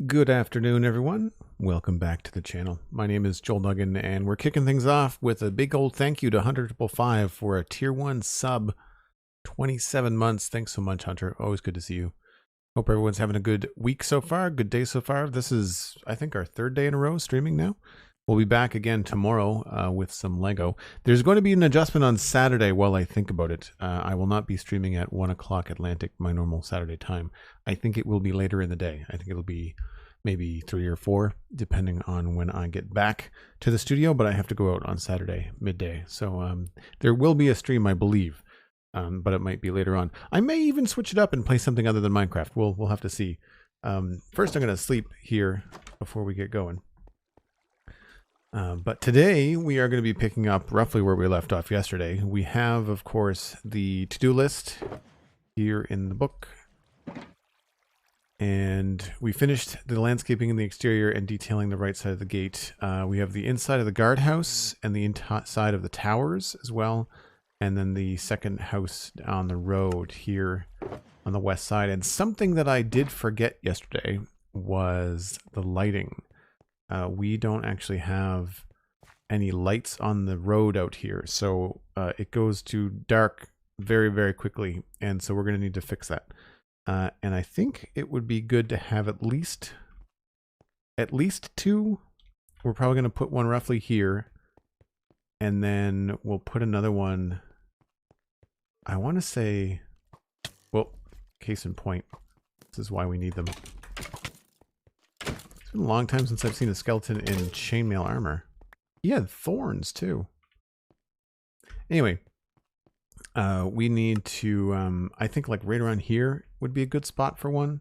Good afternoon, everyone. Welcome back to the channel. My name is Joel Duggan, and we're kicking things off with a big old thank you to Hunter555 for a tier 1 sub. 27 months. Thanks so much, Hunter. Always good to see you. Hope everyone's having a good week so far, good day so far. This is, I think, our third day in a row streaming now. We'll be back again tomorrow with some Lego. There's going to be an adjustment on Saturday while I think about it. I will not be streaming at 1 o'clock Atlantic, my normal Saturday time. I think it will be later in the day. I think it'll be maybe 3 or 4, depending on when I get back to the studio, but I have to go out on Saturday midday. So there will be a stream, I believe, but it might be later on. I may even switch it up and play something other than Minecraft. We'll have to see. First, I'm going to sleep here before we get going. But today we are going to be picking up roughly where we left off yesterday. We have, of course, the to-do list here in the book. And we finished the landscaping in the exterior and detailing the right side of the gate. We have the inside of the guardhouse and the inside of the towers as well. And then the second house on the road here on the west side. And something that I did forget yesterday was the lighting. We don't actually have any lights on the road out here, so it goes to dark very, very quickly, and so we're going to need to fix that. And I think it would be good to have at least 2. We're probably going to put one roughly here, and then we'll put another one. I want to say, well, case in point, this is why we need them. It's been a long time since I've seen a skeleton in chainmail armor. He had thorns too. Anyway, we need to, I think like right around here would be a good spot for one.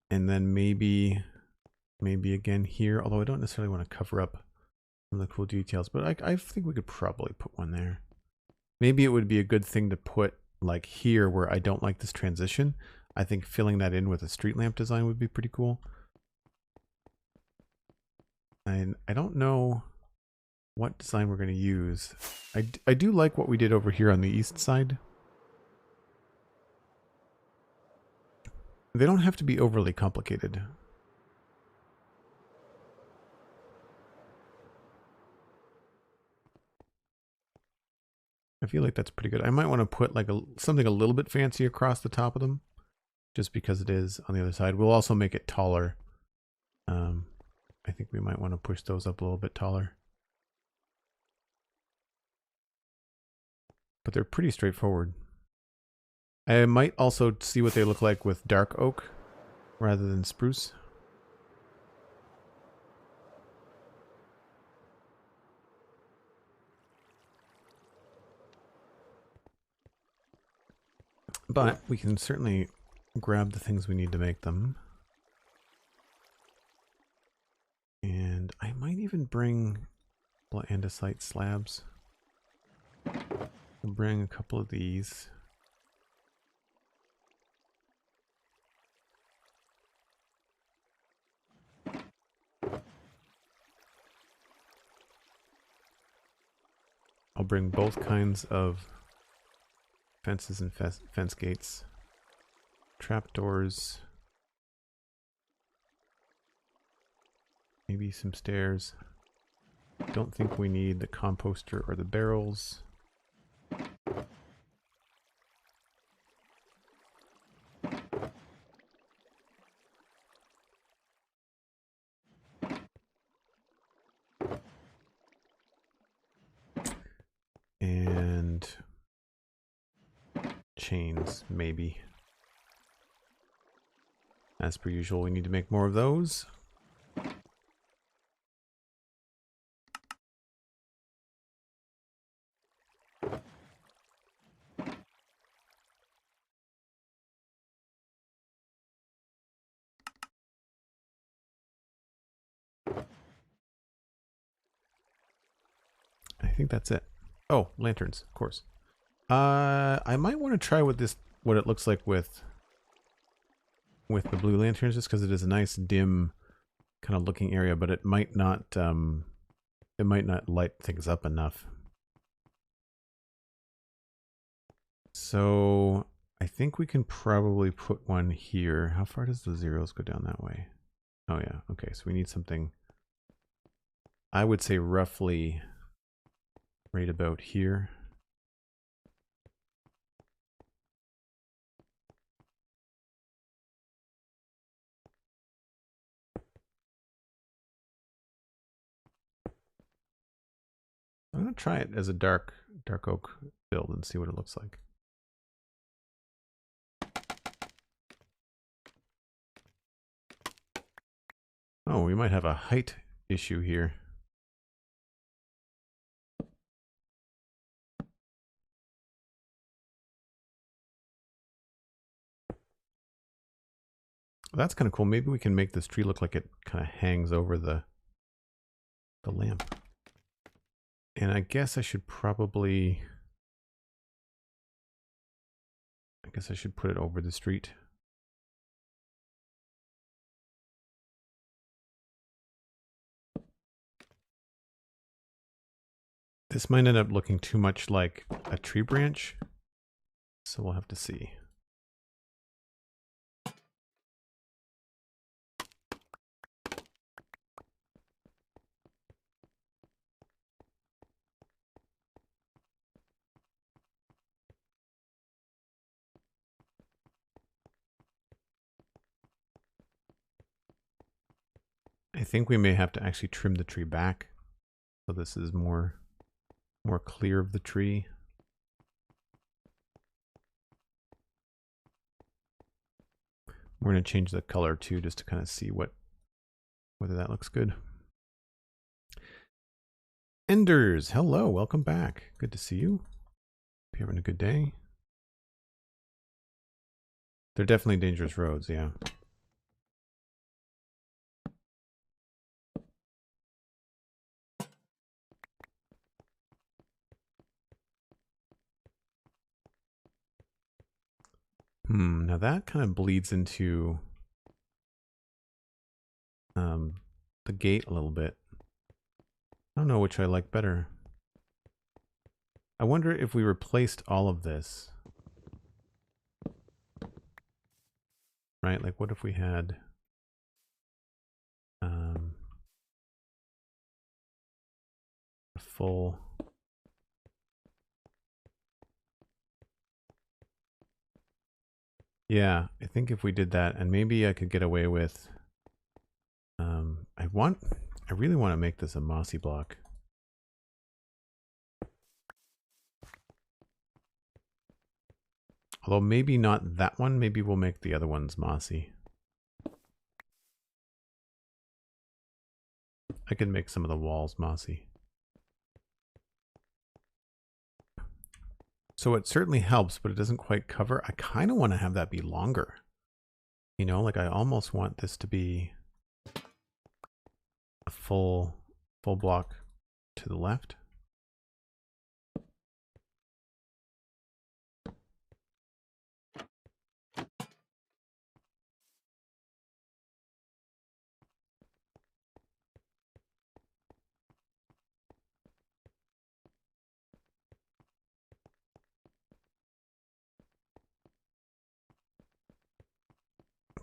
And then maybe again here, although I don't necessarily want to cover up some of the cool details, but I think we could probably put one there. Maybe it would be a good thing to put like here where I don't like this transition. I think filling that in with a street lamp design would be pretty cool. And I don't know what design we're going to use. I do like what we did over here on the east side. They don't have to be overly complicated. I feel like that's pretty good. I might want to put like something a little bit fancy across the top of them, just because it is on the other side. We'll also make it taller. I think we might want to push those up a little bit taller. But they're pretty straightforward. I might also see what they look like with dark oak rather than spruce. But we can certainly grab the things we need to make them. And I might even bring andesite slabs. I'll bring a couple of these. I'll bring both kinds of fences and fence gates, trapdoors, maybe some stairs. Don't think we need the composter or the barrels. And chains, maybe. As per usual, we need to make more of those. I think that's it. Oh, lanterns, of course. I might want to try with this, what it looks like with the blue lanterns, just because it is a nice dim kind of looking area, but it might not light things up enough. So I think we can probably put one here. How far does the zeros go down that way? Oh yeah, okay, so we need something, I would say roughly right about here. I'm gonna try it as a dark oak build and see what it looks like. Oh, we might have a height issue here. Well, that's kind of cool. Maybe we can make this tree look like it kind of hangs over the lamp. And I guess I should probably, put it over the street. This might end up looking too much like a tree branch, so we'll have to see. I think we may have to actually trim the tree back, so this is more clear of the tree. We're going to change the color too, just to kind of see whether that looks good. Enders, hello, welcome back. Good to see you. Hope you're having a good day. They're definitely dangerous roads, yeah. Now that kind of bleeds into the gate a little bit. I don't know which I like better. I wonder if we replaced all of this. Right, like what if we had a full... Yeah, I think if we did that, and maybe I could get away with... I really want to make this a mossy block. Although maybe not that one, maybe we'll make the other ones mossy. I could make some of the walls mossy. So it certainly helps, but it doesn't quite cover. I kind of want to have that be longer. You know, like I almost want this to be a full block to the left.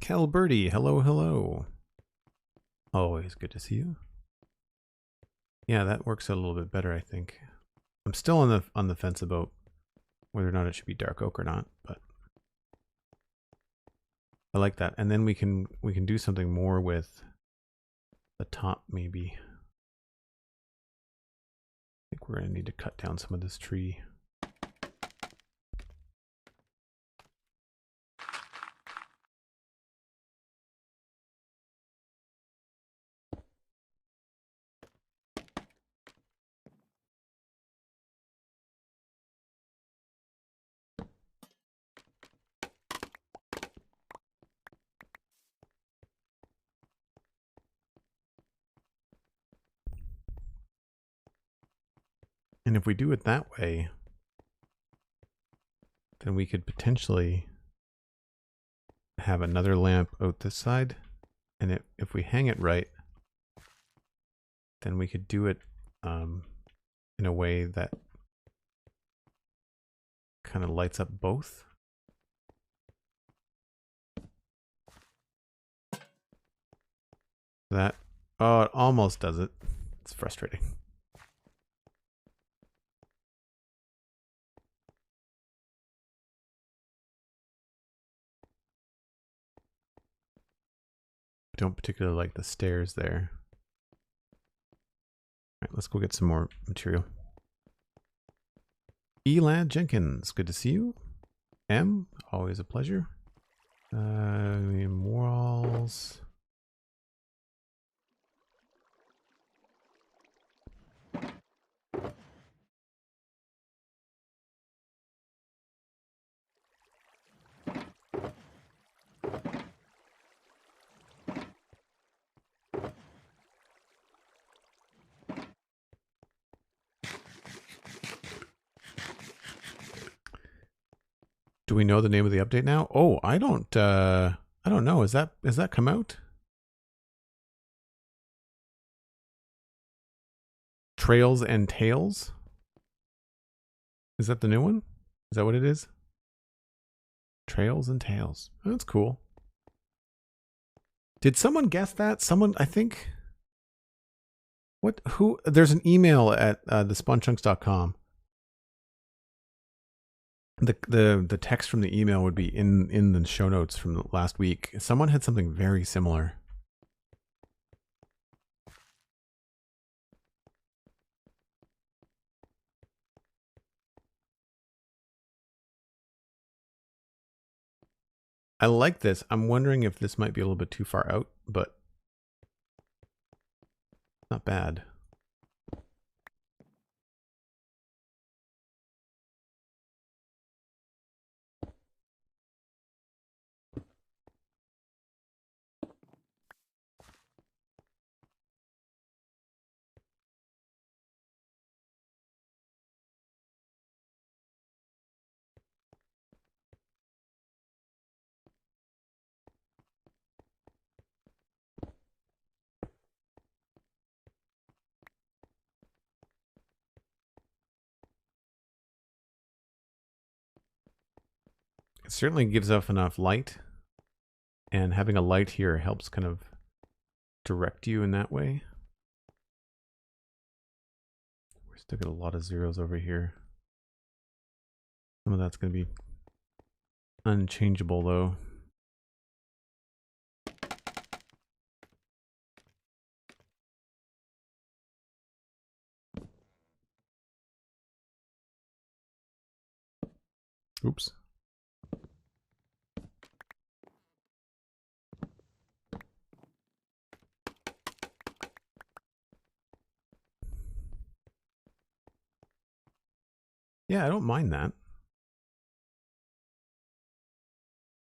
Calberti, hello, hello. Always good to see you. Yeah, that works a little bit better, I think. I'm still on the fence about whether or not it should be dark oak or not, but I like that. And then we can do something more with the top, maybe. I think we're gonna need to cut down some of this tree. And if we do it that way, then we could potentially have another lamp out this side. And if we hang it right, then we could do it in a way that kind of lights up both. That, oh, it almost does it. It's frustrating. I don't particularly like the stairs there. All right, let's go get some more material. Elad Jenkins, good to see you. M, always a pleasure. Walls. Do we know the name of the update now? Oh, I don't know. Has that come out? Trails and Tails? Is that the new one? Is that what it is? Trails and Tails. Oh, that's cool. Did someone guess that? Someone, I think. What? Who? There's an email at thespunchunks.com. The text from the email would be in the show notes from the last week. Someone had something very similar. I like this. I'm wondering if this might be a little bit too far out, but not bad. It certainly gives off enough light, and having a light here helps kind of direct you in that way. We're still got a lot of zeros over here. Some of that's going to be unchangeable though. Oops. Yeah, I don't mind that.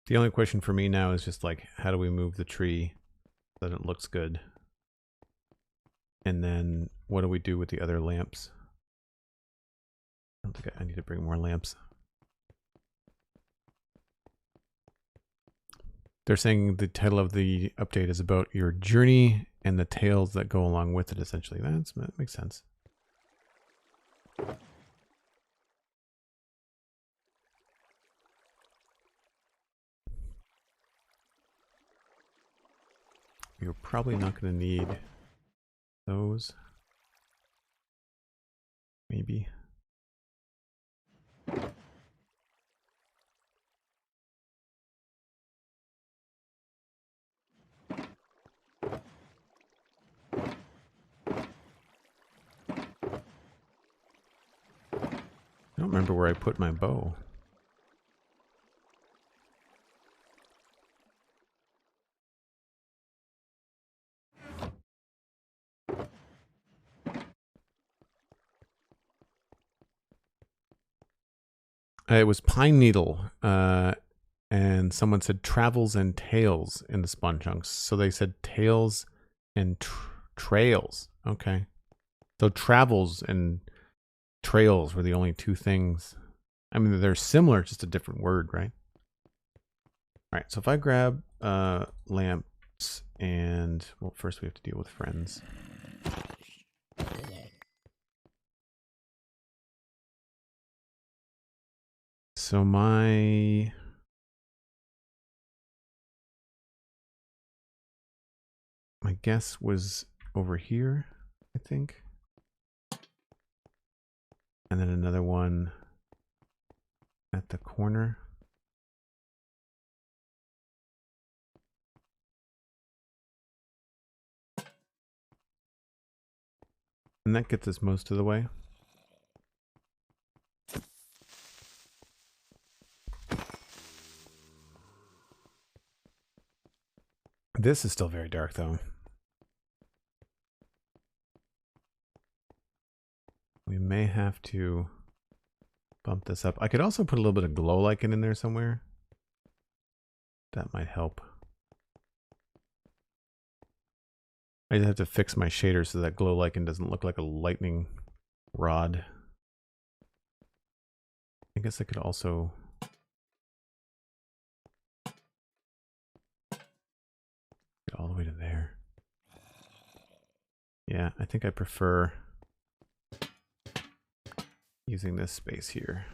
The only question for me now is just like, how do we move the tree so that it looks good? And then what do we do with the other lamps? I don't think I need to bring more lamps. They're saying the title of the update is about your journey and the tales that go along with it, essentially. That makes sense. You're probably not going to need those. Maybe. I don't remember where I put my bow. It was Pine Needle, and someone said travels and tails in the spawn chunks. So they said tails and trails. Okay. So travels and trails were the only two things. I mean, they're similar, just a different word, right? All right, so if I grab lamps and, well, first we have to deal with friends. So my my guess was over here, I think. And then another one at the corner. And that gets us most of the way. This is still very dark, though. We may have to bump this up. I could also put a little bit of glow lichen in there somewhere. That might help. I just have to fix my shader so that glow lichen doesn't look like a lightning rod. I guess I could also get all the way to there. Yeah, I think I prefer using this space here.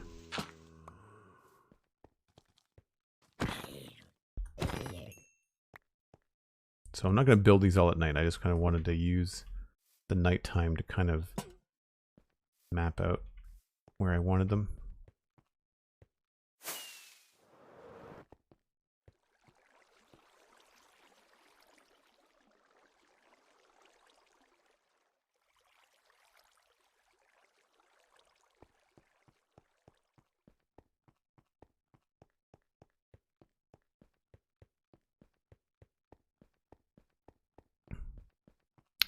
So I'm not going to build these all at night. I just kind of wanted to use the nighttime to kind of map out where I wanted them.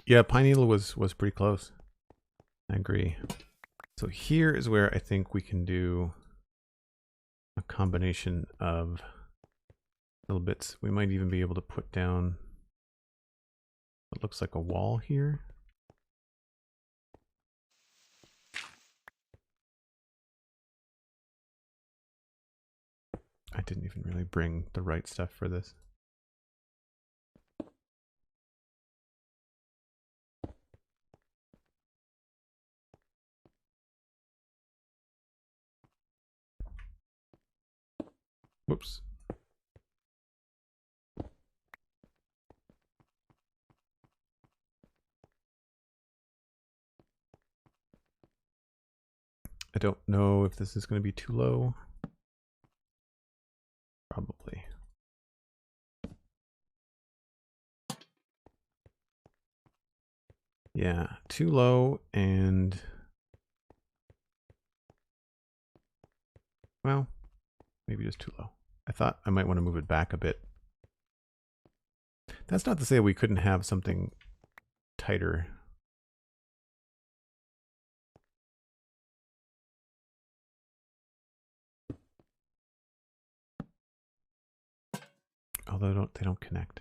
Yeah, Pine Needle was pretty close. I agree. So here is where I think we can do a combination of little bits. We might even be able to put down what looks like a wall here. I didn't even really bring the right stuff for this. Whoops. I don't know if this is going to be too low. Probably. Yeah, too low and... well, maybe just too low. I thought I might want to move it back a bit. That's not to say we couldn't have something tighter. Although they don't connect.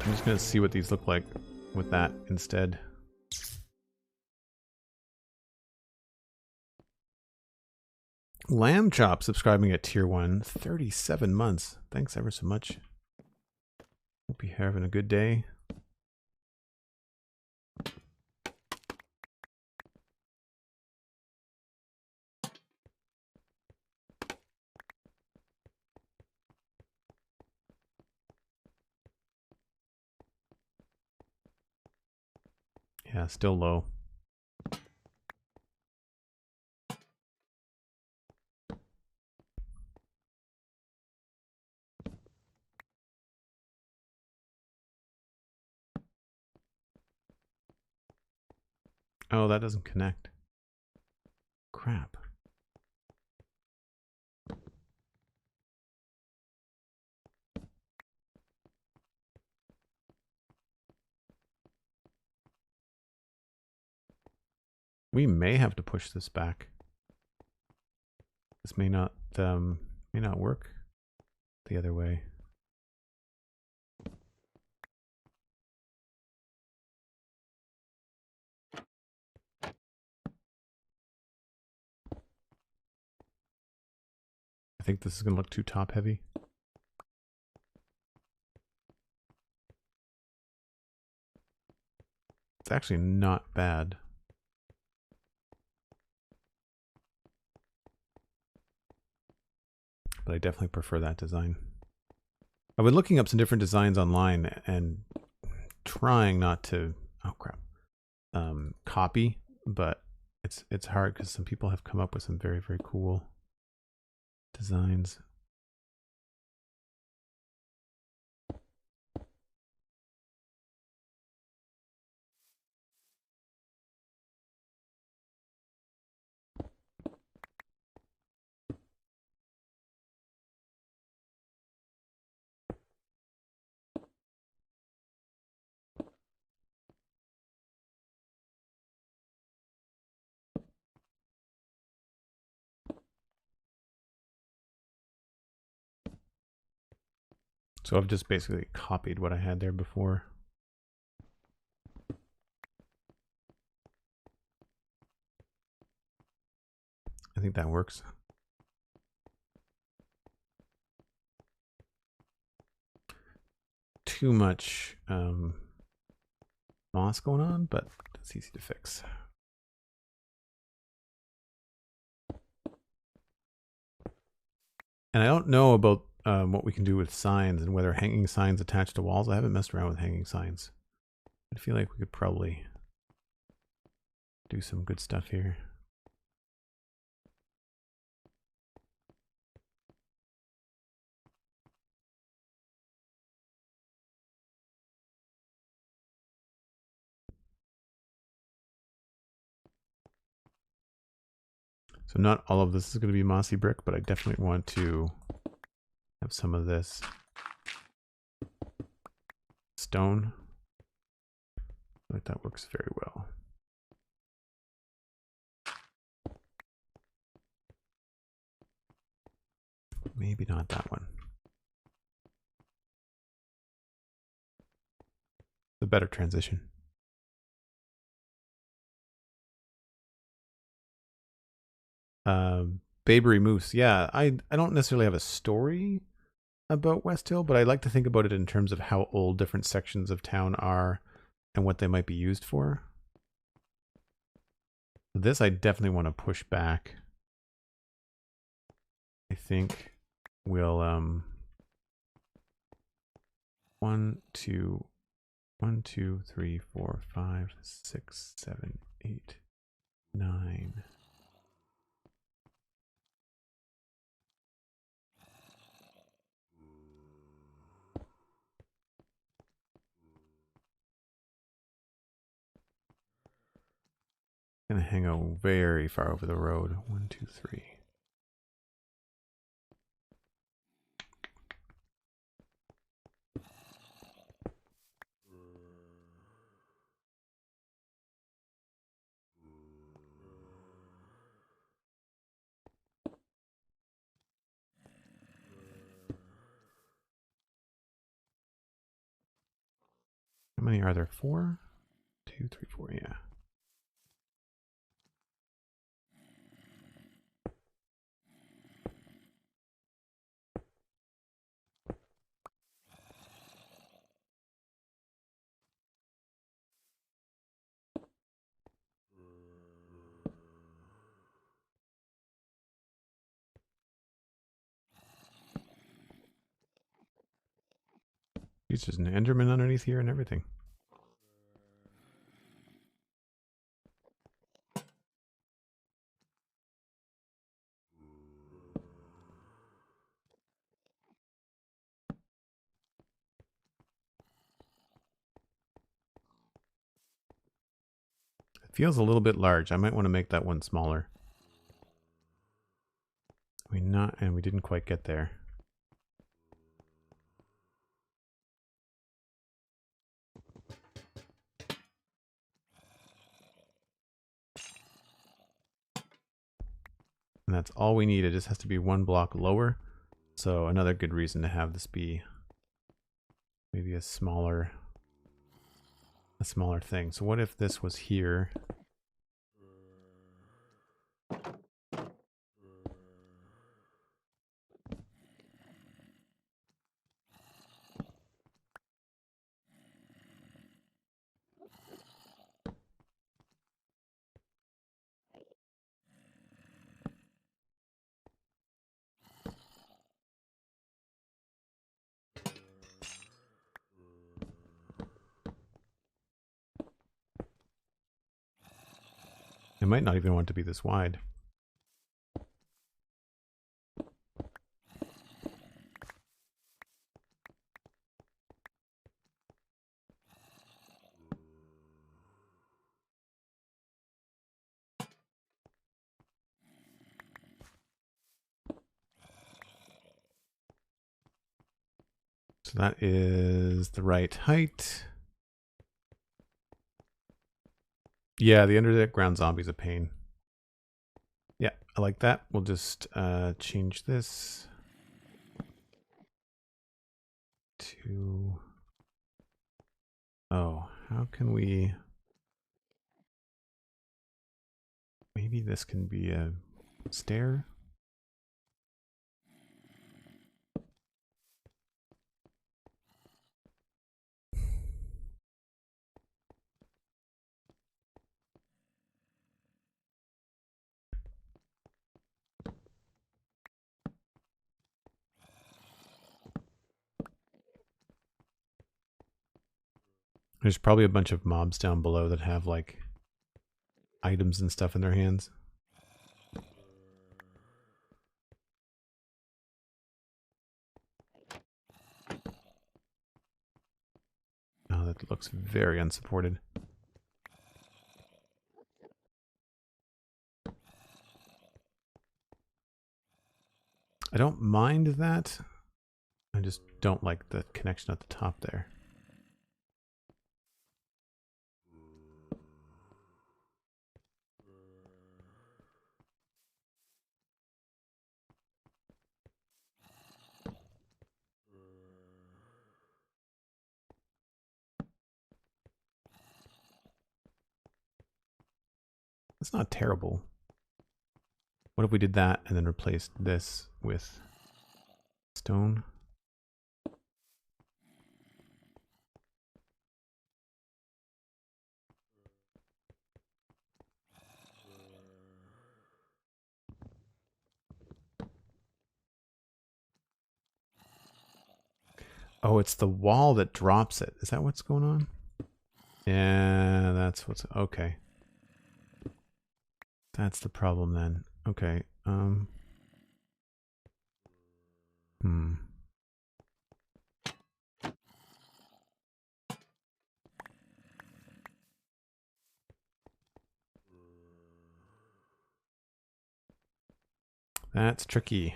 I'm just going to see what these look like with that instead. Lamb Chop subscribing at tier 1, 37 months. Thanks ever so much. Hope you're having a good day. Yeah, still low. Oh, that doesn't connect. Crap. We may have to push this back. This may not work the other way. I think this is going to look too top heavy. It's actually not bad. But I definitely prefer that design. I've been looking up some different designs online and trying not to, oh crap, copy, but it's hard because some people have come up with some very, very cool designs. So I've just basically copied what I had there before. I think that works. Too much moss going on, but it's easy to fix. And I don't know about what we can do with signs and whether hanging signs attached to walls. I haven't messed around with hanging signs. I feel like we could probably do some good stuff here. So not all of this is going to be mossy brick, but I definitely want to have some of this stone. I think that works very well. Maybe not that one. The better transition. Bayberry Moose. Yeah, I don't necessarily have a story about West Hill, but I like to think about it in terms of how old different sections of town are and what they might be used for. This I definitely want to push back. I think we'll 1, 2, 3, 4, 5, 6, 7, 8, 9. Gonna hang out very far over the road. 1, 2, 3. How many are there? 4? 2, 3, 4, yeah. He's just an Enderman underneath here and everything. It feels a little bit large. I might want to make that one smaller. We didn't quite get there. And that's all we need. It just has to be one block lower. So another good reason to have this be maybe a smaller thing. So what if this was here? I might not even want it to be this wide. So that is the right height. Yeah, the underground zombie's a pain. Yeah, I like that. We'll just change this to... Oh, how can we... Maybe this can be a stair? There's probably a bunch of mobs down below that have like items and stuff in their hands. Oh, that looks very unsupported. I don't mind that. I just don't like the connection at the top there. It's not terrible. What if we did that and then replaced this with stone? Oh, it's the wall that drops it. Is that what's going on? Yeah, that's what's... Okay. That's the problem then. Okay. That's tricky.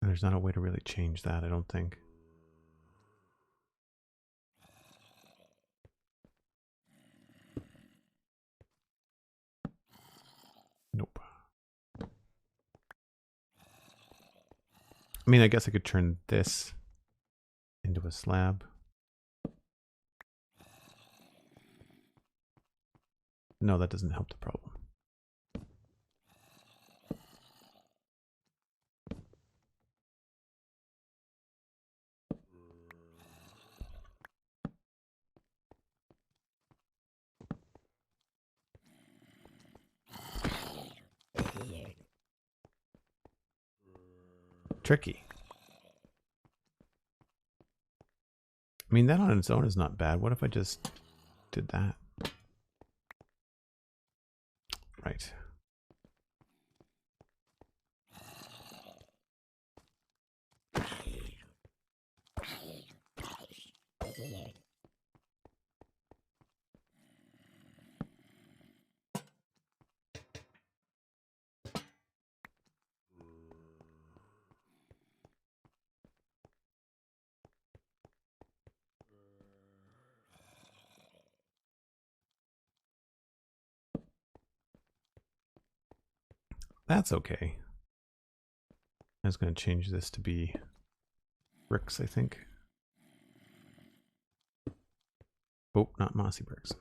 There's not a way to really change that, I don't think. Nope. I mean, I guess I could turn this into a slab. No, that doesn't help the problem. Tricky. I mean, that on its own is not bad. What if I just did that? Right. That's okay. I was going to change this to be bricks, I think. Oh, not mossy bricks.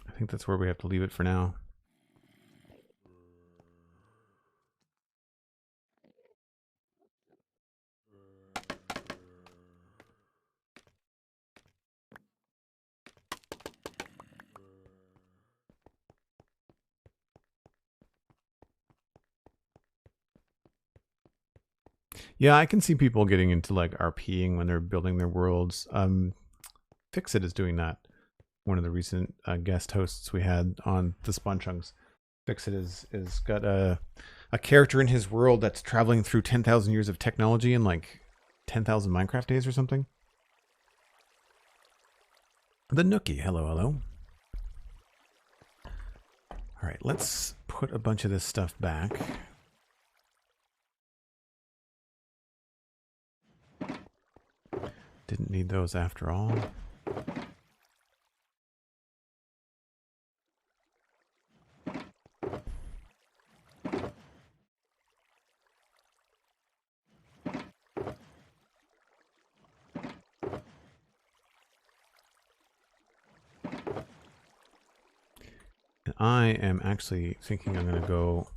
I think that's where we have to leave it for now. Yeah, I can see people getting into like RPing when they're building their worlds. Fixit is doing that. One of the recent guest hosts we had on the Spawn Chunks. Fixit is got a character in his world that's traveling through 10,000 years of technology in like 10,000 Minecraft days or something. The Nookie, hello, hello. All right, let's put a bunch of this stuff back. Didn't need those after all. I am actually thinking I'm going to go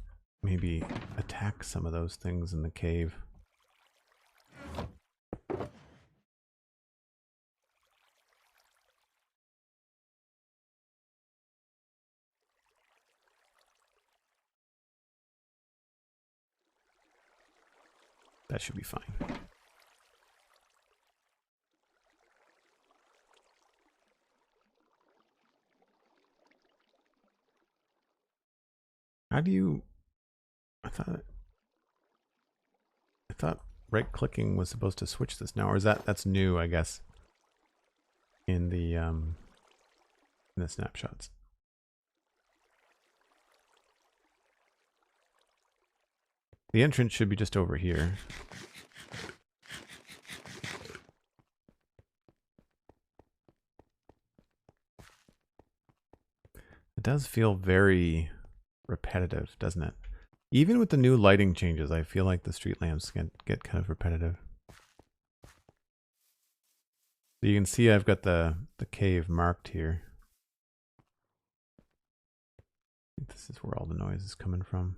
maybe attack some of those things in the cave. That should be fine. How do you... I thought right clicking was supposed to switch this now, or is that's new, I guess, in the snapshots. The entrance should be just over here. It does feel very repetitive, doesn't it? Even with the new lighting changes, I feel like the street lamps get kind of repetitive. So you can see I've got the cave marked here. I think this is where all the noise is coming from.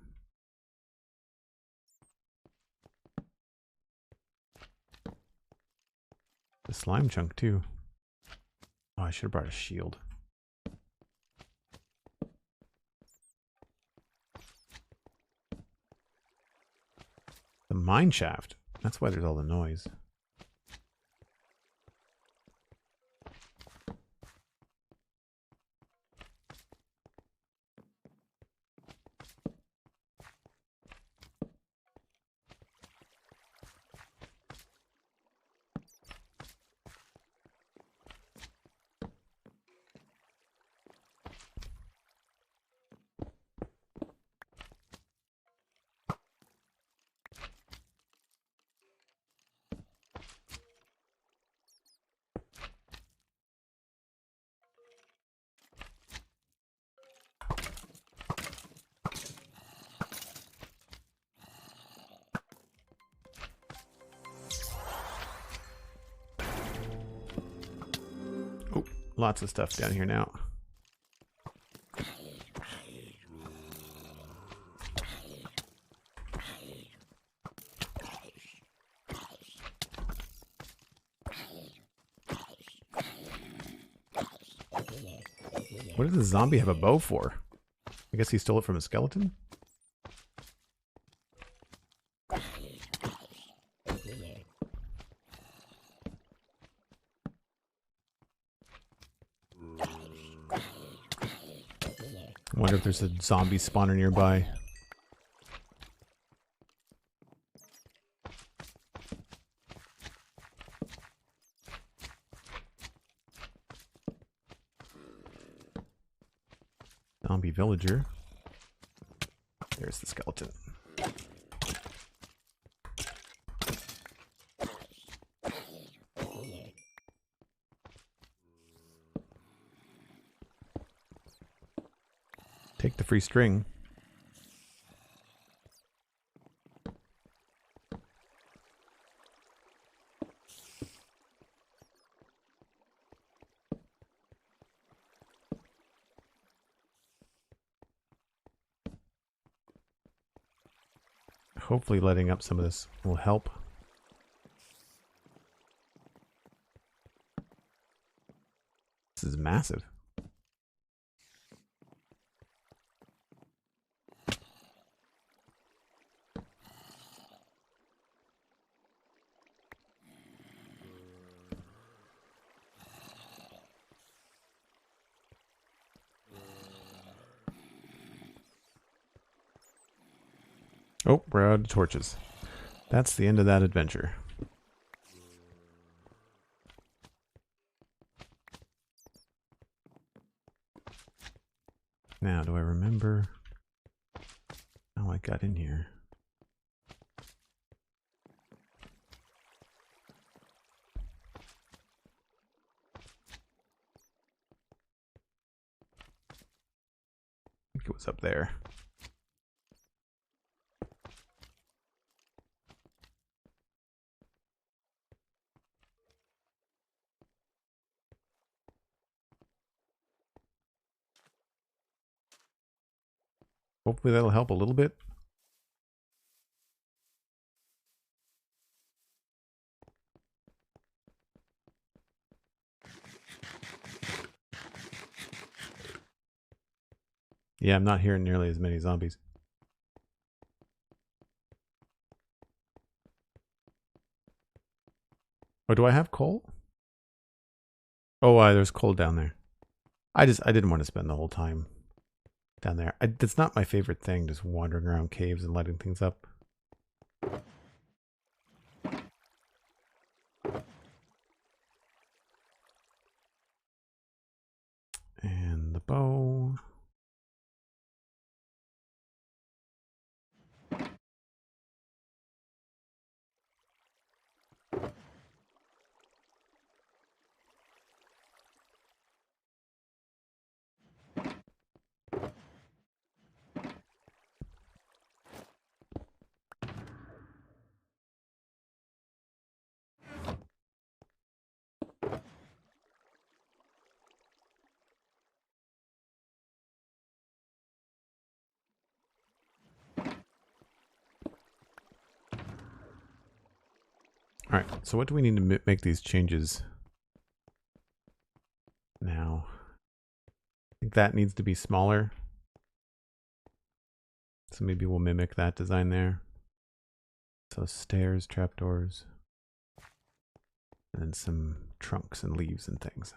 The slime chunk too. Oh, I should have brought a shield. The mine shaft. That's why there's all the noise. Lots of stuff down here now. What does the zombie have a bow for? I guess he stole it from a skeleton? I wonder if there's a zombie spawner nearby. Zombie villager. There's the skeleton. Take the free string. Hopefully letting up some of this will help. This is massive. Oh, we're out of torches. That's the end of that adventure. Now, do I remember how I got in here? I think it was up there. Hopefully that'll help a little bit. Yeah, I'm not hearing nearly as many zombies. Oh, do I have coal? Oh, there's coal down there. I didn't want to spend the whole time down there. That's not my favorite thing, just wandering around caves and lighting things up. And the bow. All right, so what do we need to make these changes now? I think that needs to be smaller. So maybe we'll mimic that design there. So stairs, trapdoors, and then some trunks and leaves and things.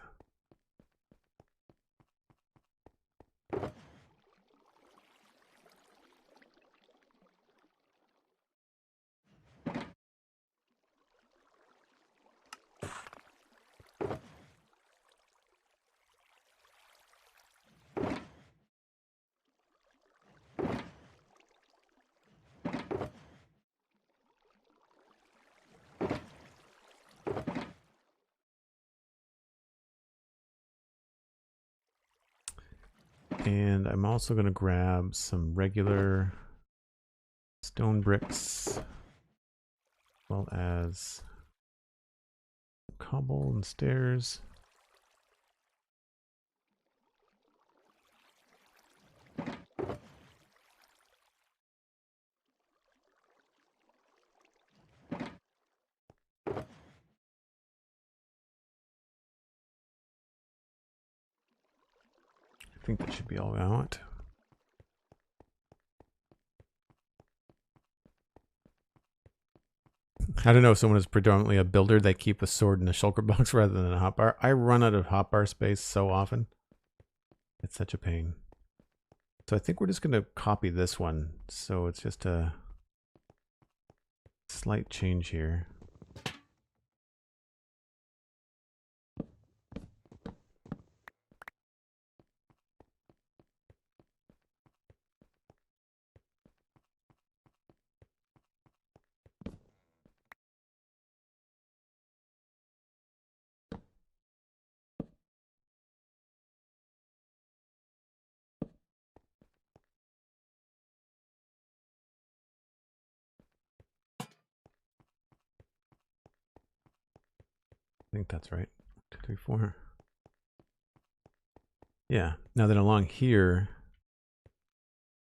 And I'm also going to grab some regular stone bricks, as well as cobble and stairs. I think that should be all I want. I don't know if someone is predominantly a builder. They keep a sword in a shulker box rather than a hotbar. I run out of hotbar space so often. It's such a pain. So I think we're just going to copy this one. So it's just a slight change here. I think that's right. 2, 3, 4. Yeah. Now then along here,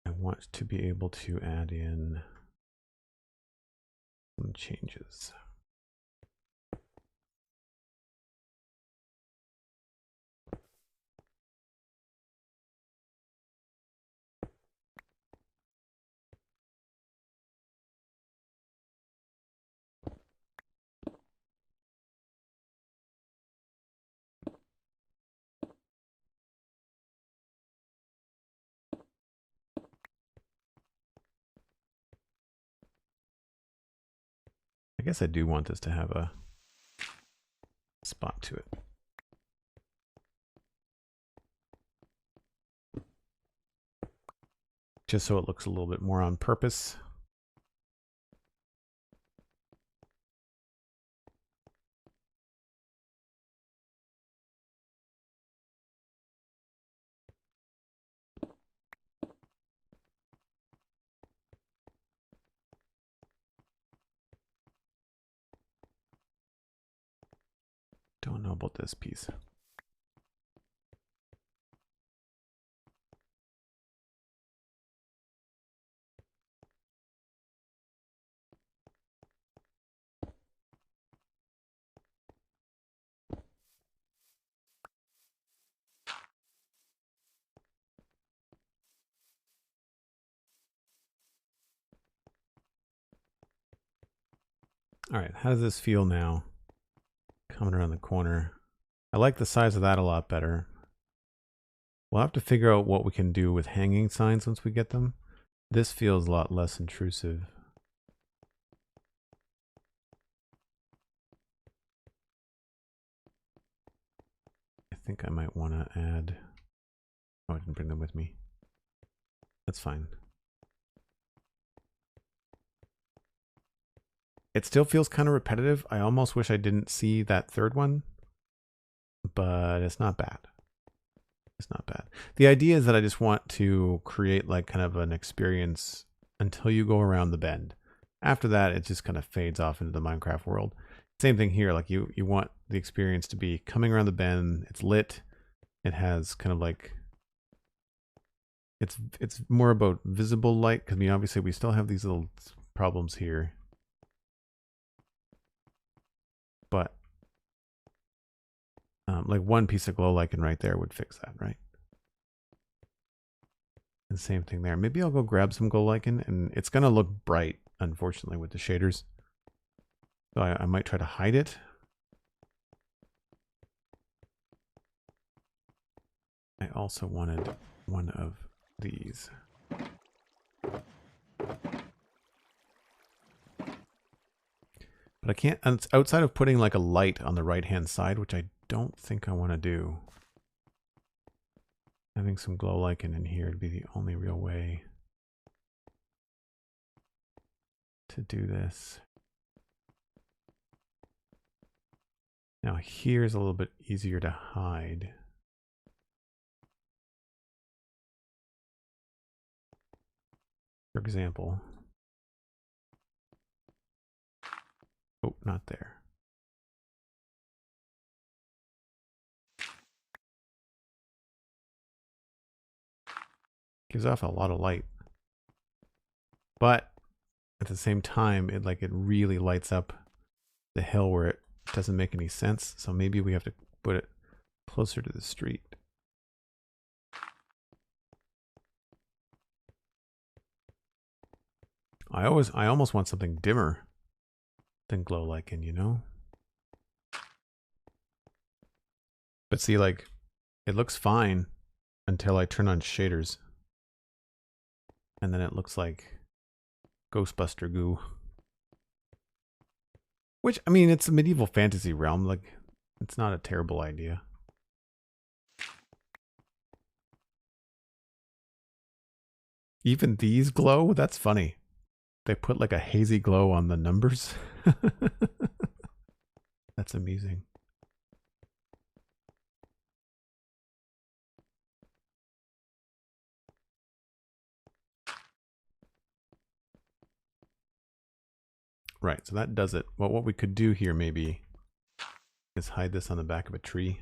I want to be able to add in some changes. I guess I do want this to have a spot to it. Just so it looks a little bit more on purpose. Don't know about this piece. All right, how does this feel now? Coming around the corner. I like the size of that a lot better. We'll have to figure out what we can do with hanging signs once we get them. This feels a lot less intrusive. I think I might want to add... Oh, I didn't bring them with me. That's fine. It still feels kind of repetitive. I almost wish I didn't see that third one, but it's not bad. It's not bad. The idea is that I just want to create like kind of an experience until you go around the bend. After that, it just kind of fades off into the Minecraft world. Same thing here. Like you want the experience to be coming around the bend. It's lit. It has kind of like, it's more about visible light. Because I mean, obviously we still have these little problems here. But like one piece of glow lichen right there would fix that, right? And same thing there. Maybe I'll go grab some glow lichen, and it's going to look bright, unfortunately, with the shaders. So I might try to hide it. I also wanted one of these. But I can't, outside of putting like a light on the right-hand side, which I don't think I want to do. Having some glow lichen in here would be the only real way to do this. Now here's a little bit easier to hide. For example. Oh, not there. Gives off a lot of light. But at the same time, it really lights up the hill where it doesn't make any sense. So maybe we have to put it closer to the street. I almost want something dimmer than glow lichen, you know? But see, like, it looks fine until I turn on shaders. And then it looks like Ghostbuster goo. Which, I mean, it's a medieval fantasy realm. Like, it's not a terrible idea. Even these glow? That's funny. They put like a hazy glow on the numbers. That's amusing. Right, so that does it. Well, what we could do here maybe is hide this on the back of a tree.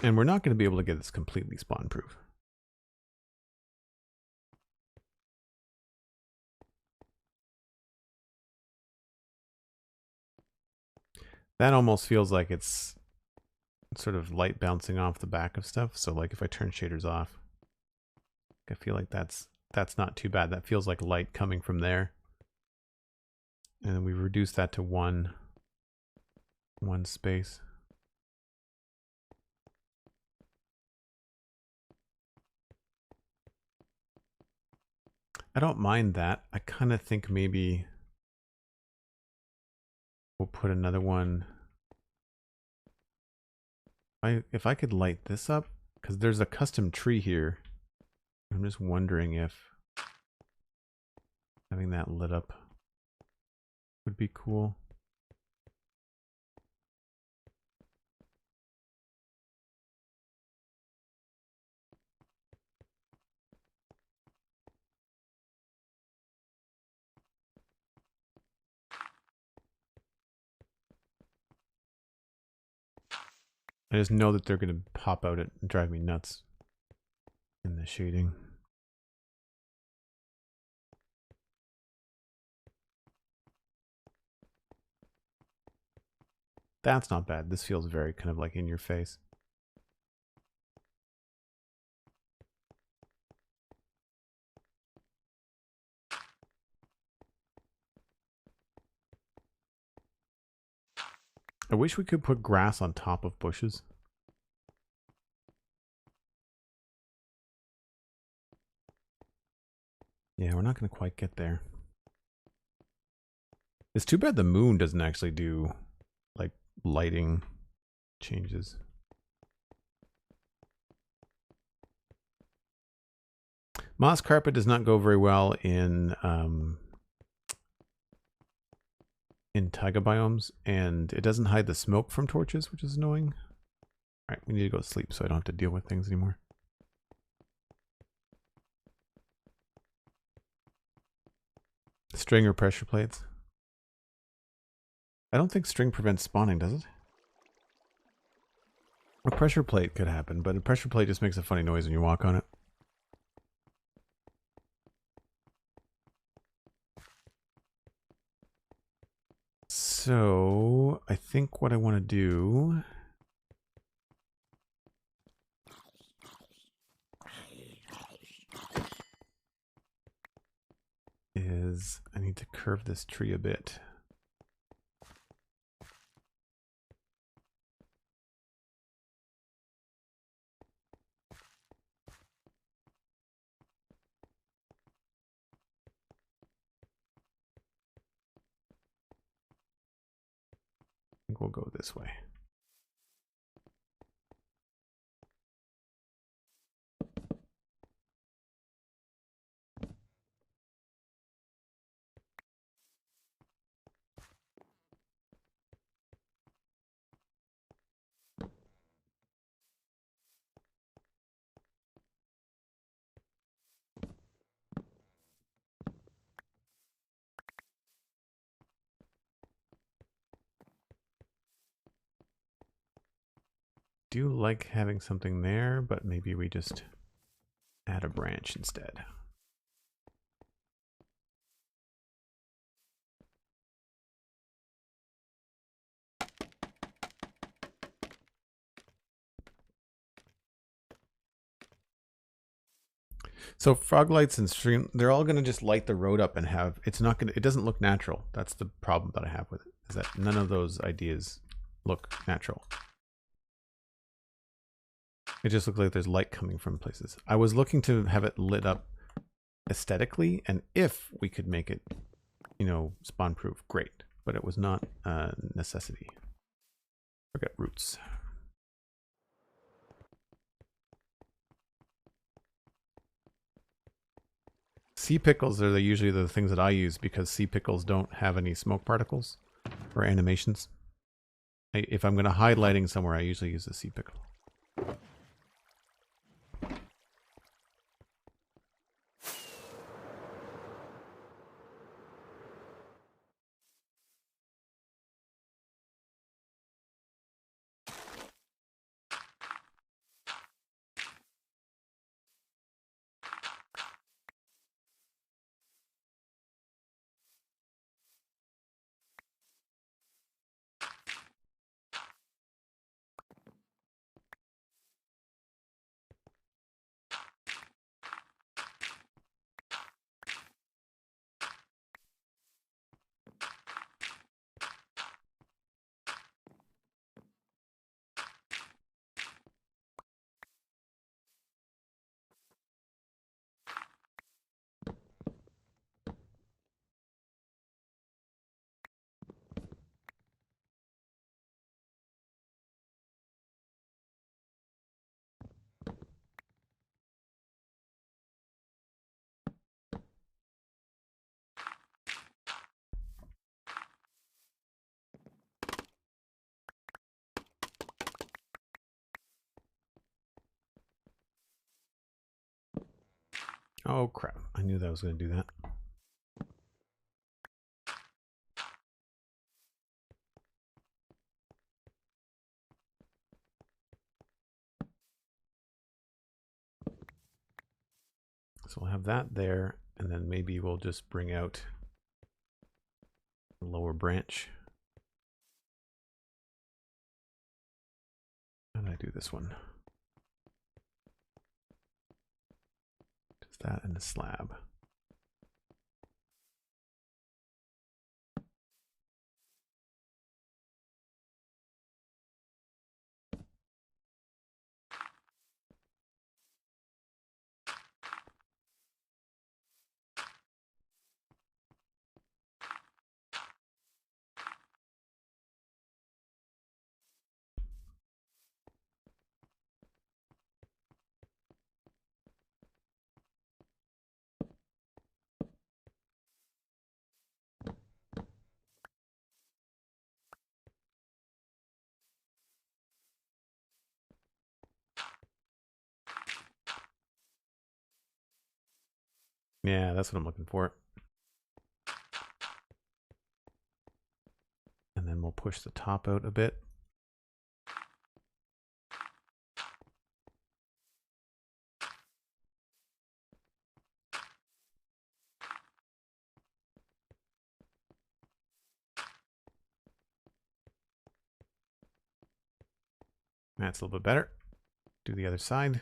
And we're not going to be able to get this completely spawn proof. That almost feels like it's sort of light bouncing off the back of stuff. So like if I turn shaders off, I feel like that's not too bad. That feels like light coming from there. And then we reduce that to one space. I don't mind that. I kind of think maybe we'll put another one. If I could light this up, because there's a custom tree here. I'm just wondering if having that lit up would be cool. I just know that they're going to pop out and drive me nuts in the shading. That's not bad. This feels very kind of like in your face. I wish we could put grass on top of bushes. Yeah, we're not going to quite get there. It's too bad the moon doesn't actually do like lighting changes. Moss carpet does not go very well in taiga biomes, and it doesn't hide the smoke from torches, which is annoying. All right, we need to go to sleep so I don't have to deal with things anymore. String or pressure plates? I don't think string prevents spawning, does it? A pressure plate could happen, but a pressure plate just makes a funny noise when you walk on it. So I think what I want to do is I need to curve this tree a bit. I think we'll go this way. Do like having something there, but maybe we just add a branch instead. So frog lights and stream, they're all going to just light the road up and have, it's not going to, it doesn't look natural. That's the problem that I have with it, is that none of those ideas look natural. It just looks like there's light coming from places. I was looking to have it lit up aesthetically, and if we could make it, you know, spawn proof, great. But it was not a necessity. Forget roots. Sea pickles are usually the things that I use because sea pickles don't have any smoke particles or animations. If I'm going to hide lighting somewhere, I usually use a sea pickle. Oh crap, I knew that was going to do that. So we'll have that there, and then maybe we'll just bring out the lower branch. How did I do this one? Just that and the slab. Yeah, that's what I'm looking for. And then we'll push the top out a bit. That's a little bit better. Do the other side.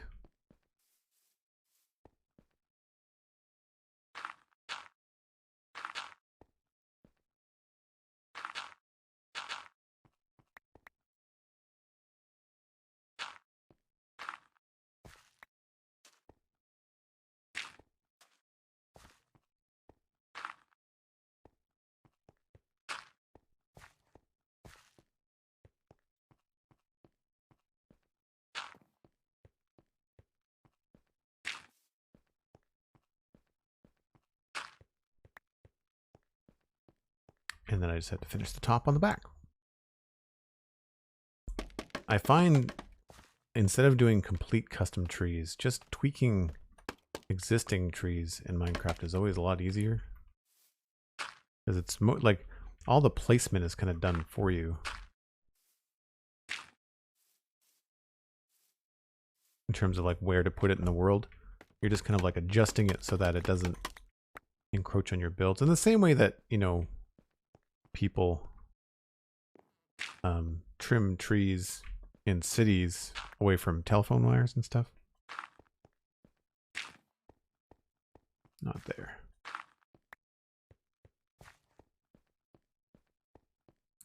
And then I just have to finish the top on the back. I find instead of doing complete custom trees, just tweaking existing trees in Minecraft is always a lot easier. Because it's like all the placement is kind of done for you. In terms of like where to put it in the world. You're just kind of like adjusting it so that it doesn't encroach on your builds. In the same way that, you know, people trim trees in cities away from telephone wires and stuff. Not there.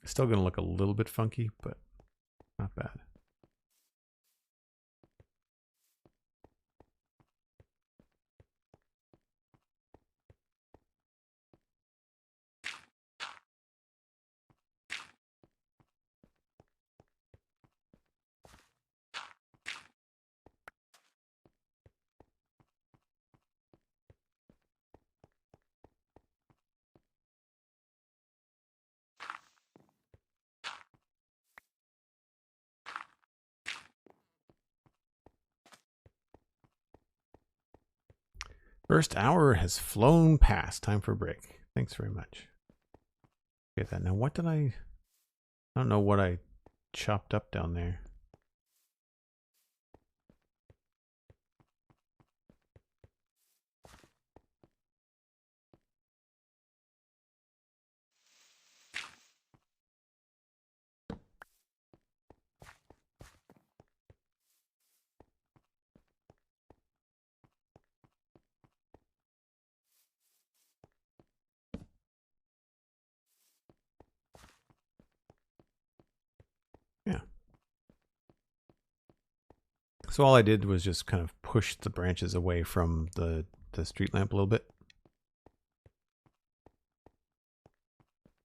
Still gonna look a little bit funky, but not bad. First hour has flown past. Time for a break. Thanks very much. Get that. Now, what did I don't know what I chopped up down there. Yeah. So all I did was just kind of push the branches away from the street lamp a little bit.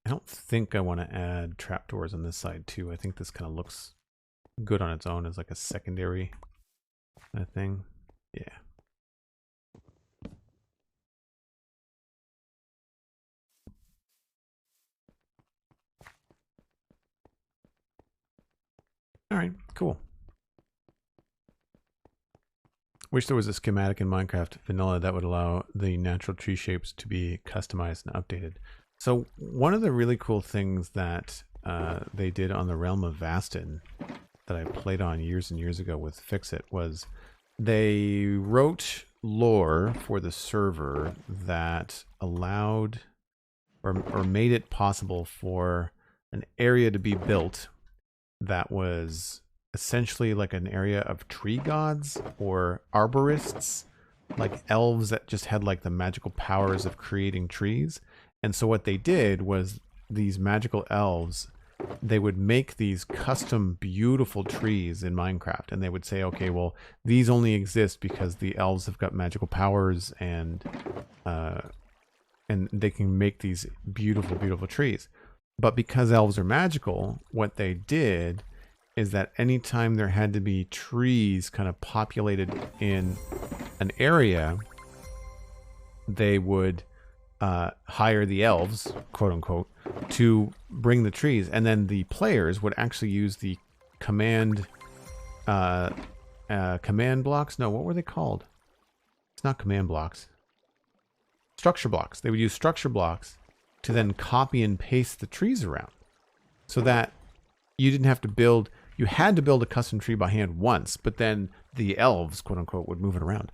I don't think I want to add trapdoors on this side too. I think this kind of looks good on its own as like a secondary kind of thing. Yeah. All right, cool. Wish there was a schematic in Minecraft Vanilla that would allow the natural tree shapes to be customized and updated. So one of the really cool things that they did on the Realm of Vastin that I played on years and years ago with Fixit was they wrote lore for the server that allowed or made it possible for an area to be built that was essentially like an area of tree gods or arborists, like elves that just had like the magical powers of creating trees. And so what they did was these magical elves, they would make these custom beautiful trees in Minecraft, and they would say, okay, well, these only exist because the elves have got magical powers and they can make these beautiful, beautiful trees. But because elves are magical, what they did is that anytime there had to be trees kind of populated in an area, they would hire the elves, quote unquote, to bring the trees. And then the players would actually use the command blocks. No, what were they called? It's not command blocks. Structure blocks. They would use structure blocks to then copy and paste the trees around so that you didn't have to build. You had to build a custom tree by hand once, but then the elves, quote unquote, would move it around.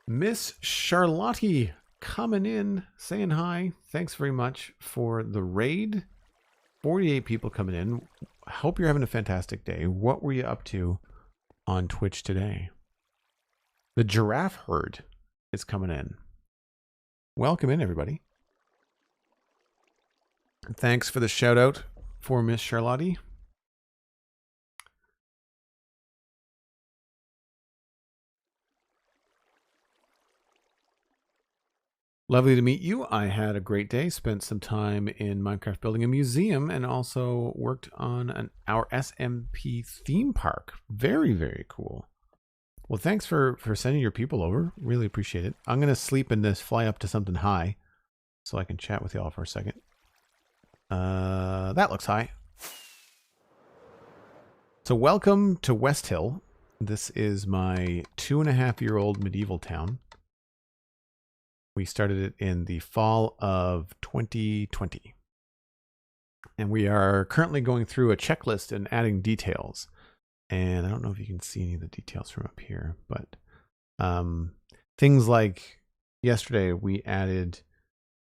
Miss Charlotte coming in, saying hi. Thanks very much for the raid. 48 people coming in. Hope you're having a fantastic day. What were you up to on Twitch today? The giraffe herd is coming in. Welcome in, everybody. Thanks for the shout out for Miss Charlotte. Lovely to meet you. I had a great day. Spent some time in Minecraft building a museum and also worked on our SMP theme park. Very, very cool. Well, thanks for sending your people over. Really appreciate it. I'm going to sleep in this, fly up to something high so I can chat with y'all for a second. That looks high. So welcome to West Hill. This is my 2.5-year-old medieval town. We started it in the fall of 2020. And we are currently going through a checklist and adding details. And I don't know if you can see any of the details from up here, but things like yesterday we added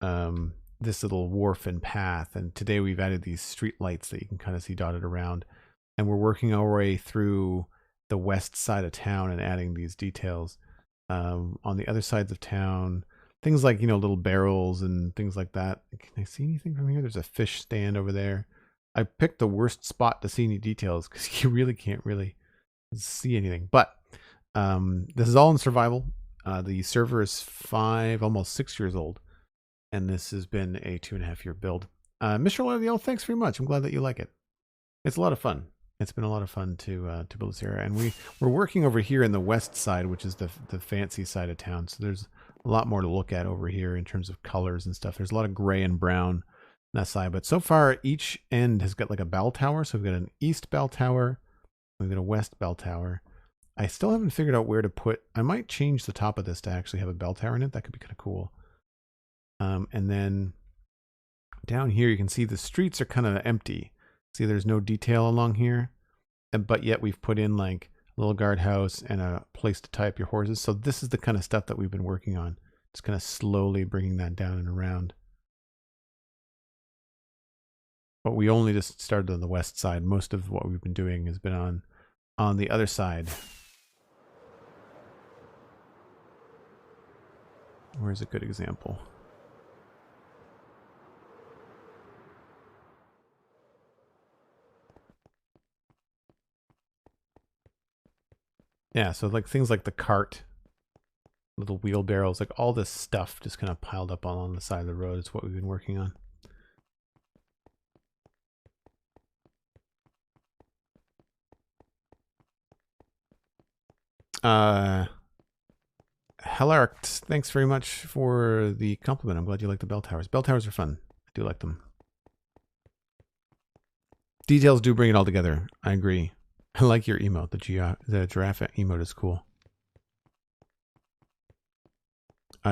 this little wharf and path. And today we've added these street lights that you can kind of see dotted around. And we're working our way through the west side of town and adding these details. On the other sides of town, things like, you know, little barrels and things like that. Can I see anything from here? There's a fish stand over there. I picked the worst spot to see any details because you really can't really see anything. But this is all in survival. The server is 5, almost 6 years old. And this has been a 2.5-year build. Mr. Leviel, thanks very much. I'm glad that you like it. It's a lot of fun. It's been a lot of fun to build this area. And we're working over here in the west side, which is the fancy side of town. So there's a lot more to look at over here in terms of colors and stuff. There's a lot of gray and brown on that side. But so far, each end has got like a bell tower. So we've got an east bell tower. We've got a west bell tower. I still haven't figured out where to put. I might change the top of this to actually have a bell tower in it. That could be kind of cool. And then down here, you can see the streets are kind of empty. See, there's no detail along here. But yet we've put in like a little guardhouse and a place to tie up your horses. So this is the kind of stuff that we've been working on. Just kind of slowly bringing that down and around. But we only just started on the west side. Most of what we've been doing has been on the other side. Where's a good example? Yeah, so like things like the cart, little wheelbarrows, like all this stuff just kind of piled up along the side of the road is what we've been working on. Hellarkt, thanks very much for the compliment. I'm glad you like the bell towers. Bell towers are fun. I do like them. Details do bring it all together. I agree. I like your emote. The giraffe emote is cool.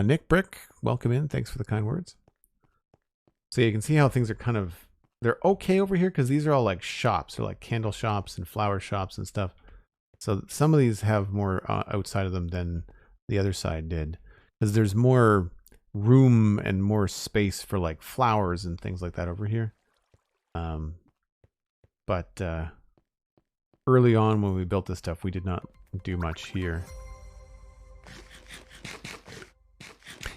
Nick Brick, welcome in. Thanks for the kind words. So you can see how things are kind of, they're okay over here because these are all like shops. They're like candle shops and flower shops and stuff. So some of these have more outside of them than the other side did, because there's more room and more space for like flowers and things like that over here. But early on when we built this stuff, we did not do much here.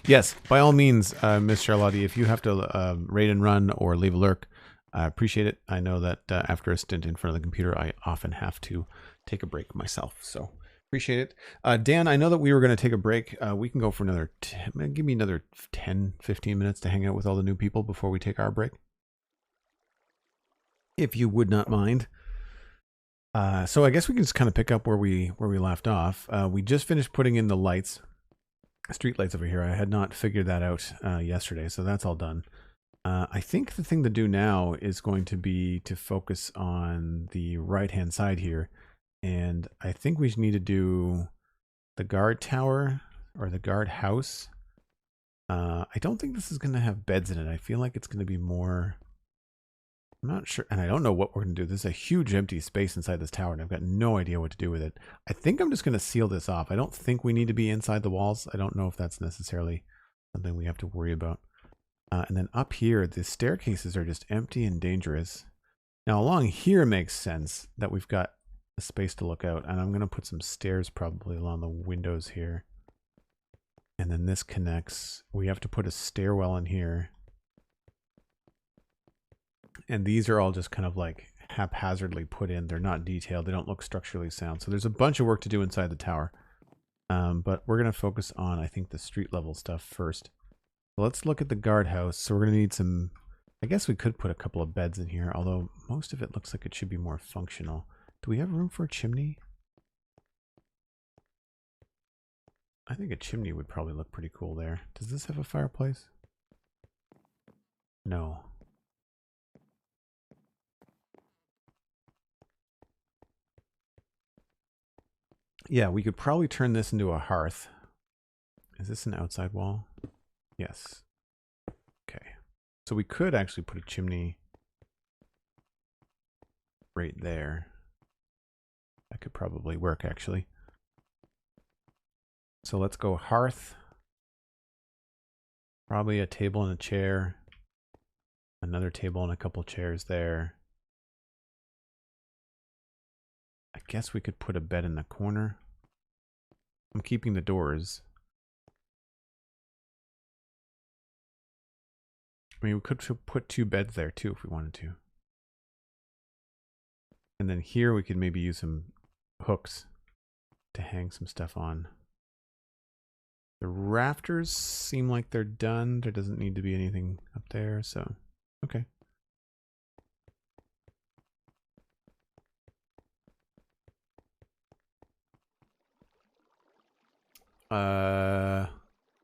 Yes, by all means, Miss Charlotte, if you have to raid and run or leave a lurk, I appreciate it. I know that after a stint in front of the computer, I often have to take a break myself. So appreciate it. Dan, I know that we were going to take a break. We can go for another, give me another 10, 15 minutes to hang out with all the new people before we take our break, if you would not mind. So I guess we can just kind of pick up where we left off. We just finished putting in the lights. Street lights over here. I had not figured that out yesterday, so that's all done. I think the thing to do now is going to be to focus on the right-hand side here, and I think we need to do the guard tower or the guard house. I don't think this is going to have beds in it. I feel like it's going to be more... I'm not sure, and I don't know what we're going to do. There's a huge empty space inside this tower, and I've got no idea what to do with it. I think I'm just going to seal this off. I don't think we need to be inside the walls. I don't know if that's necessarily something we have to worry about. And then up here, the staircases are just empty and dangerous. Now along here makes sense that we've got a space to look out, and I'm going to put some stairs probably along the windows here. And then this connects. We have to put a stairwell in here. And these are all just kind of like haphazardly put in. They're not detailed. They don't look structurally sound. So there's a bunch of work to do inside the tower. But we're going to focus on, I think, the street level stuff first. So let's look at the guardhouse. So we're going to need some... I guess we could put a couple of beds in here, although most of it looks like it should be more functional. Do we have room for a chimney? I think a chimney would probably look pretty cool there. Does this have a fireplace? No. Yeah, we could probably turn this into a hearth. Is this an outside wall? Yes. Okay. So we could actually put a chimney right there. That could probably work, actually. So let's go hearth. Probably a table and a chair. Another table and a couple chairs there. I guess we could put a bed in the corner. I'm keeping the doors. I mean, we could put two beds there too if we wanted to. And then here we could maybe use some hooks to hang some stuff on. The rafters seem like they're done. There doesn't need to be anything up there, so okay.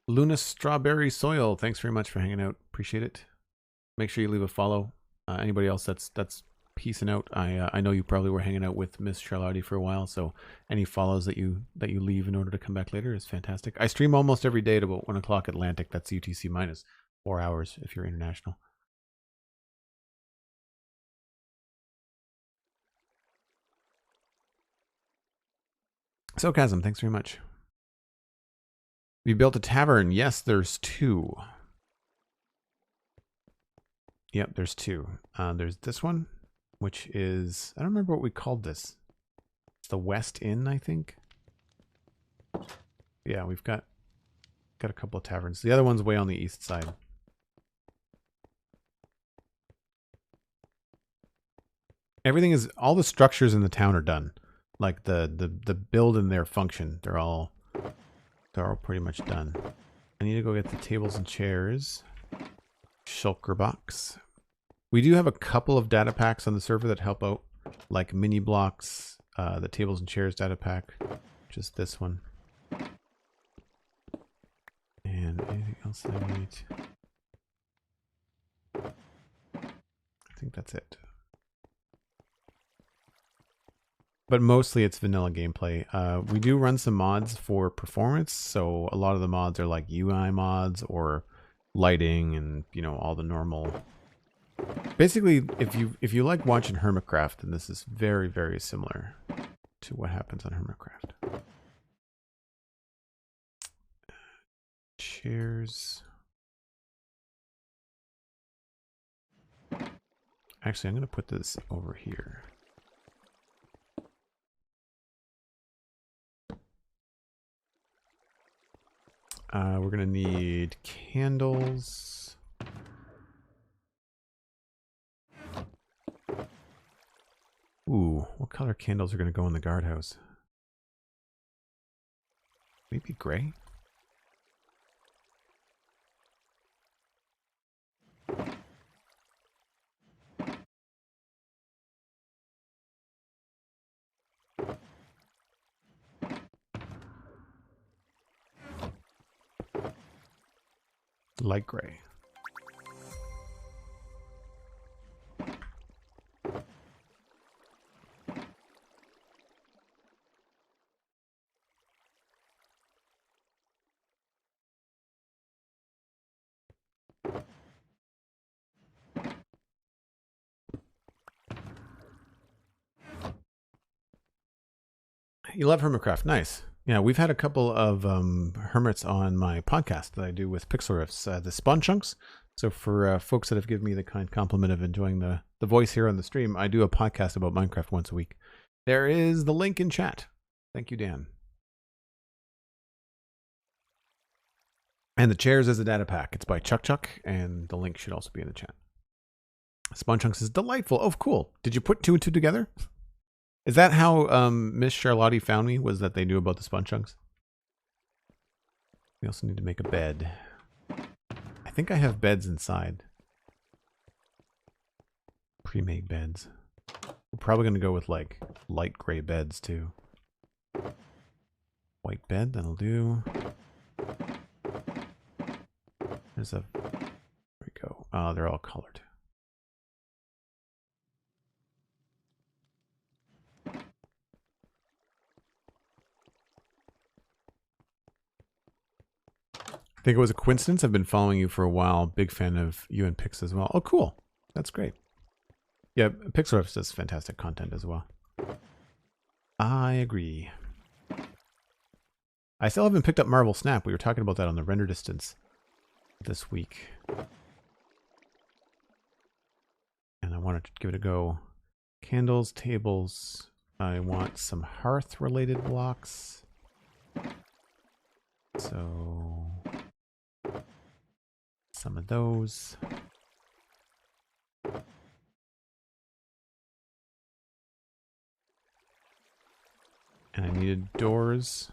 Luna Strawberry Soil, thanks very much for hanging out. Appreciate it. Make sure you leave a follow. Anybody else that's peacing out, I know you probably were hanging out with Miss Charlotte for a while, so any follows that you leave in order to come back later is fantastic. I stream almost every day at about 1 o'clock Atlantic. That's UTC minus 4 hours if you're international. So Chasm, thanks very much. We built a tavern. Yes, there's two. Yep, there's two. There's this one, which is, I don't remember what we called this. It's the West Inn, I think. Yeah, we've got a couple of taverns. The other one's way on the east side. Everything is, all the structures in the town are done. Like the build and their function, they're all pretty much done. I need to go get the tables and chairs. Shulker box. We do have a couple of data packs on the server that help out, like mini blocks, the tables and chairs data pack, just this one. And anything else I need? I think that's it. but mostly it's vanilla gameplay. We do run some mods for performance, so a lot of the mods are like UI mods or lighting and, you know, all the normal. Basically, if you like watching Hermitcraft, then this is very, very similar to what happens on Hermitcraft. Chairs. Actually, I'm going to put this over here. We're going to need candles. Ooh, what color candles are going to go in the guardhouse? Maybe gray? Light gray. You love Hermitcraft. Nice. Yeah, we've had a couple of hermits on my podcast that I do with Pixel Riffs, the Spawn Chunks. So for folks that have given me the kind compliment of enjoying the voice here on the stream, I do a podcast about Minecraft once a week. There is the link in chat. Thank you, Dan. And the chairs is a data pack. It's by Chuck, and the link should also be in the chat. Spawn Chunks is delightful. Oh, cool. Did you put 2 and 2 together? Is that how Miss Charlotte found me? Was that they knew about the Spawn Chunks? We also need to make a bed. I think I have beds inside. Pre-made beds. We're probably going to go with like light gray beds too. White bed, that'll do. There's a... There we go. Oh, they're all colored. I think it was a coincidence. I've been following you for a while. Big fan of you and Pix as well. Oh, cool. That's great. Yeah, Pixel does fantastic content as well. I agree. I still haven't picked up Marvel Snap. We were talking about that on the render distance this week. And I wanted to give it a go. Candles, tables. I want some hearth-related blocks. So... some of those. And I needed doors.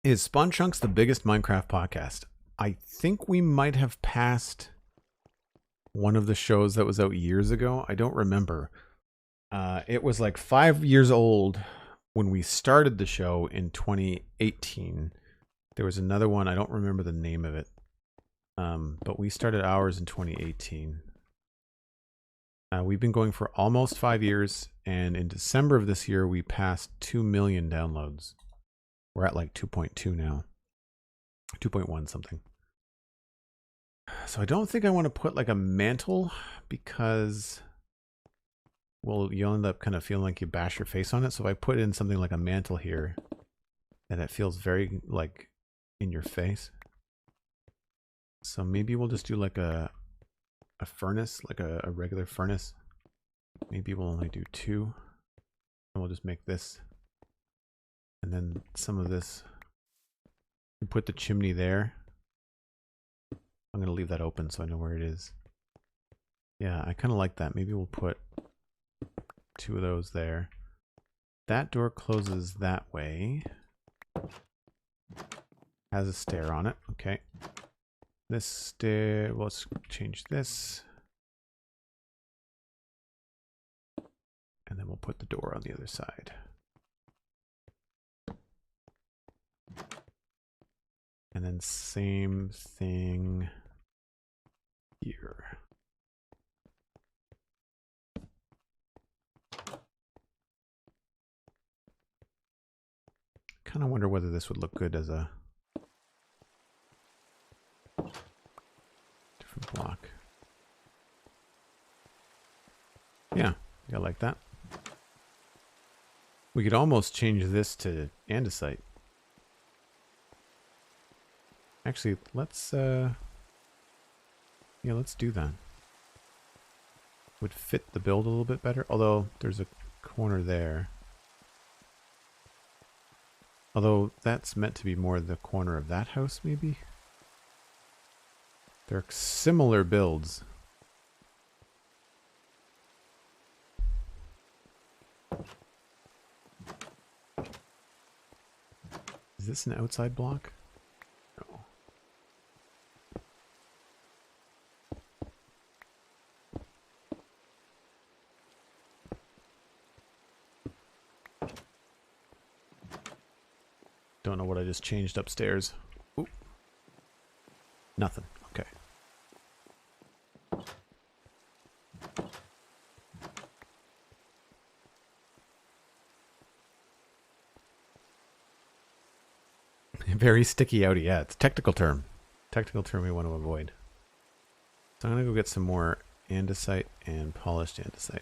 Is Spawn Chunks the biggest Minecraft podcast? I think we might have passed one of the shows that was out years ago. I don't remember. It was like 5 years old when we started the show in 2018. There was another one. I don't remember the name of it. But we started ours in 2018. We've been going for almost 5 years. And in December of this year, we passed 2 million downloads. We're at like 2.2 now. 2.1 something. So I don't think I want to put like a mantle because, well, you'll end up kind of feeling like you bash your face on it. So if I put in something like a mantle here, then it feels very like in your face. So maybe we'll just do like a furnace, like a regular furnace. Maybe we'll only do 2. And we'll just make this. And then some of this. We put the chimney there. I'm going to leave that open so I know where it is. Yeah, I kind of like that. Maybe we'll put 2 of those there. That door closes that way. Has a stair on it. Okay. This stair, well, let's change this. And then we'll put the door on the other side. And then same thing here. kind of wonder whether this would look good as a different block. Yeah, I like that. We could almost change this to andesite. Actually, let's yeah, let's do that. Would fit the build a little bit better, although there's a corner there. Although that's meant to be more the corner of that house, maybe? They're similar builds. Is this an outside block? No. Don't know what I just changed upstairs. Ooh. Nothing. Okay. Very sticky outy. Yeah, it's a technical term. Technical term we want to avoid. So I'm going to go get some more andesite and polished andesite.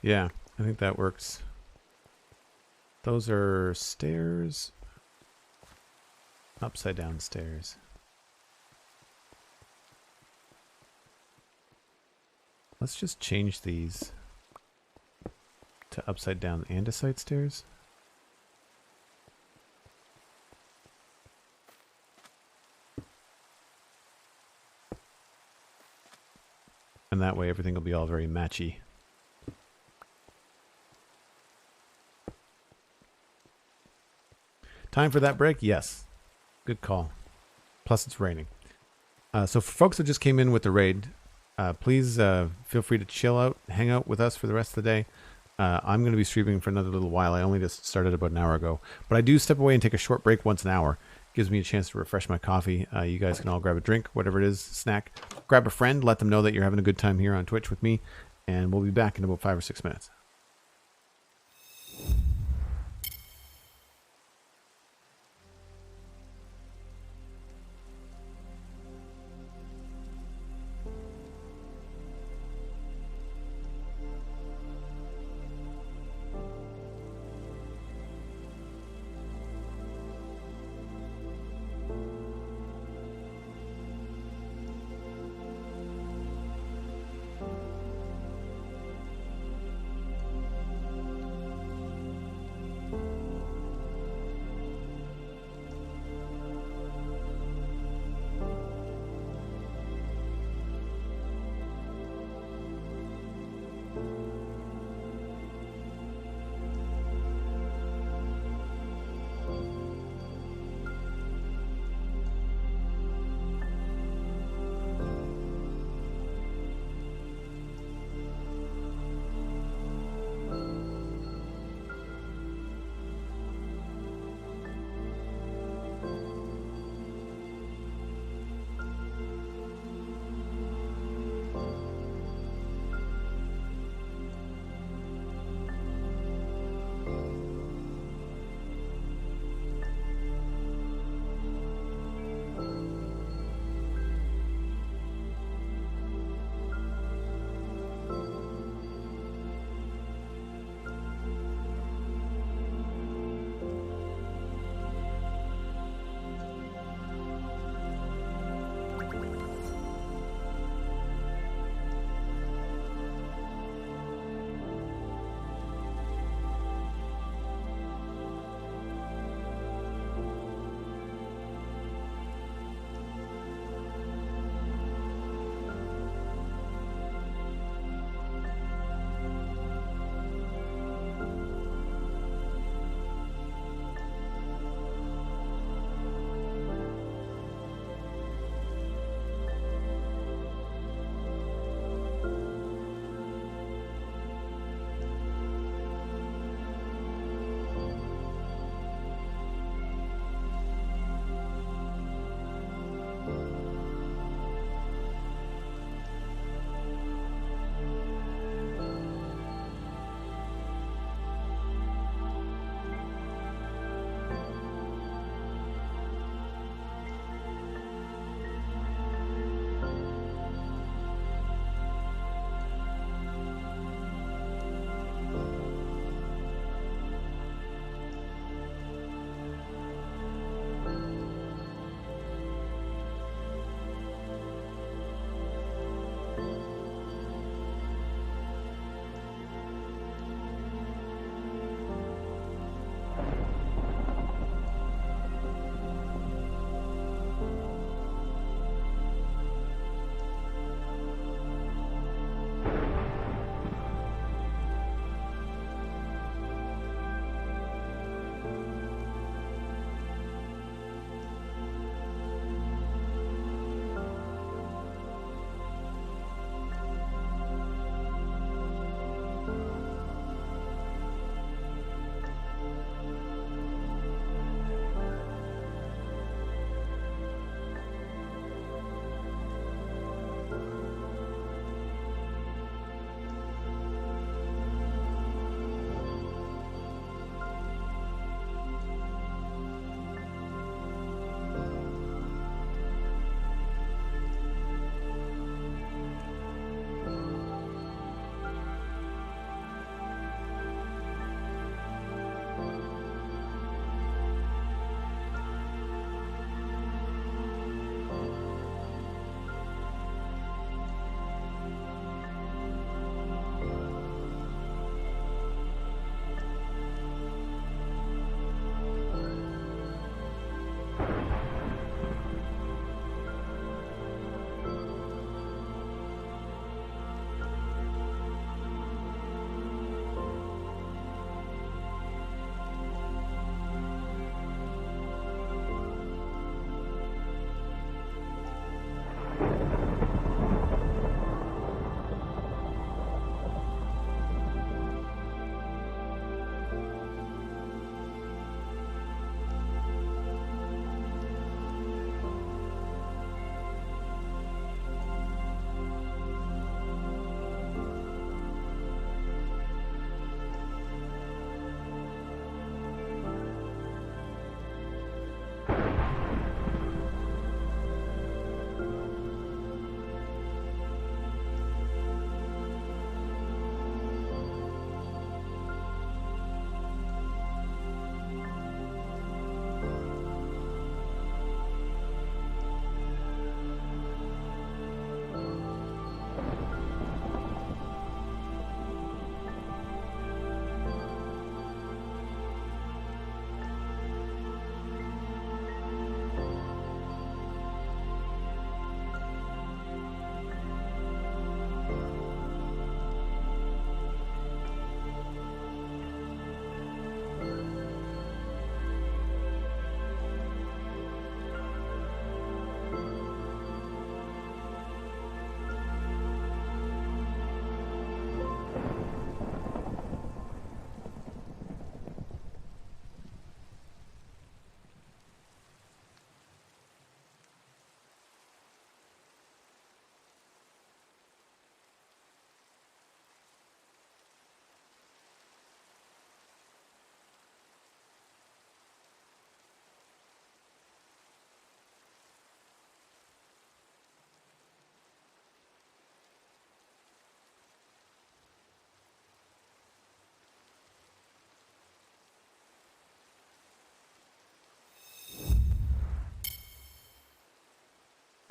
Yeah, I think that works. Those are stairs. Upside down stairs. Let's just change these to upside down andesite stairs. And that way everything will be all very matchy. Time for that break? Yes. Good call. Plus it's raining. So for folks that just came in with the raid, please feel free to chill out, hang out with us for the rest of the day. I'm going to be streaming for another little while. I only just started about an hour ago. But I do step away and take a short break once an hour. Gives me a chance to refresh my coffee. You guys can all grab a drink, whatever it is, snack. Grab a friend, let them know that you're having a good time here on Twitch with me. And we'll be back in about 5 or 6 minutes.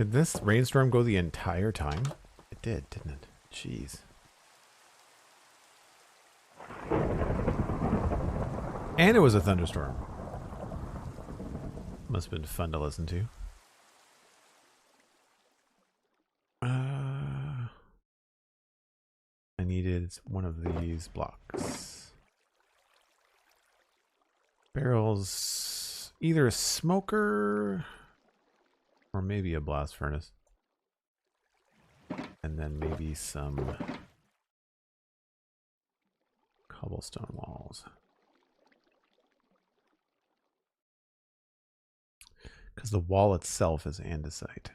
Did this rainstorm go the entire time? It did, didn't it? Jeez. And it was a thunderstorm. Must have been fun to listen to. I needed one of these blocks. Barrels, either a smoker or maybe a blast furnace. And then maybe some cobblestone walls. Because the wall itself is andesite.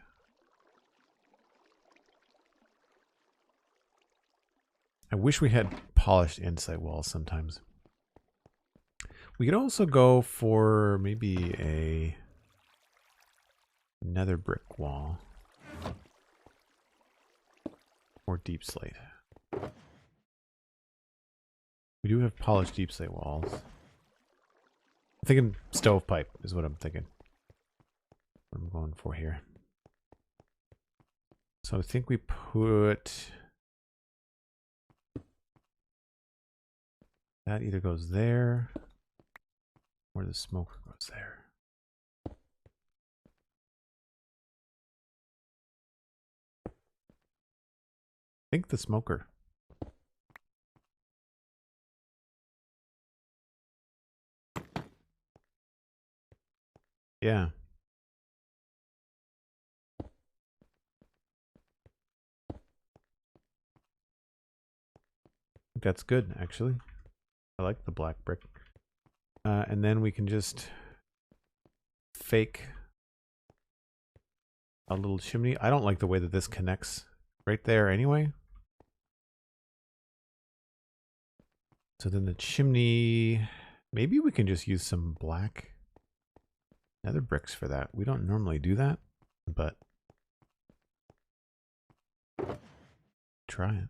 I wish we had polished andesite walls sometimes. We could also go for maybe a nether brick wall. Or deep slate. We do have polished deep slate walls. I'm thinking stovepipe is what I'm thinking. What I'm going for here. So I think we put... that either goes there, or the smoker goes there. I think the smoker. Yeah. That's good, actually. I like the black brick. And then we can just fake a little chimney. I don't like the way that this connects right there anyway. So then the chimney, maybe we can just use some black nether bricks for that. We don't normally do that, but try it.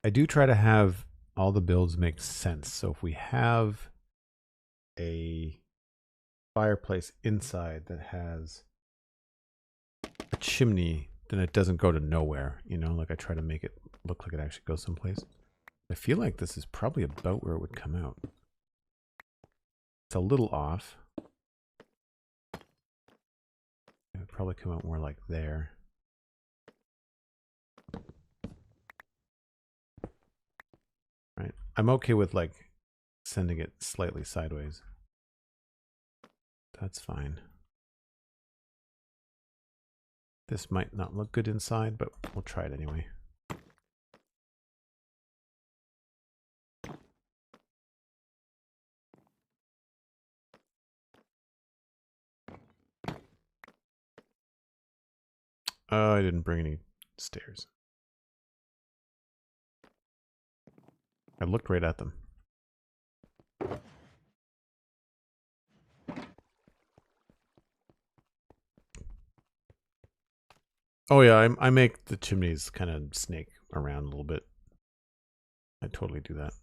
I do try to have all the builds make sense. So if we have a fireplace inside that has a chimney, then it doesn't go to nowhere. You know, like I try to make it look like it actually goes someplace. I feel like this is probably about where it would come out. It's a little off. It would probably come out more like there. Right. I'm okay with like sending it slightly sideways. That's fine. This might not look good inside, but we'll try it anyway. Oh, I didn't bring any stairs. I looked right at them. Oh yeah, I make the chimneys kind of snake around a little bit. I totally do that.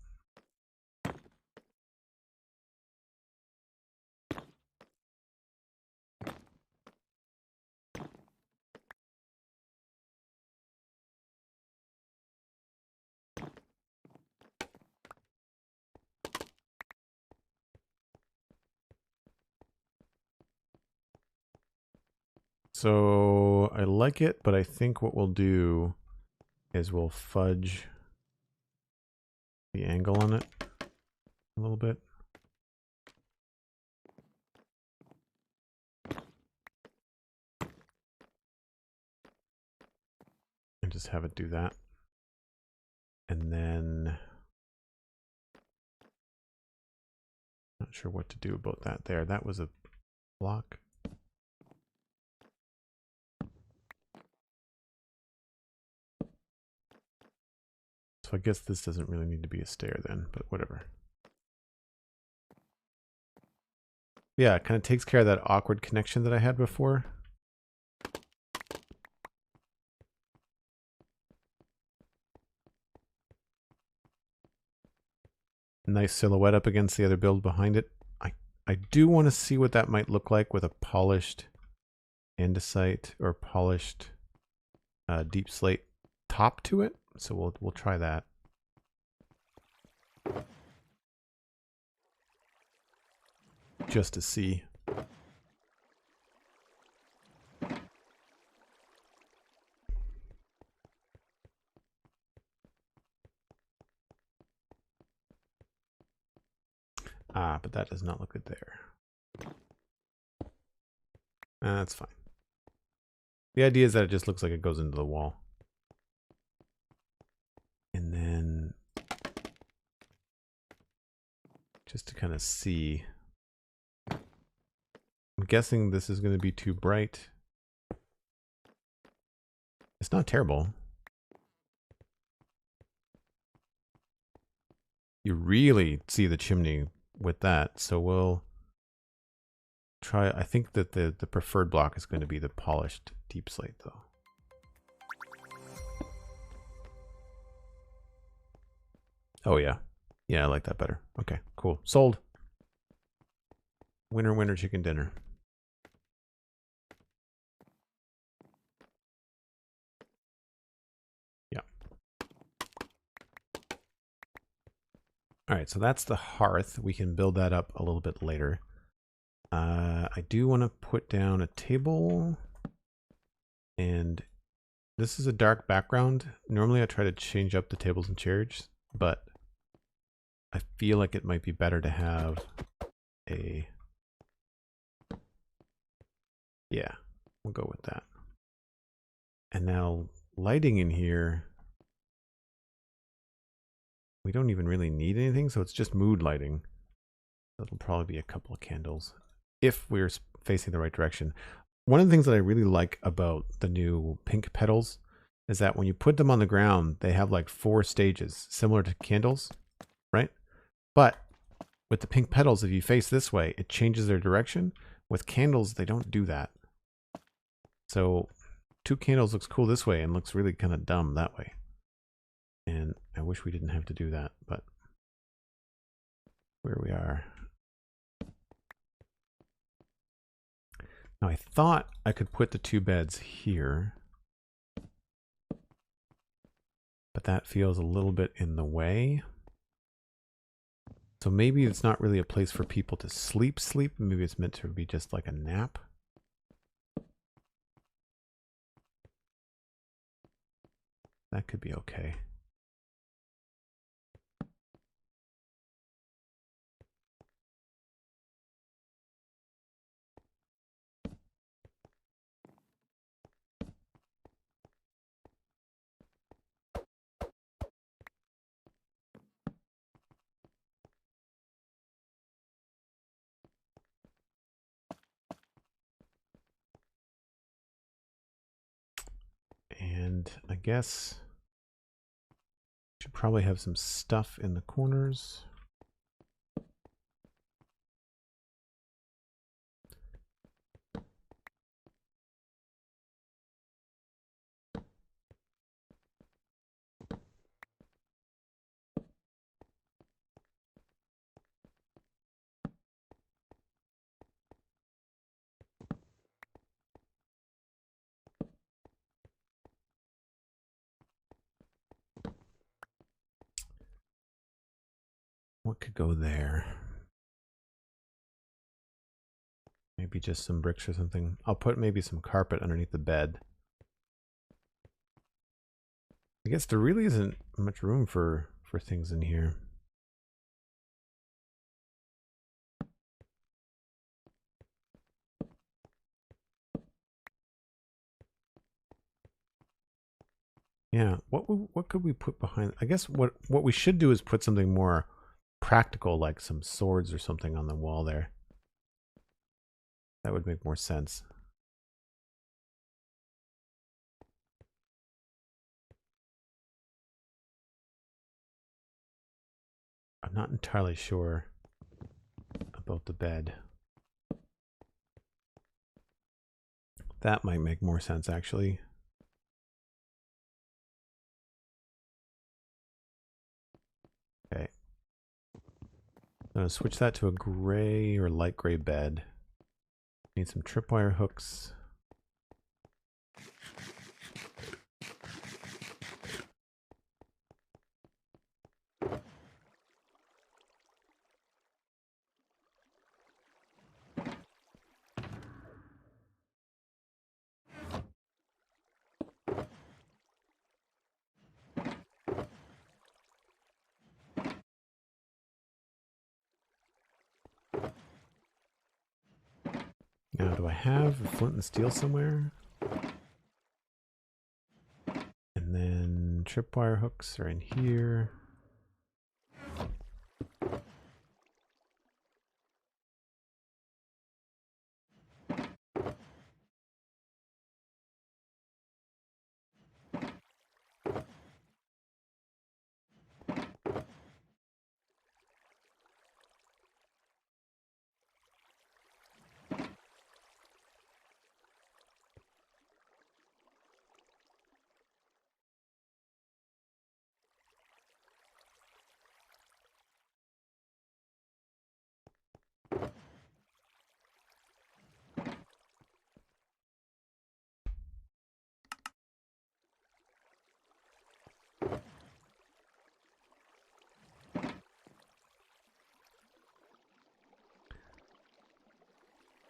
So I like it, but I think what we'll do is we'll fudge the angle on it a little bit. And just have it do that. And then not sure what to do about that there. That was a block. So I guess this doesn't really need to be a stair then, but whatever. Yeah, it kind of takes care of that awkward connection that I had before. nice silhouette up against the other build behind it. I do want to see what that might look like with a polished andesite or polished deep slate top to it. So we'll try that. Just to see. But that does not look good there. That's fine. The idea is that it just looks like it goes into the wall. And then just to kind of see, I'm guessing this is going to be too bright. It's not terrible. You really see the chimney with that, so we'll try. I think that the preferred block is going to be the polished deep slate, though. Oh yeah, I like that better. Okay, cool, sold. Winner, winner, chicken dinner. Yeah. All right, so that's the hearth. We can build that up a little bit later. I do want to put down a table, and this is a dark background. Normally I try to change up the tables and chairs, but I feel like it might be better to have a, yeah, we'll go with that. And now lighting in here, we don't even really need anything, so it's just mood lighting. That'll probably be a couple of candles if we're facing the right direction. One of the things that I really like about the new pink petals is that when you put them on the ground, they have like 4 stages, similar to candles, right? But with the pink petals, if you face this way, it changes their direction. With candles, they don't do that. So 2 candles looks cool this way and looks really kind of dumb that way. And I wish we didn't have to do that, but where we are. Now I thought I could put the 2 beds here, but that feels a little bit in the way. So maybe it's not really a place for people to sleep. Maybe it's meant to be just like a nap. That could be okay. And I guess should probably have some stuff in the corners. What could go there? Maybe just some bricks or something. I'll put maybe some carpet underneath the bed. I guess there really isn't much room for things in here. Yeah, what could we put behind? I guess what we should do is put something more practical, like some swords or something on the wall there. That would make more sense. I'm not entirely sure about the bed. That might make more sense, actually. Okay. I'm going to switch that to a gray or light gray bed. Need some tripwire hooks. Now, do I have a flint and steel somewhere? And then tripwire hooks are in here.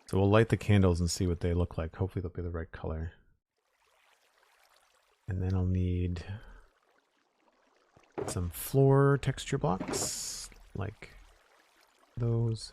So we'll light the candles and see what they look like. Hopefully they'll be the right color. And then I'll need some floor texture blocks, like those.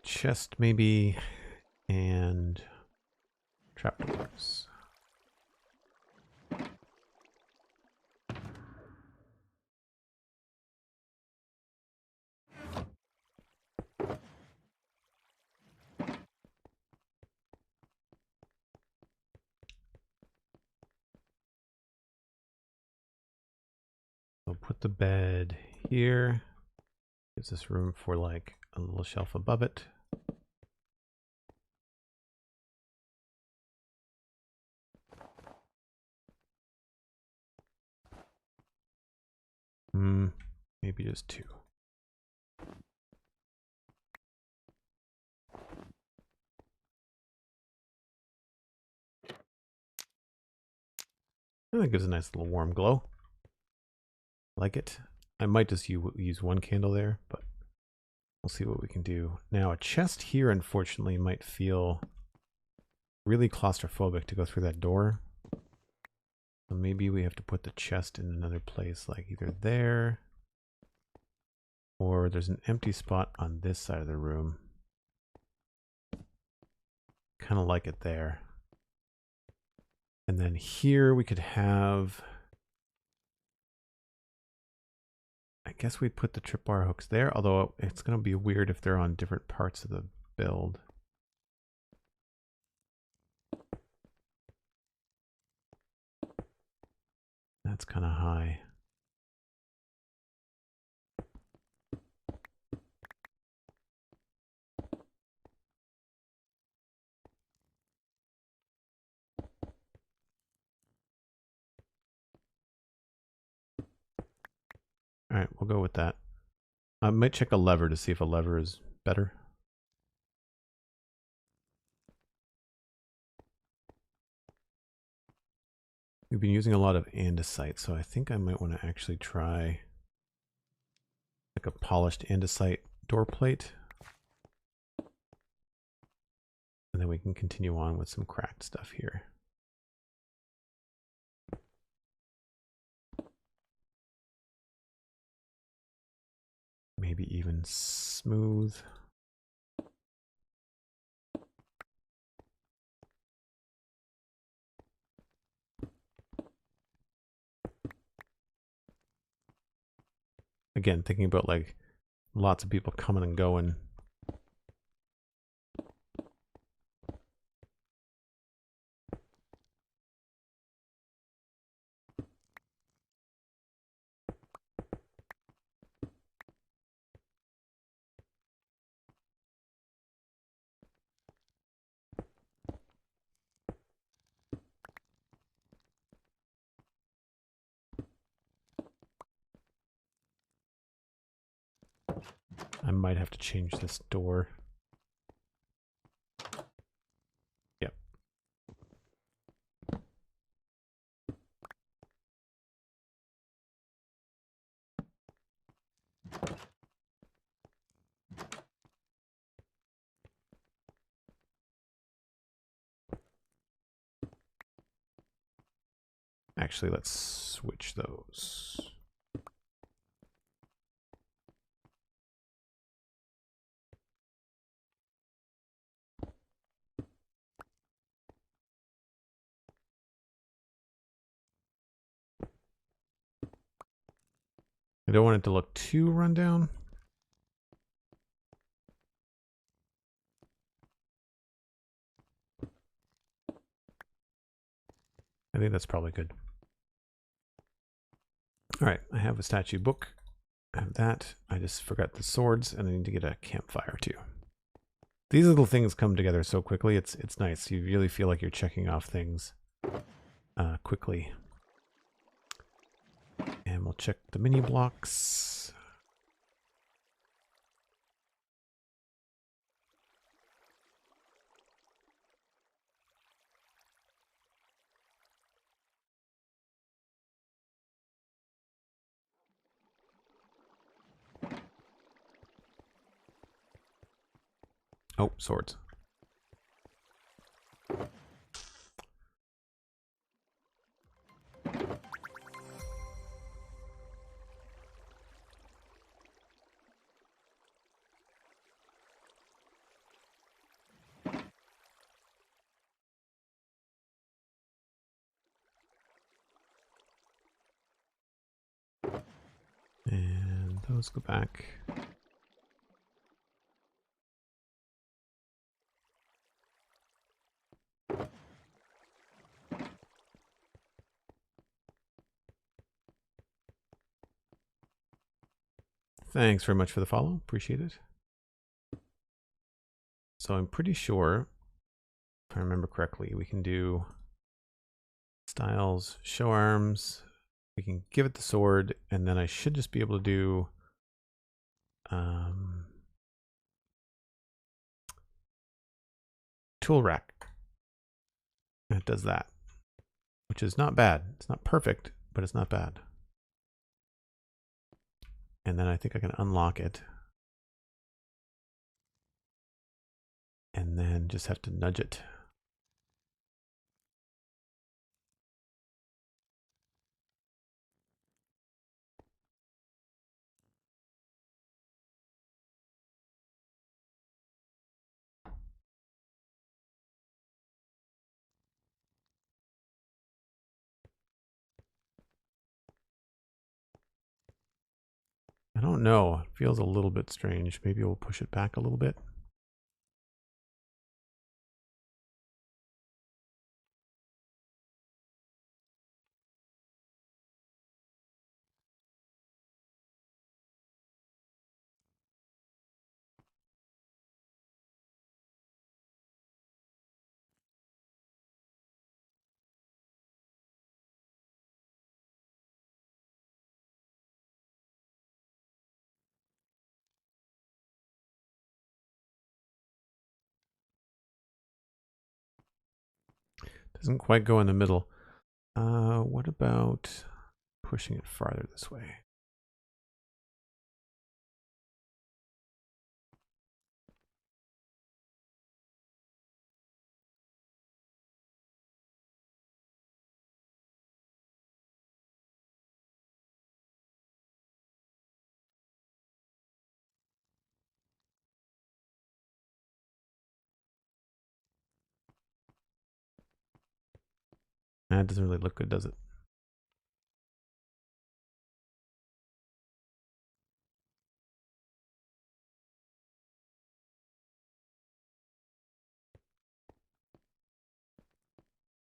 Chest maybe, and trapdoors. I'll put the bed here. Gives us room for like a little shelf above it. Maybe just two. That gives a nice little warm glow. Like it. I might just use one candle there, but we'll see what we can do. Now, a chest here, unfortunately, might feel really claustrophobic to go through that door. So maybe we have to put the chest in another place, like either there, or there's an empty spot on this side of the room. Kind of like it there. And then here we could have, I guess we put the tripwire hooks there, although it's going to be weird if they're on different parts of the build. That's kind of high. All right, we'll go with that. I might check a lever to see if a lever is better. We've been using a lot of andesite, so I think I might want to actually try like a polished andesite door plate. And then we can continue on with some cracked stuff here. Maybe even smooth. Again, thinking about like lots of people coming and going. I might have to change this door. Yep. Actually, let's switch those. I don't want it to look too run down. I think that's probably good. All right, I have a statue book. I have that. I just forgot the swords, and I need to get a campfire too. These little things come together so quickly. It's nice. You really feel like you're checking off things quickly. And we'll check the mini blocks. Oh, swords. And those go back. Thanks very much for the follow. Appreciate it. So I'm pretty sure, if I remember correctly, we can do styles, show arms. We can give it the sword, and then I should just be able to do tool rack. And it does that, which is not bad. It's not perfect, but it's not bad. And then I think I can unlock it. And then just have to nudge it. I don't know. It feels a little bit strange. Maybe we'll push it back a little bit. Doesn't quite go in the middle. What about pushing it farther this way? That doesn't really look good, does it?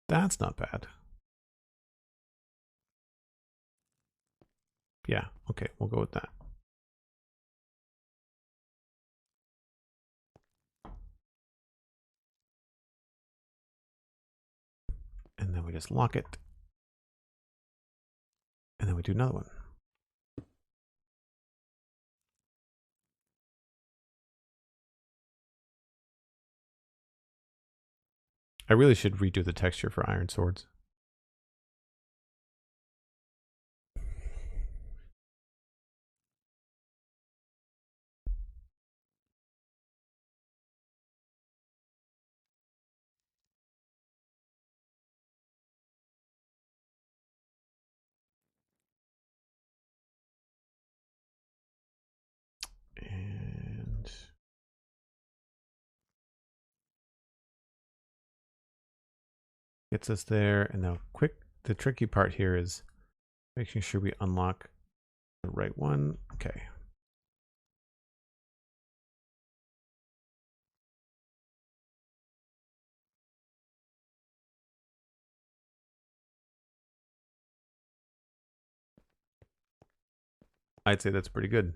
That's not bad. Yeah, okay, we'll go with that. And then we just lock it. And then we do another one. I really should redo the texture for iron swords. And gets us there. And now the tricky part here is making sure we unlock the right one. Okay. I'd say that's pretty good.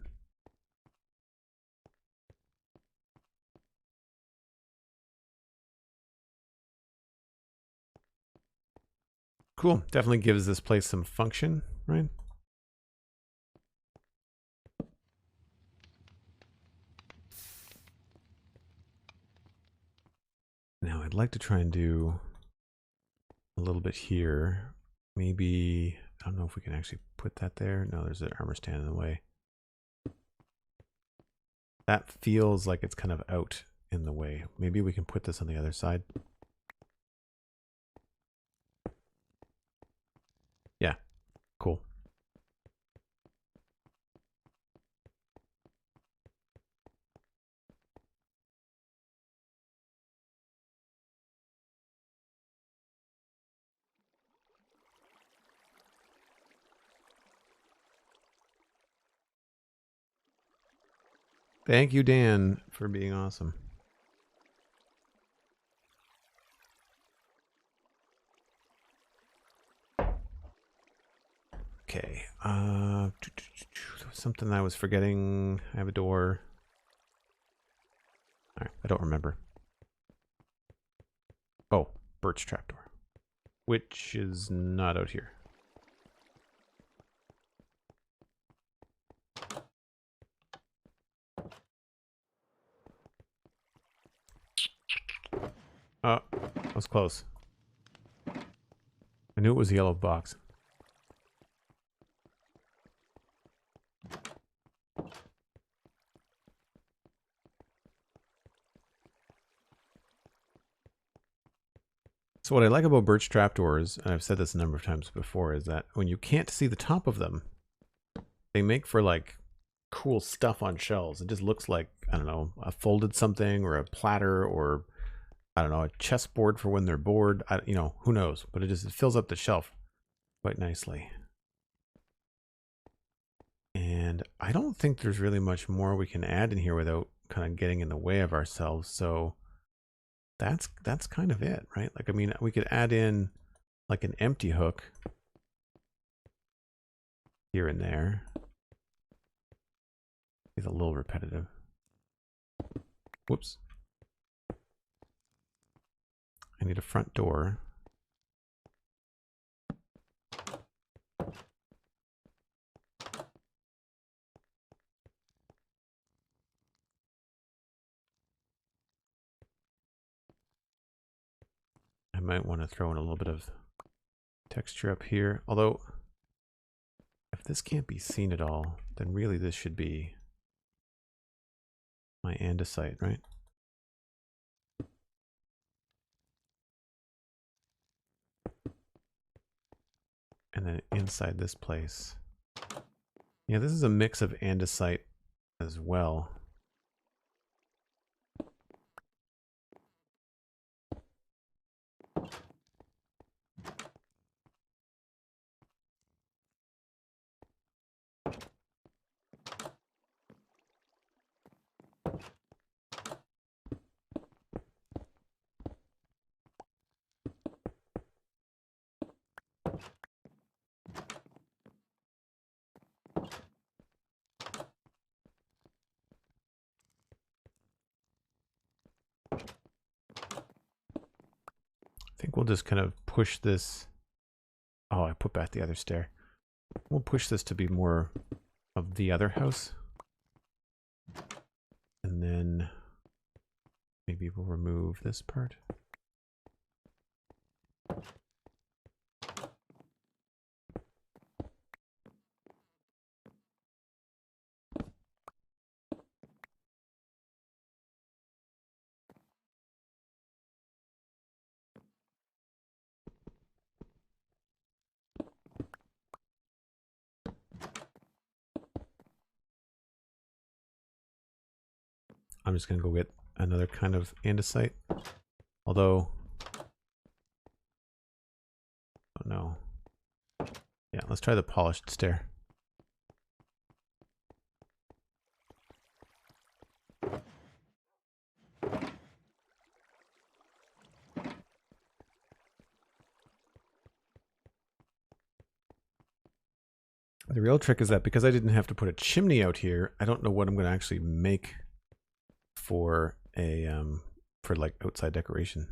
Cool. Definitely gives this place some function, right? Now I'd like to try and do a little bit here. Maybe, I don't know if we can actually put that there. No, there's an armor stand in the way. That feels like it's kind of out in the way. Maybe we can put this on the other side. Yeah, cool. Thank you, Dan, for being awesome. Okay. Something I was forgetting. I have a door. All right, I don't remember. Oh, birch trapdoor, which is not out here. Oh, that was close. I knew it was a yellow box. So what I like about birch trapdoors, and I've said this a number of times before, is that when you can't see the top of them, they make for like cool stuff on shelves. It just looks like, I don't know, a folded something or a platter or, I don't know, a chessboard for when they're bored. You know, who knows? But it fills up the shelf quite nicely. And I don't think there's really much more we can add in here without kind of getting in the way of ourselves. So that's kind of it, right? Like, I mean, we could add in like an empty hook here and there. It's a little repetitive. Whoops. I need a front door. I might want to throw in a little bit of texture up here. Although, if this can't be seen at all, then really this should be my andesite, right? And then inside this place. Yeah, this is a mix of andesite as well. I think we'll just kind of push this. Oh, I put back the other stair. We'll push this to be more of the other house. And then maybe we'll remove this part. I'm just going to go get another kind of andesite. Although, oh no. Yeah, let's try the polished stair. The real trick is that because I didn't have to put a chimney out here, I don't know what I'm going to actually make for a for like outside decoration.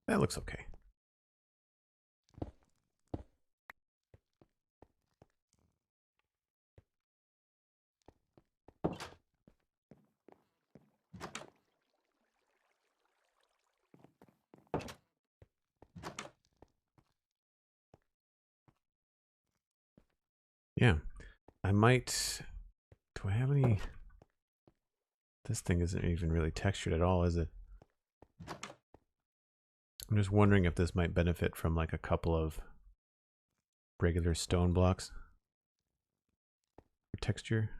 That looks okay. Yeah, I might. Do I have any? This thing isn't even really textured at all, is it? I'm just wondering if this might benefit from like a couple of regular stone blocks for texture.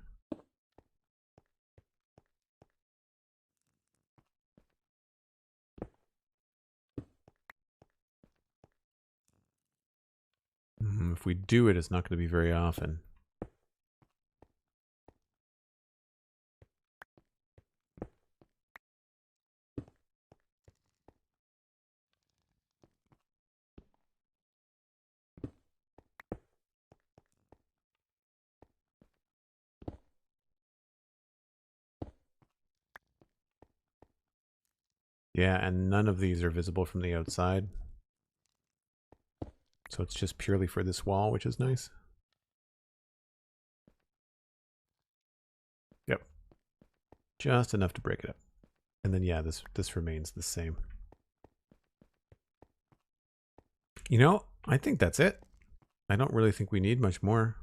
If we do it, it's not going to be very often. Yeah, and none of these are visible from the outside. So it's just purely for this wall, which is nice. Yep. Just enough to break it up. And then yeah, this remains the same. You know, I think that's it. I don't really think we need much more.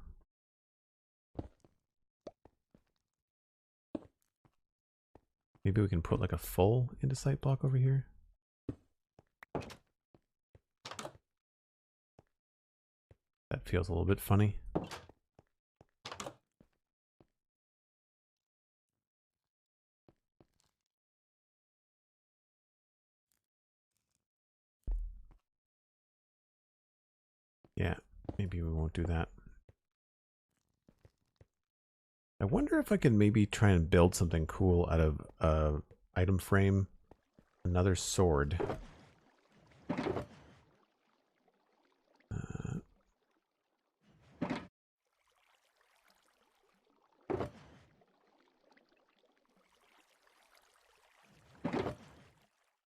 Maybe we can put like a full andesite block over here. That feels a little bit funny. Yeah, maybe we won't do that. I wonder if I can maybe try and build something cool out of item frame. Another sword.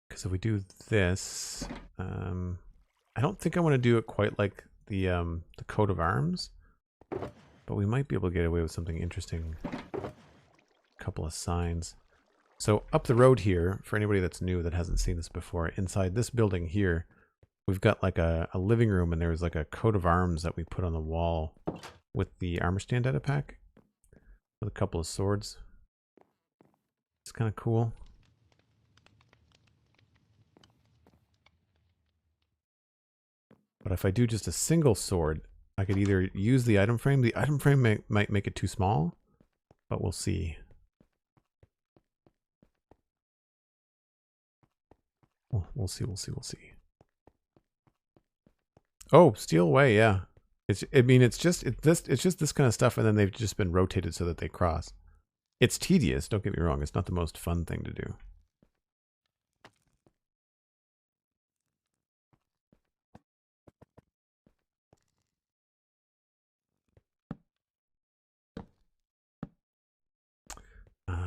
Because if we do this, I don't think I want to do it quite like the coat of arms, but we might be able to get away with something interesting. A couple of signs. So up the road here, for anybody that's new that hasn't seen this before, inside this building here, we've got like a living room, and there's like a coat of arms that we put on the wall with the armor stand data pack with a couple of swords. It's kind of cool. But if I do just a single sword, I could either use the item frame. The item frame might make it too small, but we'll see. We'll see. Oh, steal away, yeah. I mean, it's just this kind of stuff, and then they've just been rotated so that they cross. It's tedious, don't get me wrong. It's not the most fun thing to do.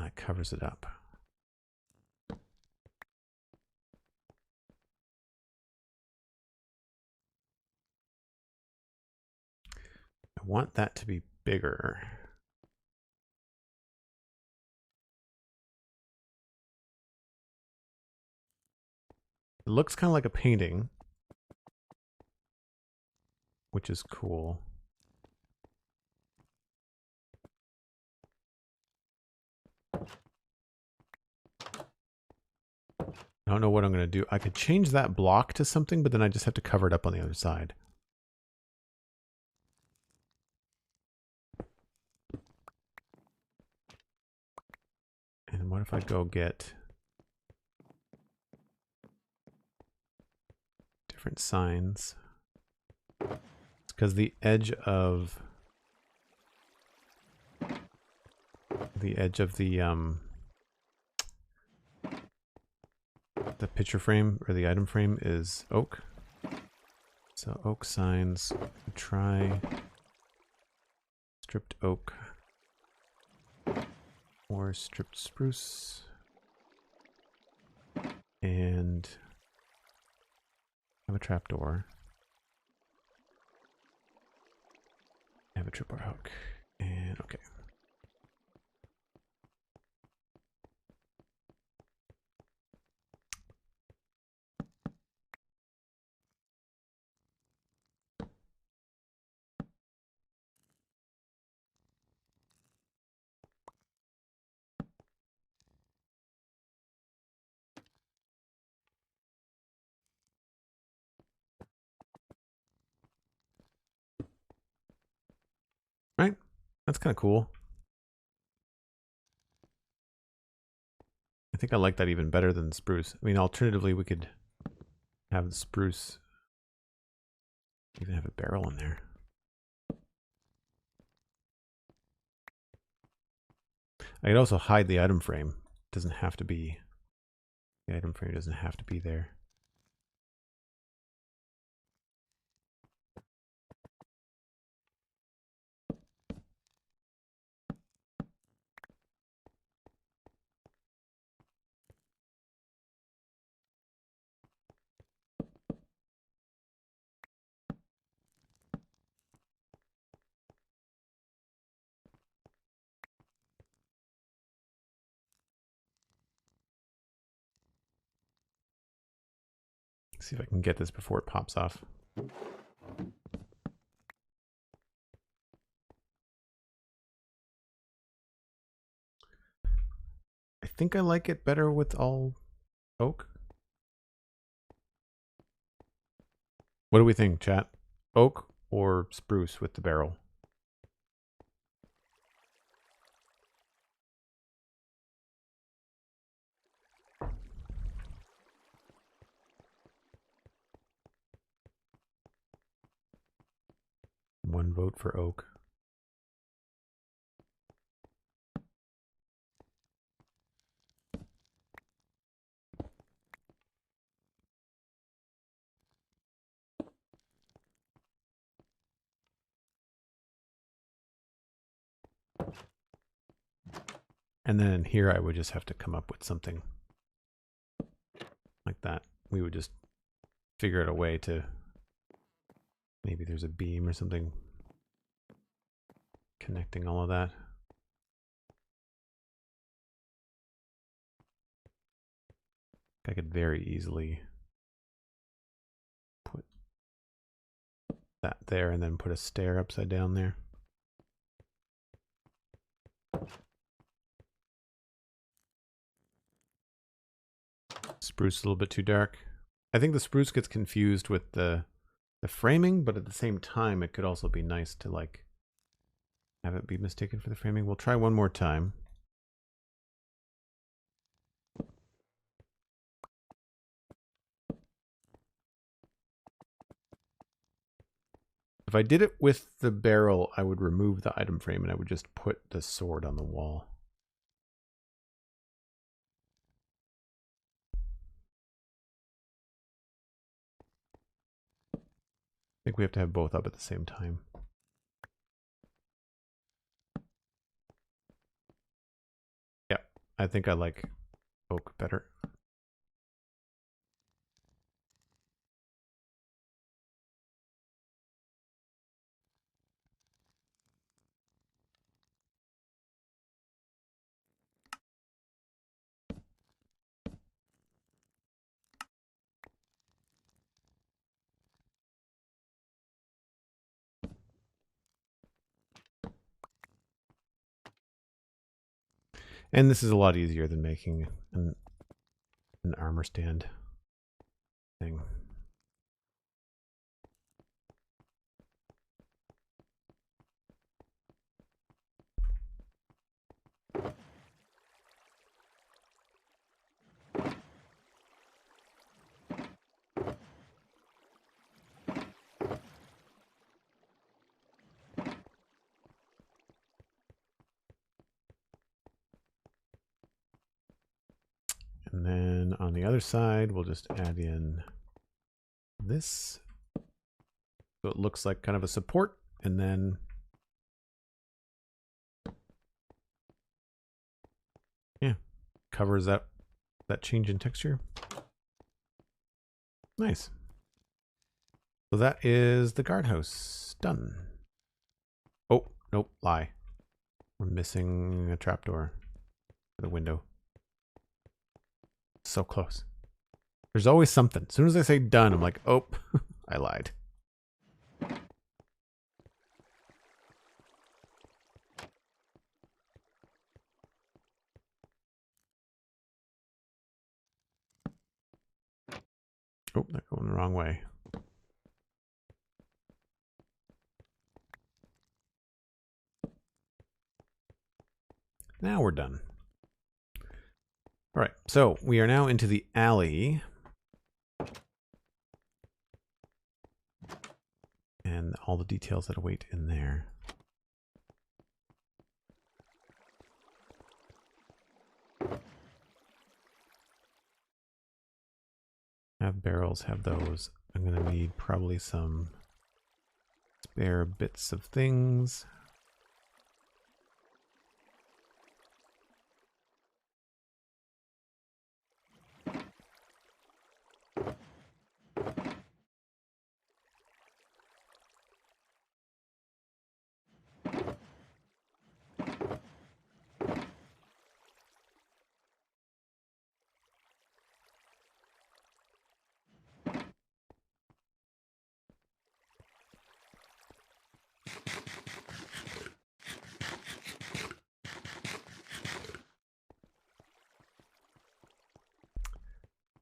It covers it up. I want that to be bigger. It looks kind of like a painting, which is cool. I don't know what I'm going to do. I could change that block to something, but then I just have to cover it up on the other side. And what if I go get different signs? It's because the edge of the picture frame or the item frame is oak. So oak signs, try stripped oak or stripped spruce. And have a trapdoor. Have a tripwire hook. And okay. Right? That's kind of cool. I think I like that even better than spruce. I mean, alternatively, we could have the spruce even have a barrel in there. I could also hide the item frame. It doesn't have to be, the item frame doesn't have to be there. See if I can get this before it pops off. I think I like it better with all oak. What do we think, chat? Oak or spruce with the barrel? One vote for oak. And then here I would just have to come up with something like that. We would just figure out a way to, maybe there's a beam or something connecting all of that. I could very easily put that there and then put a stair upside down there. Spruce a little bit too dark. I think the spruce gets confused with the framing, but at the same time it could also be nice to like have it be mistaken for the framing. We'll try one more time. If I did it with the barrel, I would remove the item frame and I would just put the sword on the wall. I think we have to have both up at the same time. Yeah, I think I like oak better. And this is a lot easier than making an an armor stand thing. And then on the other side, we'll just add in this. So it looks like kind of a support, and then yeah, covers that change in texture. Nice. So that is the guardhouse done. Oh, nope, lie. We're missing a trapdoor for the window. So close. There's always something. As soon as I say done, I'm like, oh, I lied. Oh, they're going the wrong way. Now we're done. All right, so we are now into the alley. And all the details that await in there. Have barrels, have those. I'm going to need probably some spare bits of things.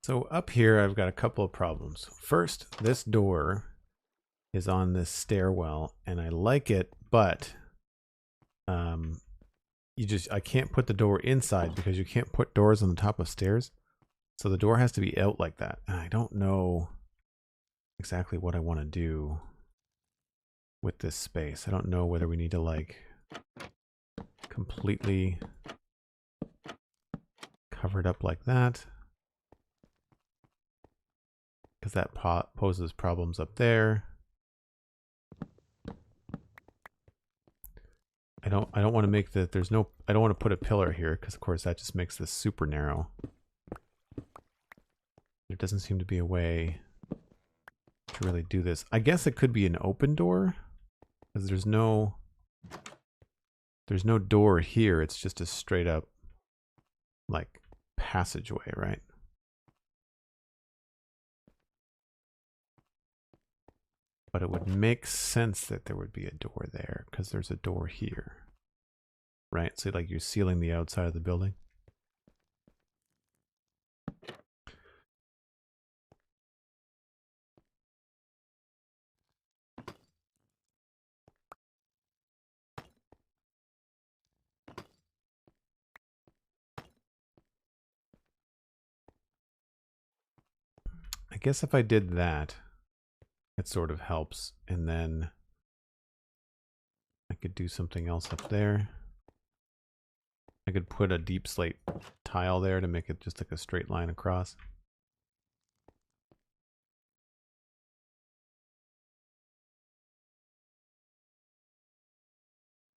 So up here, I've got a couple of problems. First, this door is on this stairwell, and I like it, but I can't put the door inside because you can't put doors on the top of stairs. So the door has to be out like that. And I don't know exactly what I want to do with this space. I don't know whether we need to like completely cover it up like that, because that poses problems up there. I don't want to make that I don't want to put a pillar here because of course that just makes this super narrow. There doesn't seem to be a way to really do this. I guess it could be an open door because there's no door here. It's just a straight up like passageway, right? But it would make sense that there would be a door there because there's a door here, right? So like you're sealing the outside of the building. I guess if I did that, it sort of helps. And then I could do something else up there. I could put a deep slate tile there to make it just like a straight line across.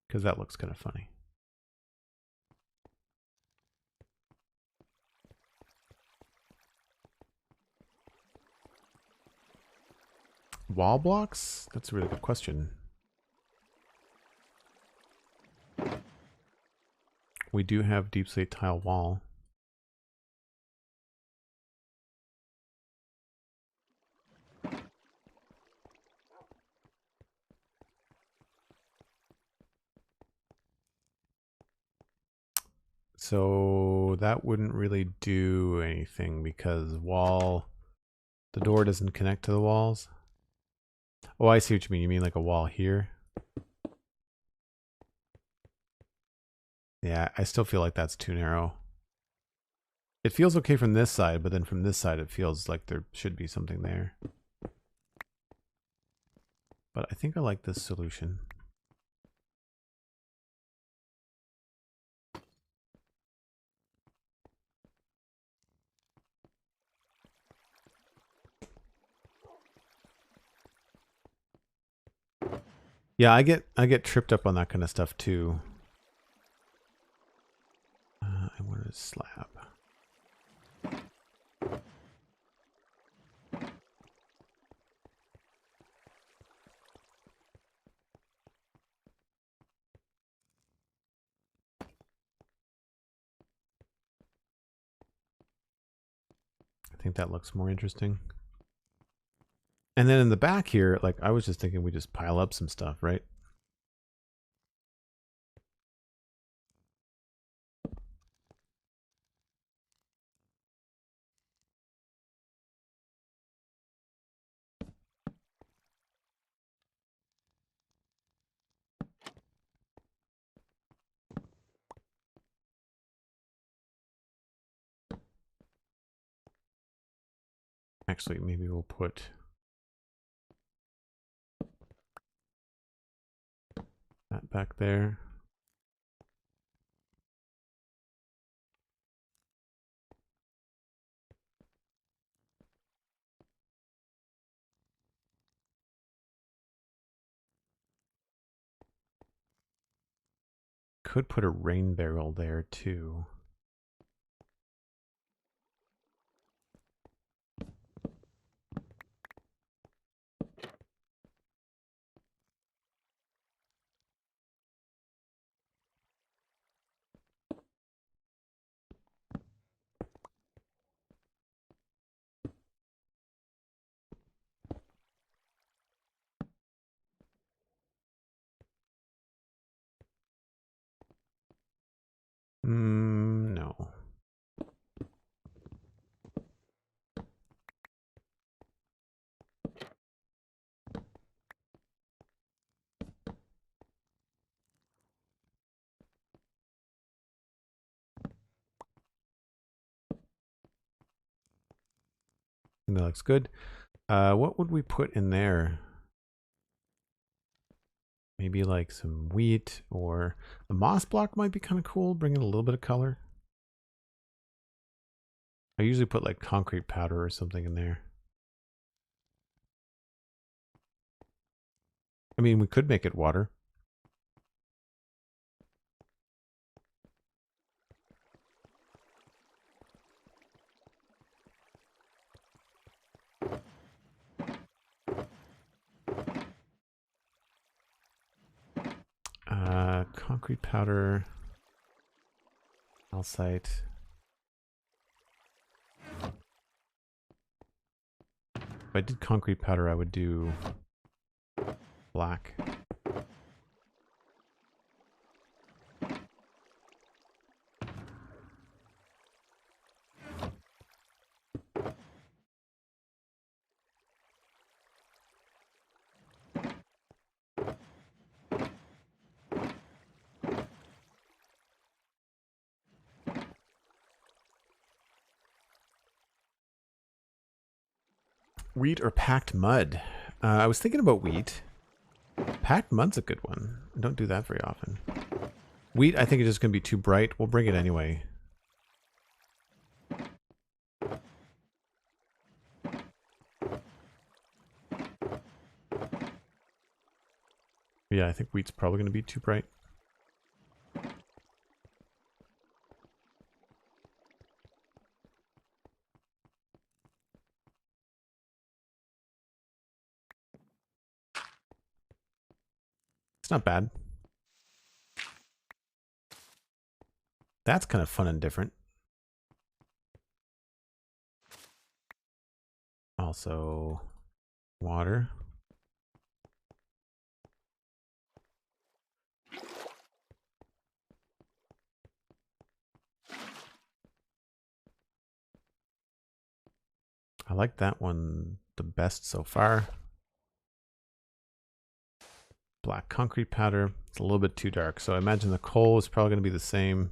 Because that looks kind of funny. Wall blocks? That's a really good question. We do have deep slate tile wall. So that wouldn't really do anything because the door doesn't connect to the walls. Oh, I see what you mean. You mean like a wall here? Yeah, I still feel like that's too narrow. It feels okay from this side, but then from this side it feels like there should be something there. But I think I like this solution. Yeah, I get tripped up on that kind of stuff too. I want a slab. I think that looks more interesting. And then in the back here, like I was just thinking we just pile up some stuff, right? Actually, maybe we'll put that back there. Could put a rain barrel there too. No. That looks good. What would we put in there? Maybe like some wheat, or a moss block might be kind of cool, bring in a little bit of color. I usually put like concrete powder or something in there. I mean, we could make it water. Concrete powder, calcite. If I did concrete powder, I would do black. Wheat or packed mud? I was thinking about wheat. Packed mud's a good one. I don't do that very often. Wheat, I think, is just going to be too bright. We'll bring it anyway. Yeah, I think wheat's probably going to be too bright. It's not bad. That's kind of fun and different. Also, water. like that one the best so far. Black concrete powder. It's a little bit too dark, so I imagine the coal is probably going to be the same.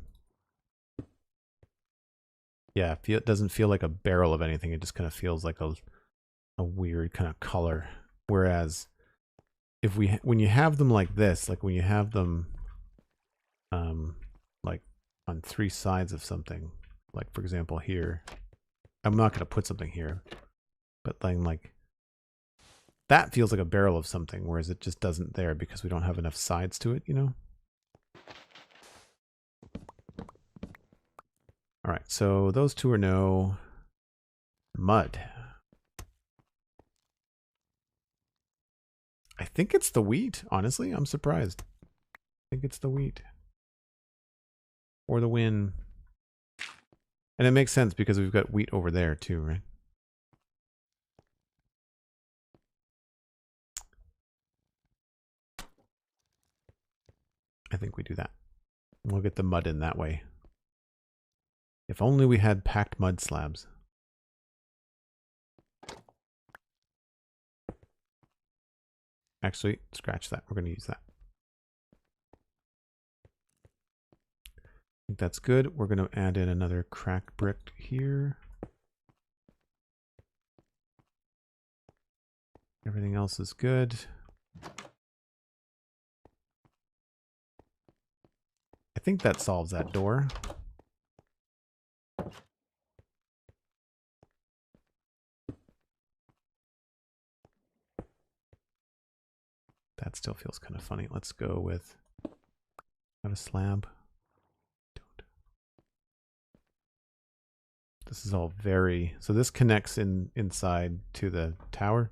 Yeah, it doesn't feel like a barrel of anything. It just kind of feels like a weird kind of color. Whereas when you have them like this, like when you have them like on three sides of something, like for example here, I'm not going to put something here, but then like that feels like a barrel of something, whereas it just doesn't there because we don't have enough sides to it, you know? All right, so those two are no. Mud. I think it's the wheat, honestly. I'm surprised. I think it's the wheat. Or the win. And it makes sense because we've got wheat over there too, right? I think we do that. We'll get the mud in that way. If only we had packed mud slabs. Actually, scratch that. We're going to use that. I think that's good. We're going to add in another cracked brick here. Everything else is good. I think that solves that door. That still feels kind of funny. Let's go with a slab. Don't. This is all very, so this connects inside to the tower,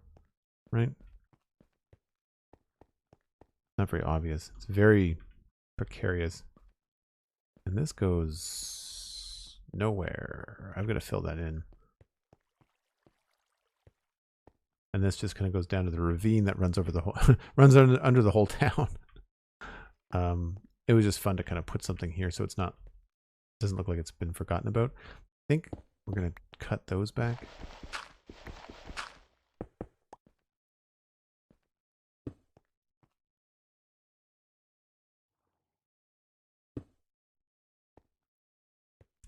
right? Not very obvious. It's very precarious. And this goes nowhere. I've got to fill that in. And this just kind of goes down to the ravine that runs over the whole, runs under the whole town. It was just fun to kind of put something here so it's not, doesn't look like it's been forgotten about. I think we're going to cut those back.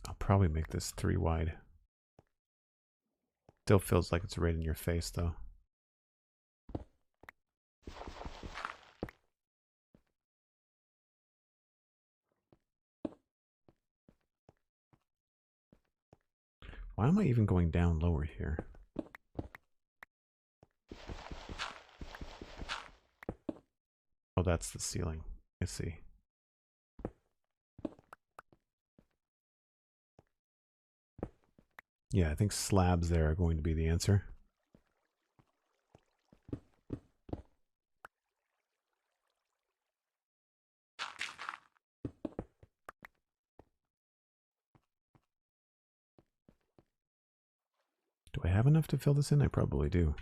I'll probably make this 3 wide. Still feels like it's right in your face though. Why am I even going down lower here? Oh, that's the ceiling. I see. Yeah, I think slabs there are going to be the answer. Do I have enough to fill this in? I probably do.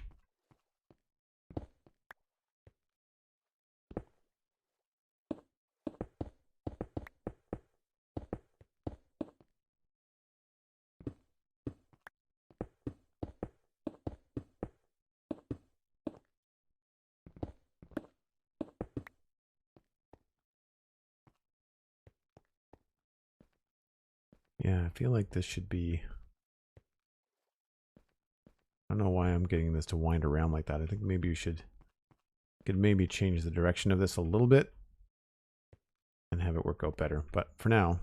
Yeah, I feel like this should be... I don't know why I'm getting this to wind around like that. I think maybe you could maybe change the direction of this a little bit and have it work out better. But for now,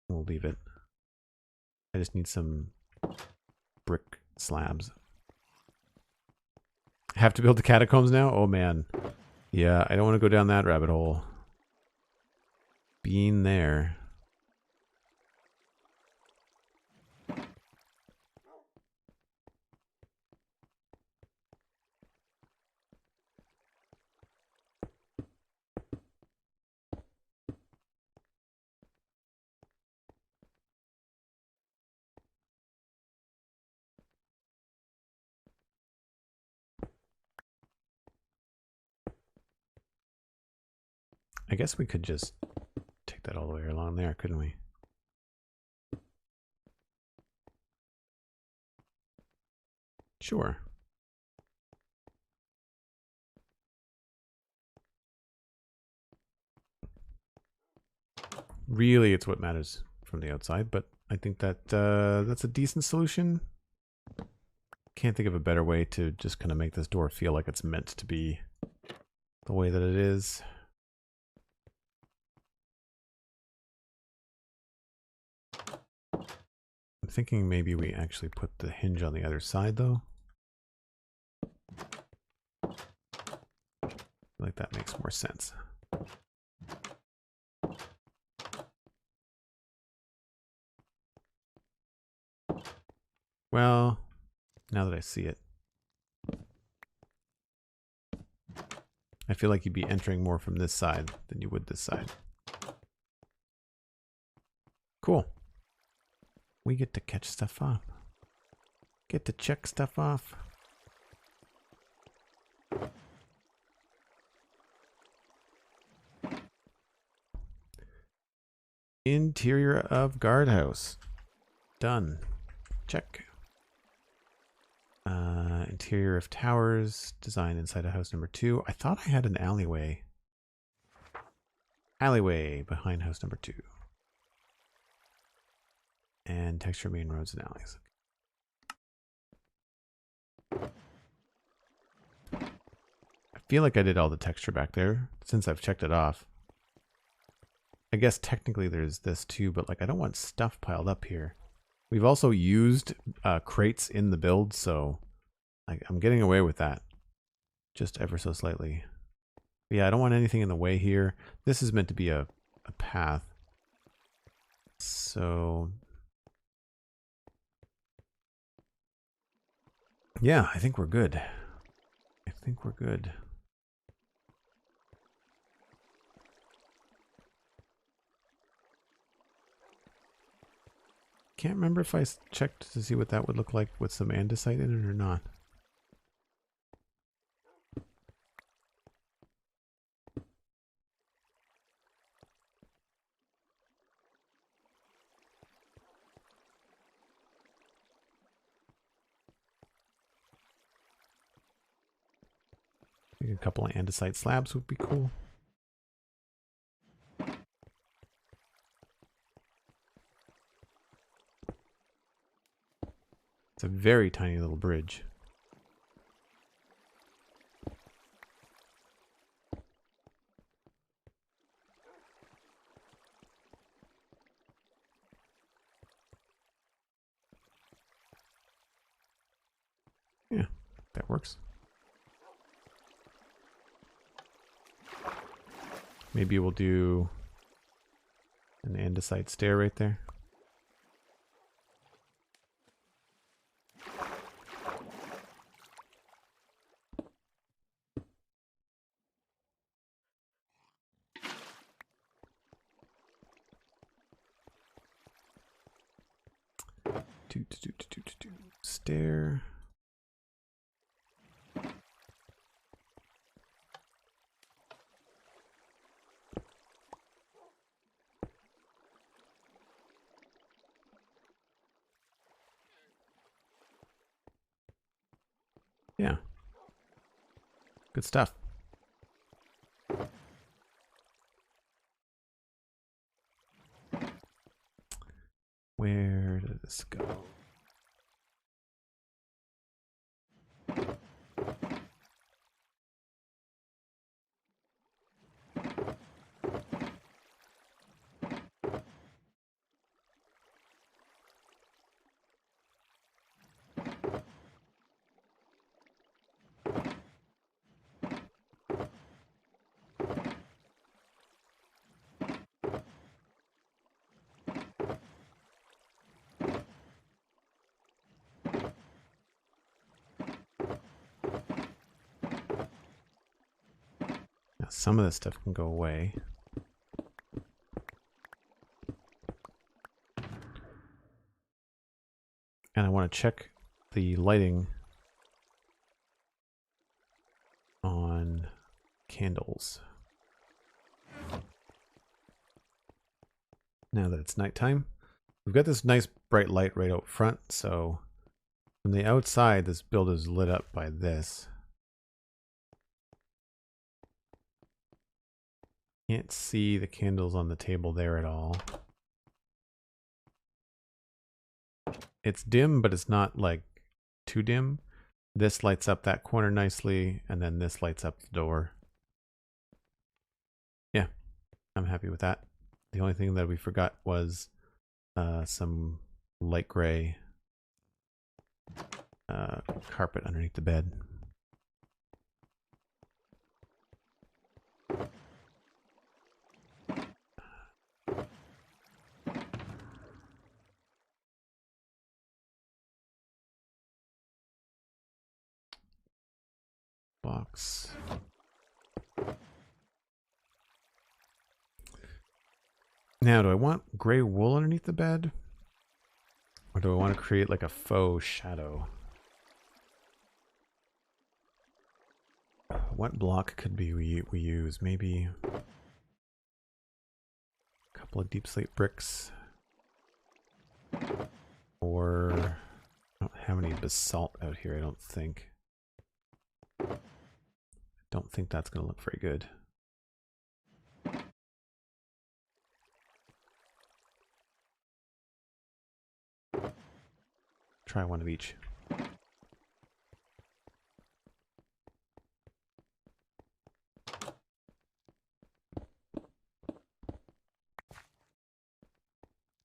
we'll leave it. I just need some brick slabs. Have to build the catacombs now? Oh man. Yeah, I don't want to go down that rabbit hole. Being there. I guess we could just take that all the way along there, couldn't we? Sure. Really, it's what matters from the outside, but I think that that's a decent solution. Can't think of a better way to just kind of make this door feel like it's meant to be the way that it is. I'm thinking maybe we actually put the hinge on the other side, though. I feel like that makes more sense. Well, now that I see it, I feel like you'd be entering more from this side than you would this side. Cool. We get to catch stuff off. Get to check stuff off. Interior of guardhouse. Done. Check. Interior of towers. Design inside of house number 2. I thought I had an alleyway. Alleyway behind house number 2. And texture main roads and alleys. I feel like I did all the texture back there since I've checked it off. I guess technically there's this too, but like I don't want stuff piled up here. We've also used crates in the build, so I'm getting away with that just ever so slightly. But yeah, I don't want anything in the way here. This is meant to be a path. So yeah, I think we're good. I think we're good. Can't remember if I checked to see what that would look like with some andesite in it or not. I think a couple of andesite slabs would be cool. It's a very tiny little bridge. Yeah, that works. Maybe we'll do an andesite stair right there. Stair. Yeah. Good stuff. Where did this go? Now some of this stuff can go away. And I want to check the lighting on candles. Now that it's nighttime, we've got this nice bright light right out front, so From the outside, this build is lit up by this. Can't see the candles on the table there at all. It's dim, but it's not like too dim. This lights up that corner nicely, and then this lights up the door. Yeah, I'm happy with that. The only thing that we forgot was some light gray carpet underneath the bed. Box. Now, do I want gray wool underneath the bed? Or do I want to create like a faux shadow? What block could be we use? Maybe a couple of deep slate bricks. Or I don't have any basalt out here, I don't think. Don't think that's going to look very good. Try one of each.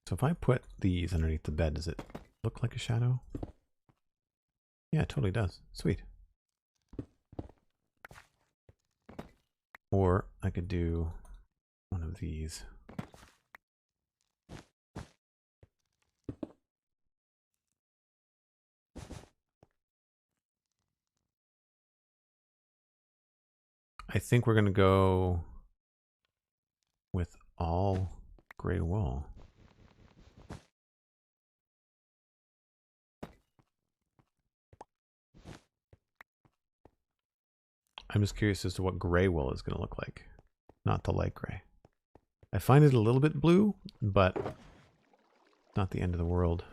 So if I put these underneath the bed, does it look like a shadow? Yeah, it totally does. Sweet. Or I could do one of these. I think we're going to go with all gray wool. I'm just curious as to what gray wool is going to look like, not the light gray. I find it a little bit blue, but not the end of the world.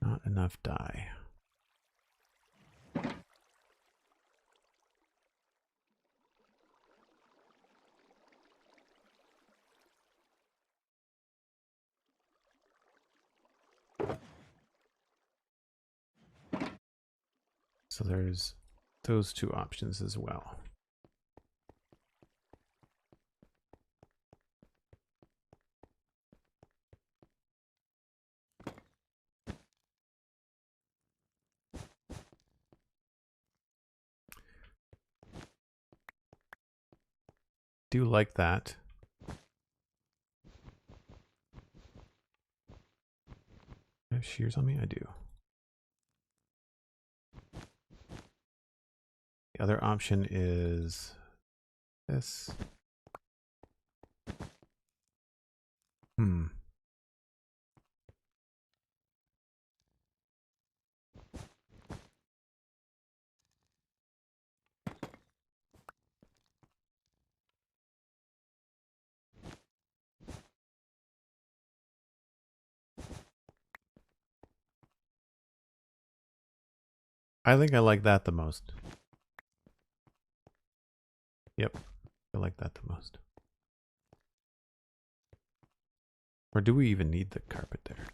Not enough dye. So there's those two options as well. Do like that. I have shears on me? I do. The other option is this. I think I like that the most. Yep, I like that the most. Or do we even need the carpet there?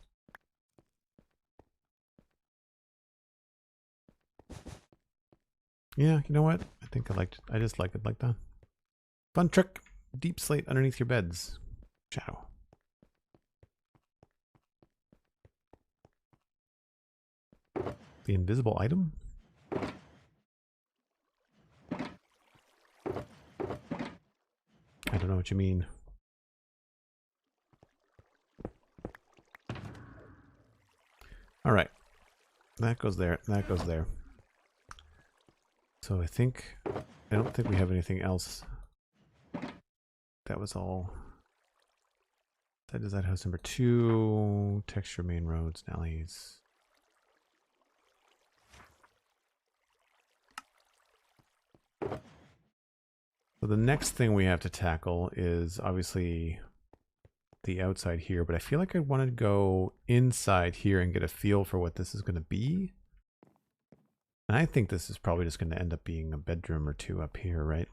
Yeah, you know what? I think I just like it like that. Fun trick. Deep slate underneath your beds. Shadow. The invisible item? what you mean. All right. That goes there. That goes there. So I don't think we have anything else. That was all. That is that house number 2. Texture main roads and alleys. So the next thing we have to tackle is obviously the outside here, but I feel like I want to go inside here and get a feel for what this is going to be. And I think this is probably just going to end up being a bedroom or 2 up here, right?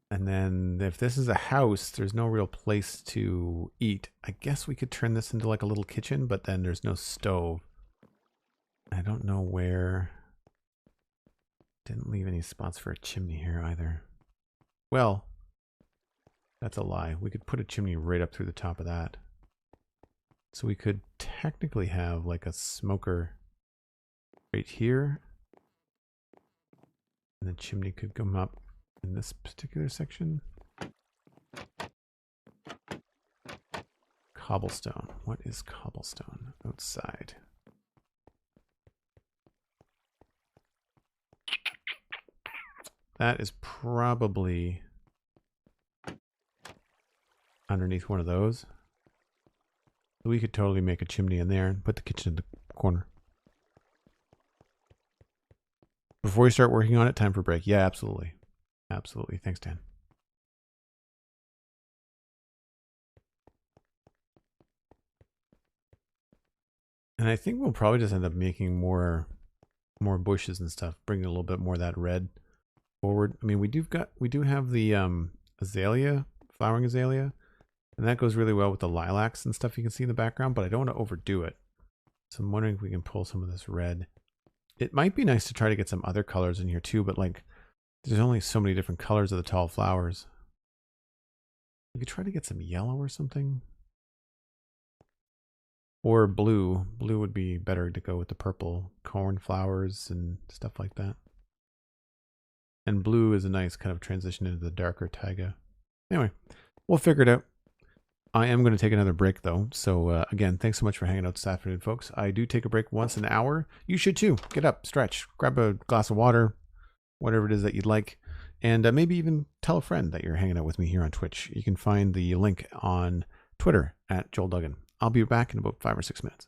And then if this is a house, there's no real place to eat. I guess we could turn this into like a little kitchen, but then there's no stove. I don't know where. Didn't leave any spots for a chimney here either. Well, that's a lie. We could put a chimney right up through the top of that. So we could technically have like a smoker right here. And the chimney could come up in this particular section. Cobblestone. What is cobblestone? Outside. That is probably underneath one of those. We could totally make a chimney in there and put the kitchen in the corner. Before we start working on it, time for a break. Yeah, absolutely. Absolutely. Thanks, Dan. And I think we'll probably just end up making more bushes and stuff, bringing a little bit more of that red forward. I mean, we do have the azalea, flowering azalea, and that goes really well with the lilacs and stuff you can see in the background, but I don't want to overdo it. So I'm wondering if we can pull some of this red. It might be nice to try to get some other colors in here too, but like there's only so many different colors of the tall flowers. We could try to get some yellow or something. Or blue. Blue would be better to go with the purple cornflowers and stuff like that. And blue is a nice kind of transition into the darker taiga. Anyway, we'll figure it out. I am going to take another break though. So again, thanks so much for hanging out this afternoon, folks. I do take a break once an hour. You should too. Get up, stretch, grab a glass of water, whatever it is that you'd like. And maybe even tell a friend that you're hanging out with me here on Twitch. You can find the link on Twitter at Joel Duggan. I'll be back in about 5 or 6 minutes.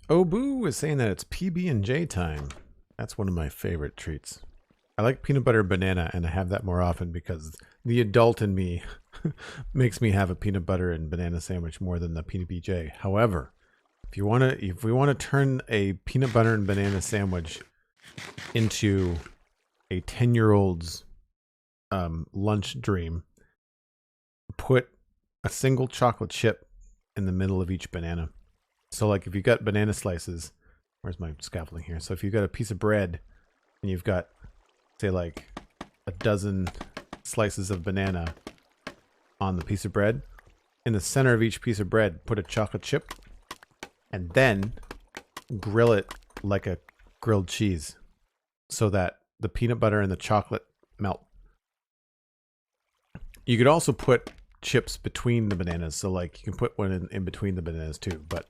Obu is saying that it's PB&J time. That's one of my favorite treats. I like peanut butter and banana, and I have that more often because the adult in me makes me have a peanut butter and banana sandwich more than the PB&J. However, if we want to turn a peanut butter and banana sandwich into a 10-year-old's lunch dream, put a single chocolate chip in the middle of each banana. So like if you got banana slices, where's my scaffolding here? So if you've got a piece of bread and you've got, say, like a dozen slices of banana on the piece of bread, in the center of each piece of bread, put a chocolate chip and then grill it like a grilled cheese so that the peanut butter and the chocolate melt. You could also put chips between the bananas. So like you can put one in between the bananas too, but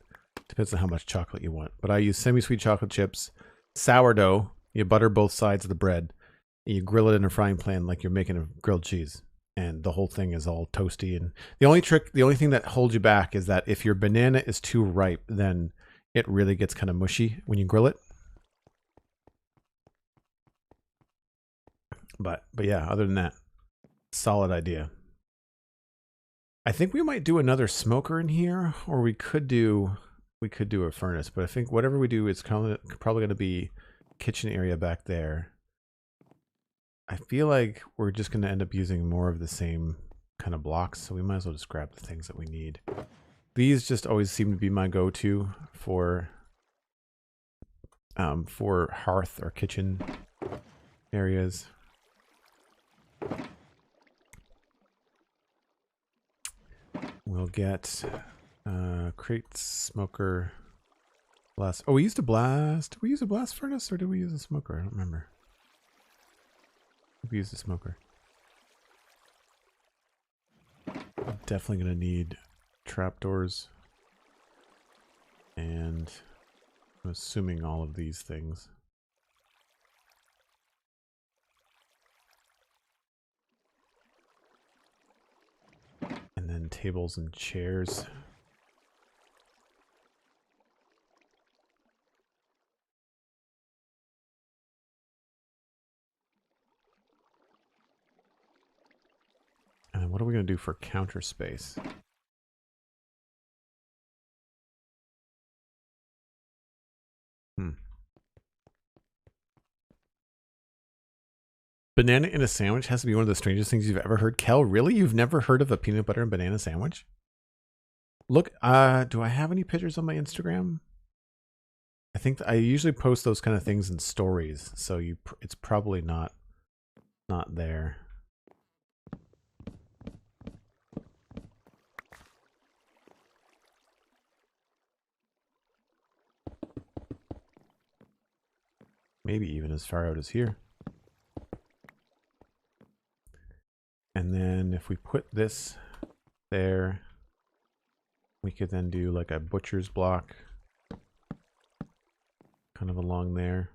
depends on how much chocolate you want. But I use semi-sweet chocolate chips, sourdough. You butter both sides of the bread. And you grill it in a frying pan like you're making a grilled cheese. And the whole thing is all toasty. And the only thing that holds you back is that if your banana is too ripe, then it really gets kind of mushy when you grill it. But yeah, other than that, solid idea. I think we might do another smoker in here, or we could do a furnace. But I think whatever we do, it's probably going to be kitchen area back there. I feel like we're just going to end up using more of the same kind of blocks, so we might as well just grab the things that we need. These just always seem to be my go-to for hearth or kitchen areas. We'll get crate, smoker, blast. Oh, we used a blast. Did we use a blast furnace or did we use a smoker? I don't remember. We used a smoker. I'm definitely going to need trapdoors. And I'm assuming all of these things. And then tables and chairs. And then what are we going to do for counter space? Banana in a sandwich has to be one of the strangest things you've ever heard. Kel, really? You've never heard of a peanut butter and banana sandwich? Look, do I have any pictures on my Instagram? I think I usually post those kind of things in stories, so it's probably not there. Maybe even as far out as here. And then if we put this there, we could then do like a butcher's block kind of along there.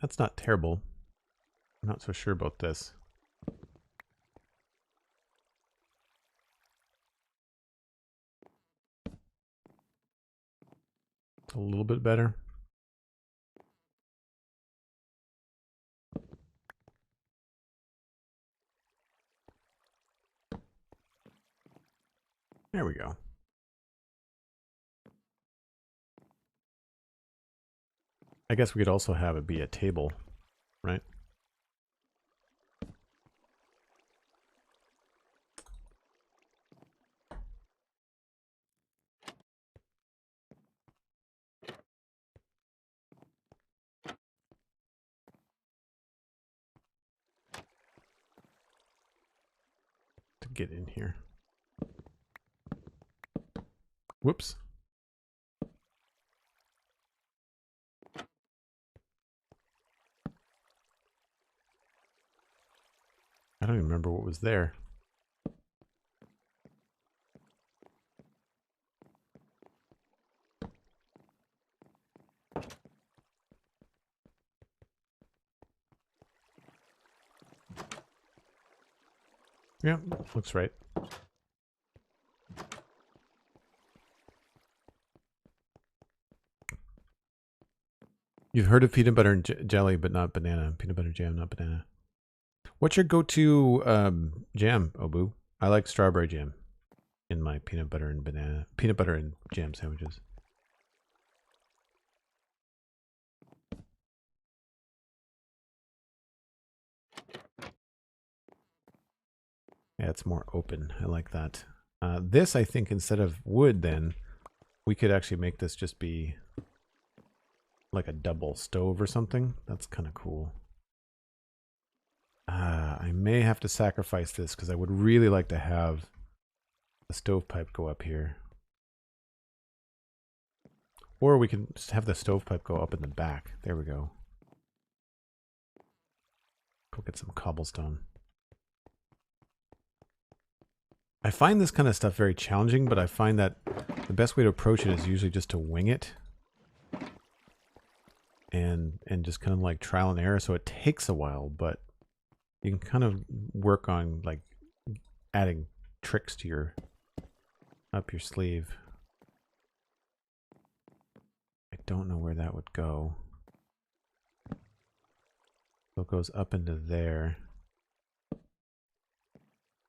That's not terrible. I'm not so sure about this. A little bit better. There we go. I guess we could also have it be a table, right? get in here. Whoops. I don't even remember what was there. Yeah, looks right. You've heard of peanut butter and jelly, but not banana. Peanut butter jam, not banana. What's your go-to jam, Obu? I like strawberry jam in my peanut butter and jam sandwiches. Yeah, it's more open. I like that. This, I think, instead of wood, then, we could actually make this just be like a double stove or something. That's kind of cool. I may have to sacrifice this because I would really like to have the stovepipe go up here. Or we can just have the stovepipe go up in the back. There we go. Go get some cobblestone. I find this kind of stuff very challenging, but I find that the best way to approach it is usually just to wing it. And just kind of like trial and error. So it takes a while, but you can kind of work on like adding tricks to your up your sleeve. I don't know where that would go. So it goes up into there.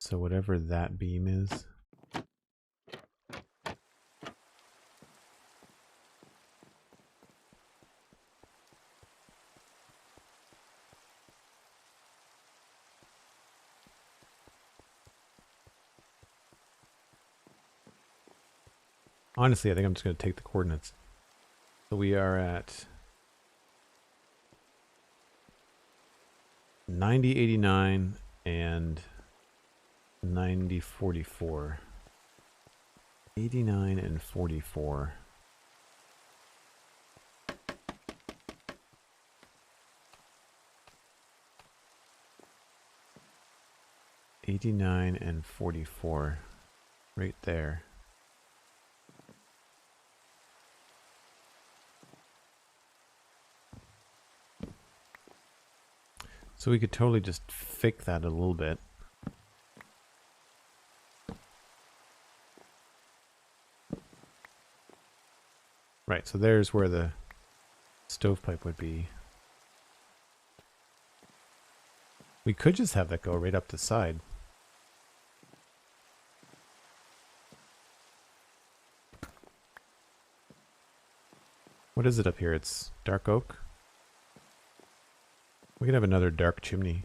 So whatever that beam is. Honestly, I think I'm just going to take the coordinates. So we are at 90, 89, and 90, 44. 89 and 44. and 44. Right there. So we could totally just fake that a little bit. Right, so there's where the stovepipe would be. We could just have that go right up the side. What is it up here? It's dark oak? We could have another dark chimney.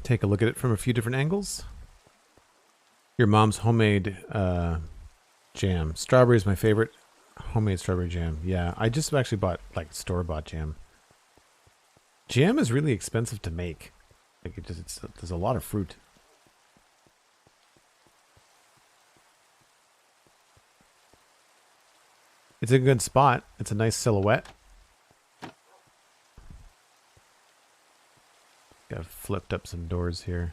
Take a look at it from a few different angles. Your mom's homemade jam. Strawberry is my favorite. Homemade strawberry jam. Yeah, I just actually bought like store-bought jam. Jam is really expensive to make. Like there's a lot of fruit. It's a good spot. It's a nice silhouette. Got flipped up some doors here.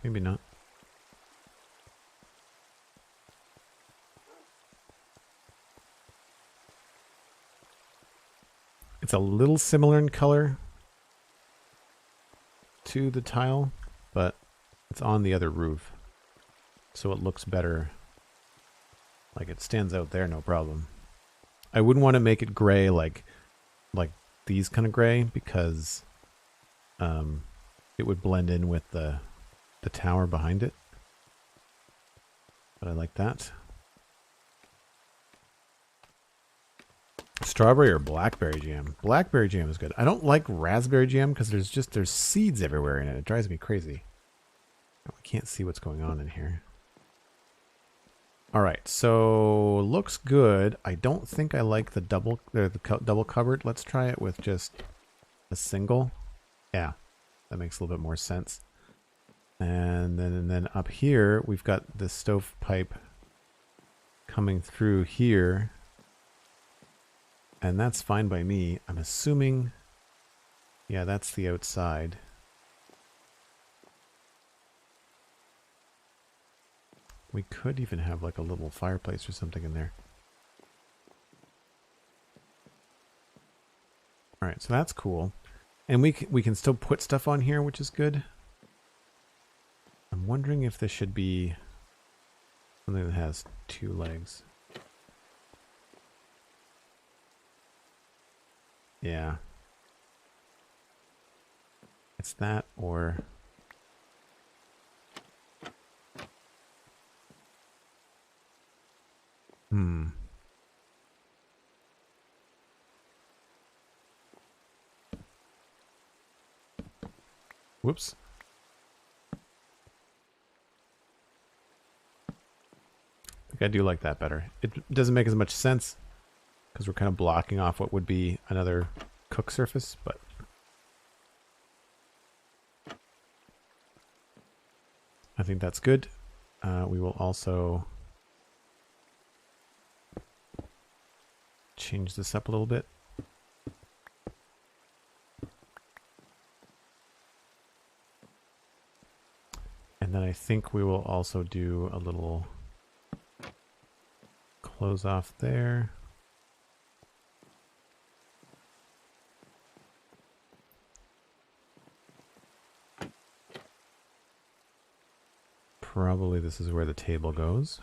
Maybe not. It's a little similar in color to the tile, but it's on the other roof. So it looks better. Like it stands out there, no problem. I wouldn't want to make it gray like these kind of gray because it would blend in with the tower behind it. But I like that. Strawberry or blackberry jam? Blackberry jam is good. I don't like raspberry jam because there's seeds everywhere in it. It drives me crazy. I can't see what's going on in here. All right, so looks good. I don't think I like the double cupboard. Let's try it with just a single. Yeah, that makes a little bit more sense. And then up here we've got the stovepipe coming through here, and that's fine by me. I'm assuming, yeah, that's the outside. We could even have like a little fireplace or something in there. All right, so that's cool. And we can still put stuff on here, which is good. I'm wondering if this should be something that has 2 legs. Yeah. It's that or... Whoops. I think I do like that better. It doesn't make as much sense because we're kind of blocking off what would be another cook surface, but I think that's good. We will also change this up a little bit. And then I think we will also do a little close off there. Probably this is where the table goes.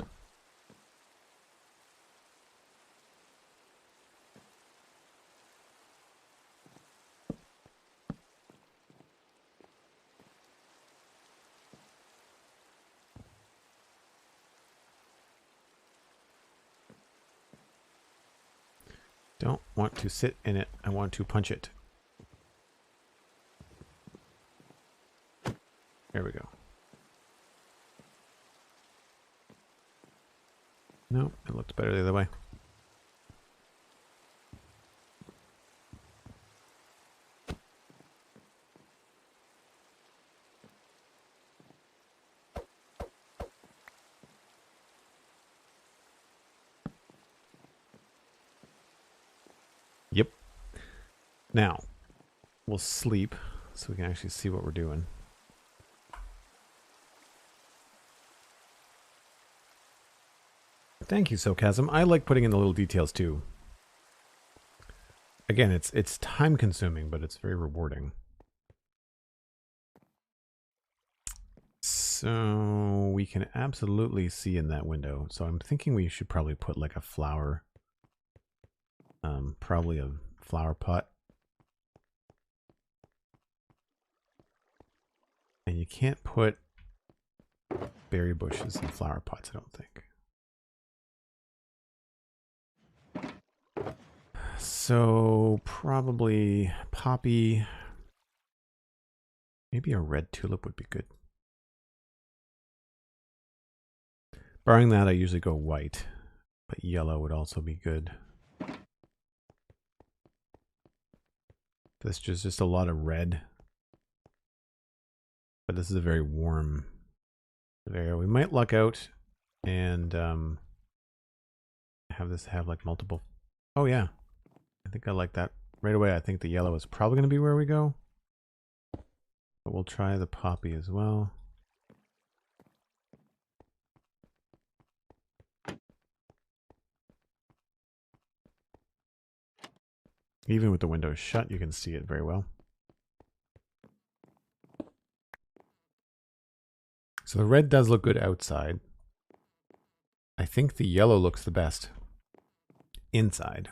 Don't want to sit in it. I want to punch it. There we go. No, it looked better the other way. Yep. Now, we'll sleep so we can actually see what we're doing. Thank you, Socasm. I like putting in the little details too. Again, it's time consuming, but it's very rewarding. So we can absolutely see in that window. So I'm thinking we should probably put like a flower, probably a flower pot. And you can't put berry bushes in flower pots, I don't think. So probably poppy. Maybe a red tulip would be good. Barring that, I usually go white, but yellow would also be good. This is just a lot of red. But this is a very warm area. We might luck out and have this have like multiple. Oh yeah, I think I like that. Right away, I think the yellow is probably going to be where we go. But we'll try the poppy as well. Even with the windows shut, you can see it very well. So the red does look good outside. I think the yellow looks the best inside.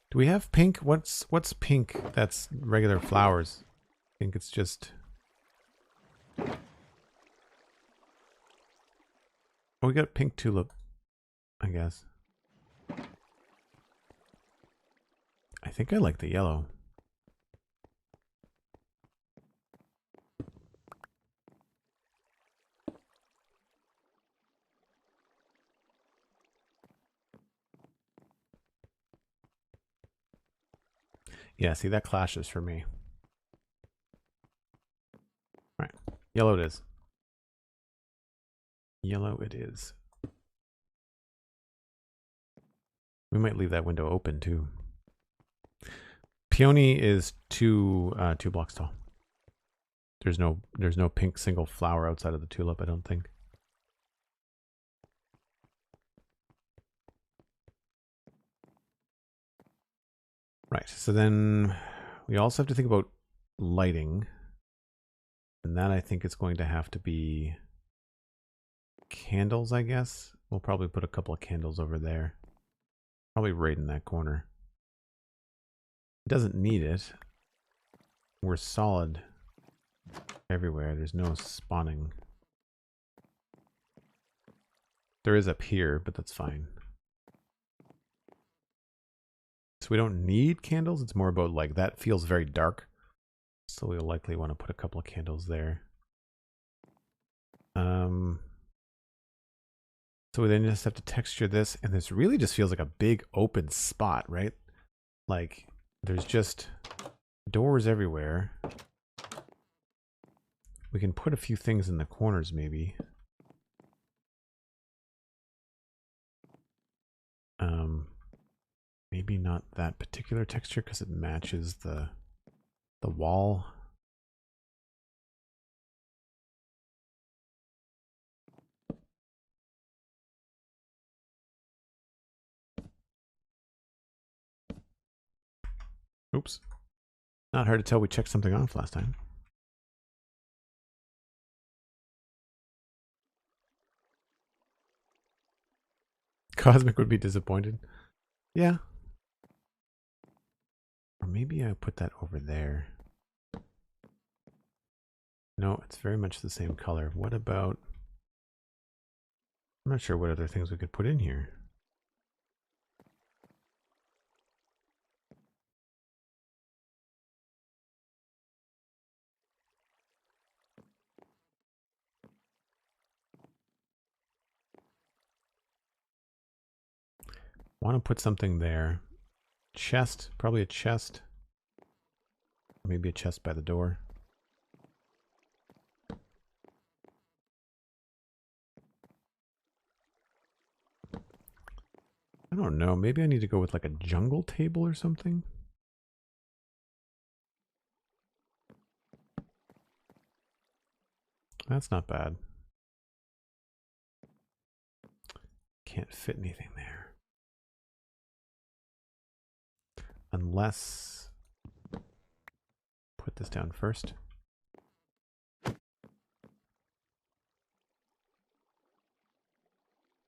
Do we have pink? What's pink that's regular flowers? I think it's just... Oh, we got pink tulip, I guess. I think I like the yellow. Yeah, see, that clashes for me. All right, yellow it is. Yellow it is. We might leave that window open too. Peony is two blocks tall. There's no pink single flower outside of the tulip, I don't think. Right, so then we also have to think about lighting. And that I think is going to have to be candles, I guess. We'll probably put a couple of candles over there. Probably right in that corner. It doesn't need it. We're solid everywhere. There's no spawning. There is up here, but that's fine. So we don't need candles. It's more about like that feels very dark. So we'll likely want to put a couple of candles there. So we then just have to texture this, and this really just feels like a big open spot, right? Like there's just doors everywhere. We can put a few things in the corners maybe. Maybe not that particular texture because it matches the wall. Oops. Not hard to tell we checked something off last time. Cosmic would be disappointed. Yeah. Or maybe I put that over there. No, it's very much the same color. What about... I'm not sure what other things we could put in here. Want to put something there. Chest, probably a chest. Maybe a chest by the door. I don't know. Maybe I need to go with like a jungle table or something. That's not bad. Can't fit anything there. Unless... Put this down first.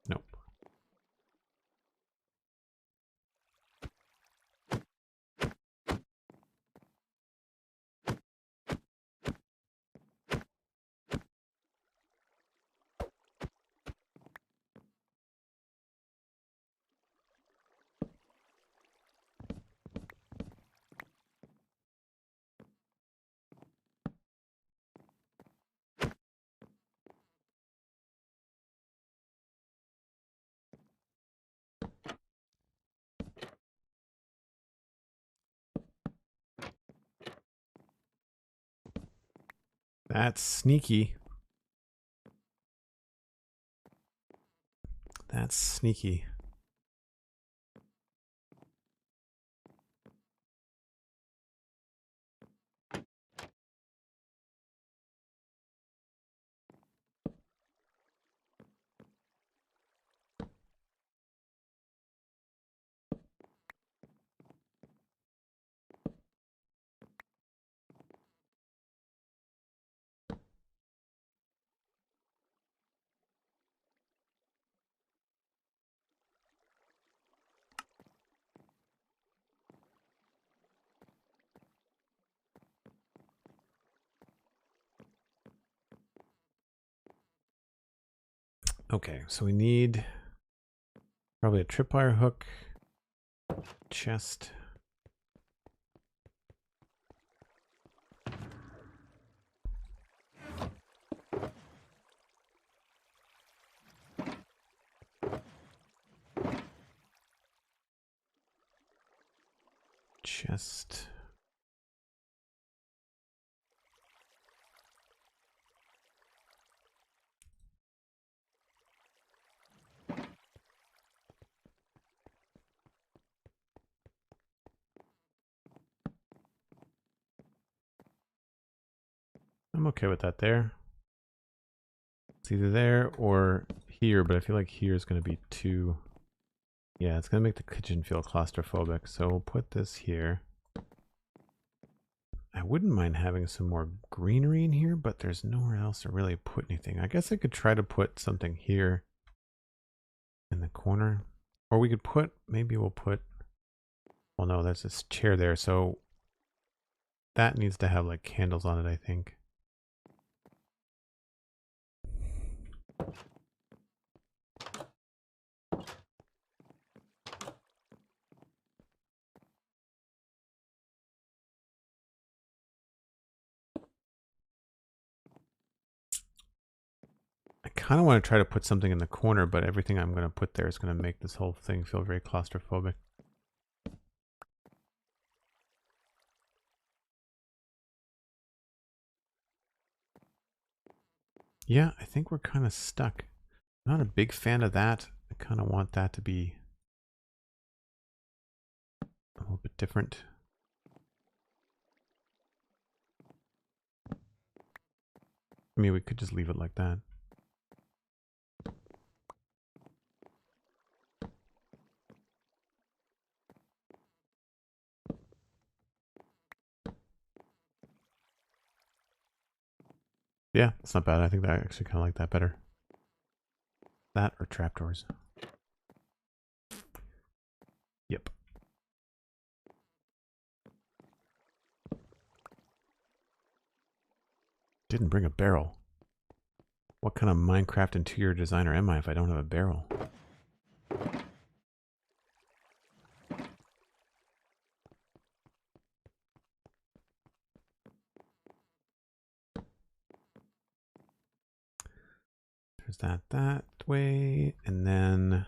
Nope. That's sneaky. That's sneaky. Okay, so we need probably a tripwire hook, chest. Chest. I'm okay with that there. It's either there or here, but I feel like here is going to be too... Yeah, it's going to make the kitchen feel claustrophobic. So we'll put this here. I wouldn't mind having some more greenery in here, but there's nowhere else to really put anything. I guess I could try to put something here in the corner. Or we could put, maybe we'll put, well no, there's this chair there. So that needs to have like candles on it, I think. I kind of want to try to put something in the corner, but everything I'm going to put there is going to make this whole thing feel very claustrophobic. Yeah, I think we're kind of stuck. Not a big fan of that. I kind of want that to be a little bit different. I mean, we could just leave it like that. Yeah, it's not bad. I think that I actually kind of like that better. That or trapdoors. Yep. Didn't bring a barrel. What kind of Minecraft interior designer am I if I don't have a barrel? There's that way, and then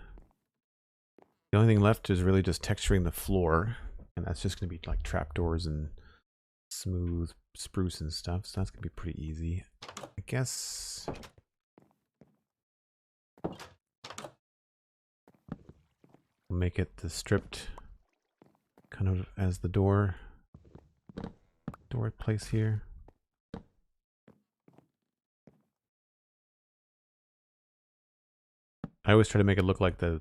the only thing left is really just texturing the floor, and that's just going to be like trapdoors and smooth spruce and stuff, so that's going to be pretty easy. I guess we'll make it the stripped kind of as the door place here. I always try to make it look like the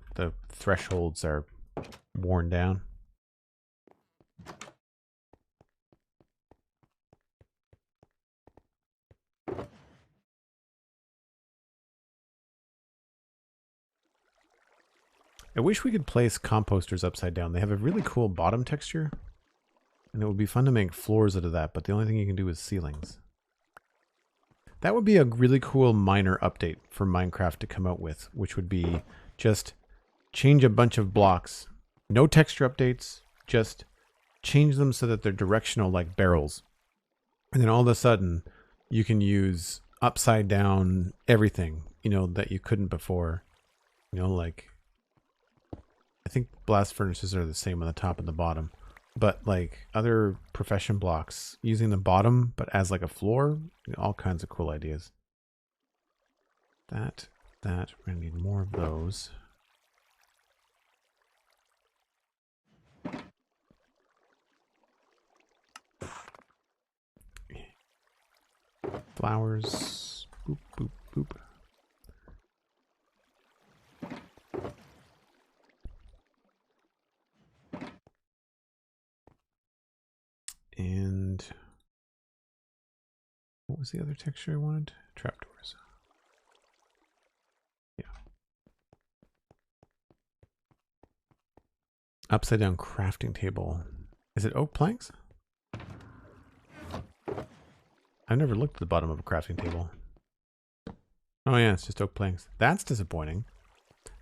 thresholds are worn down. I wish we could place composters upside down. They have a really cool bottom texture, and it would be fun to make floors out of that, but the only thing you can do is ceilings. That would be a really cool minor update for Minecraft to come out with, which would be just change a bunch of blocks. No texture updates, just change them so that they're directional like barrels. And then all of a sudden, you can use upside down everything, you know, that you couldn't before. You know, like, I think blast furnaces are the same on the top and the bottom. But like other profession blocks, using the bottom, but as like a floor, you know, all kinds of cool ideas. That, we're gonna need more of those. Flowers, boop, boop, boop. And what was the other texture I wanted? Trapdoors. Yeah. Upside down crafting table. Is it oak planks? I've never looked at the bottom of a crafting table. Oh yeah, it's just oak planks. That's disappointing.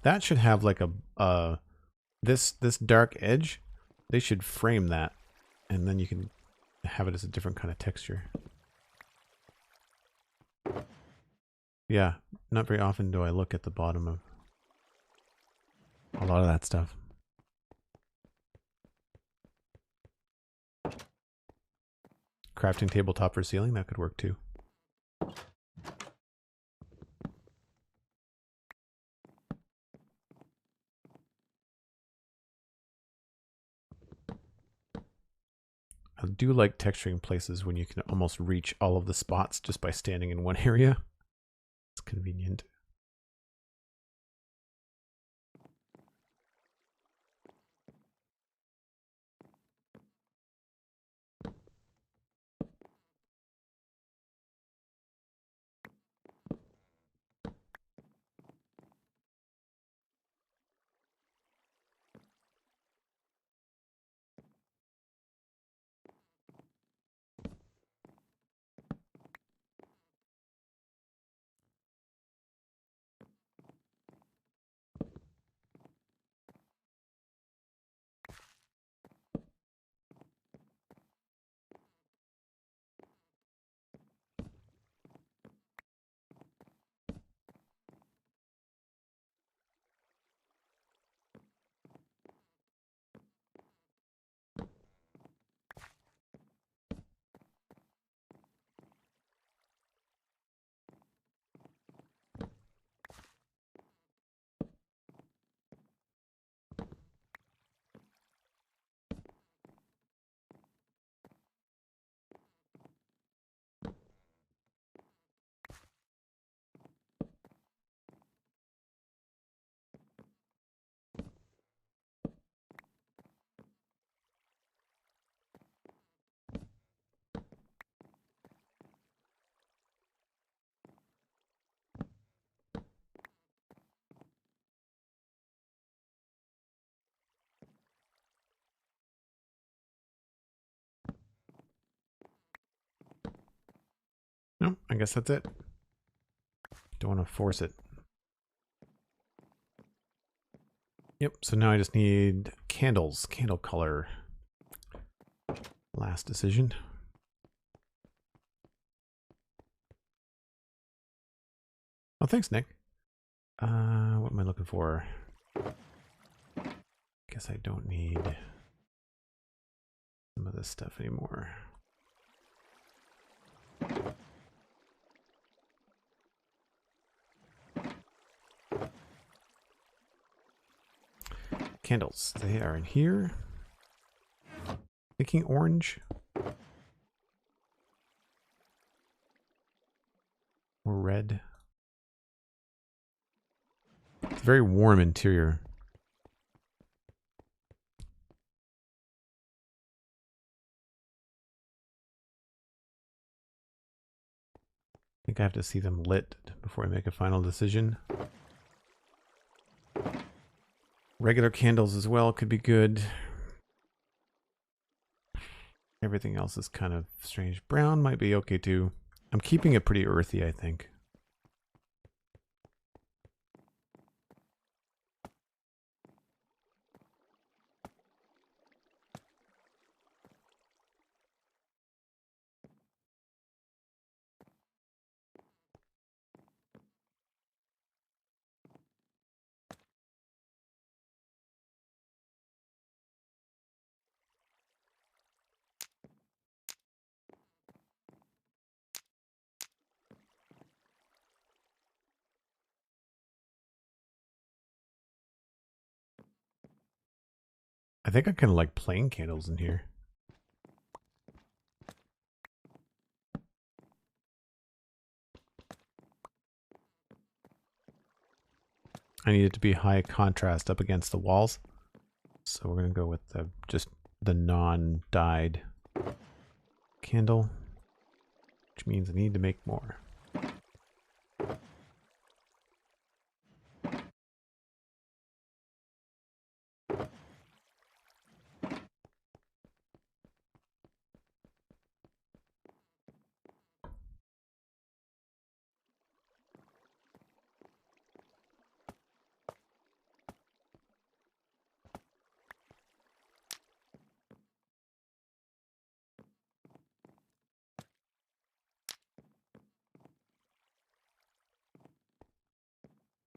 That should have like a this dark edge. They should frame that, and then you can have it as a different kind of texture. Yeah, not very often do I look at the bottom of a lot of that stuff. Crafting tabletop for ceiling, that could work too. I do like texturing places when you can almost reach all of the spots just by standing in one area. It's convenient. No, I guess that's it. Don't want to force it. Yep, so now I just need candles, candle color. Last decision. Oh, thanks, Nick. What am I looking for? Guess I don't need some of this stuff anymore. Candles, they are in here. Thinking orange. Or red. It's a very warm interior. I think I have to see them lit before I make a final decision. Regular candles as well could be good. Everything else is kind of strange. Brown might be okay too. I'm keeping it pretty earthy, I think. I think I kind of like plain candles in here. I need it to be high contrast up against the walls. So we're going to go with just the non-dyed candle, which means I need to make more.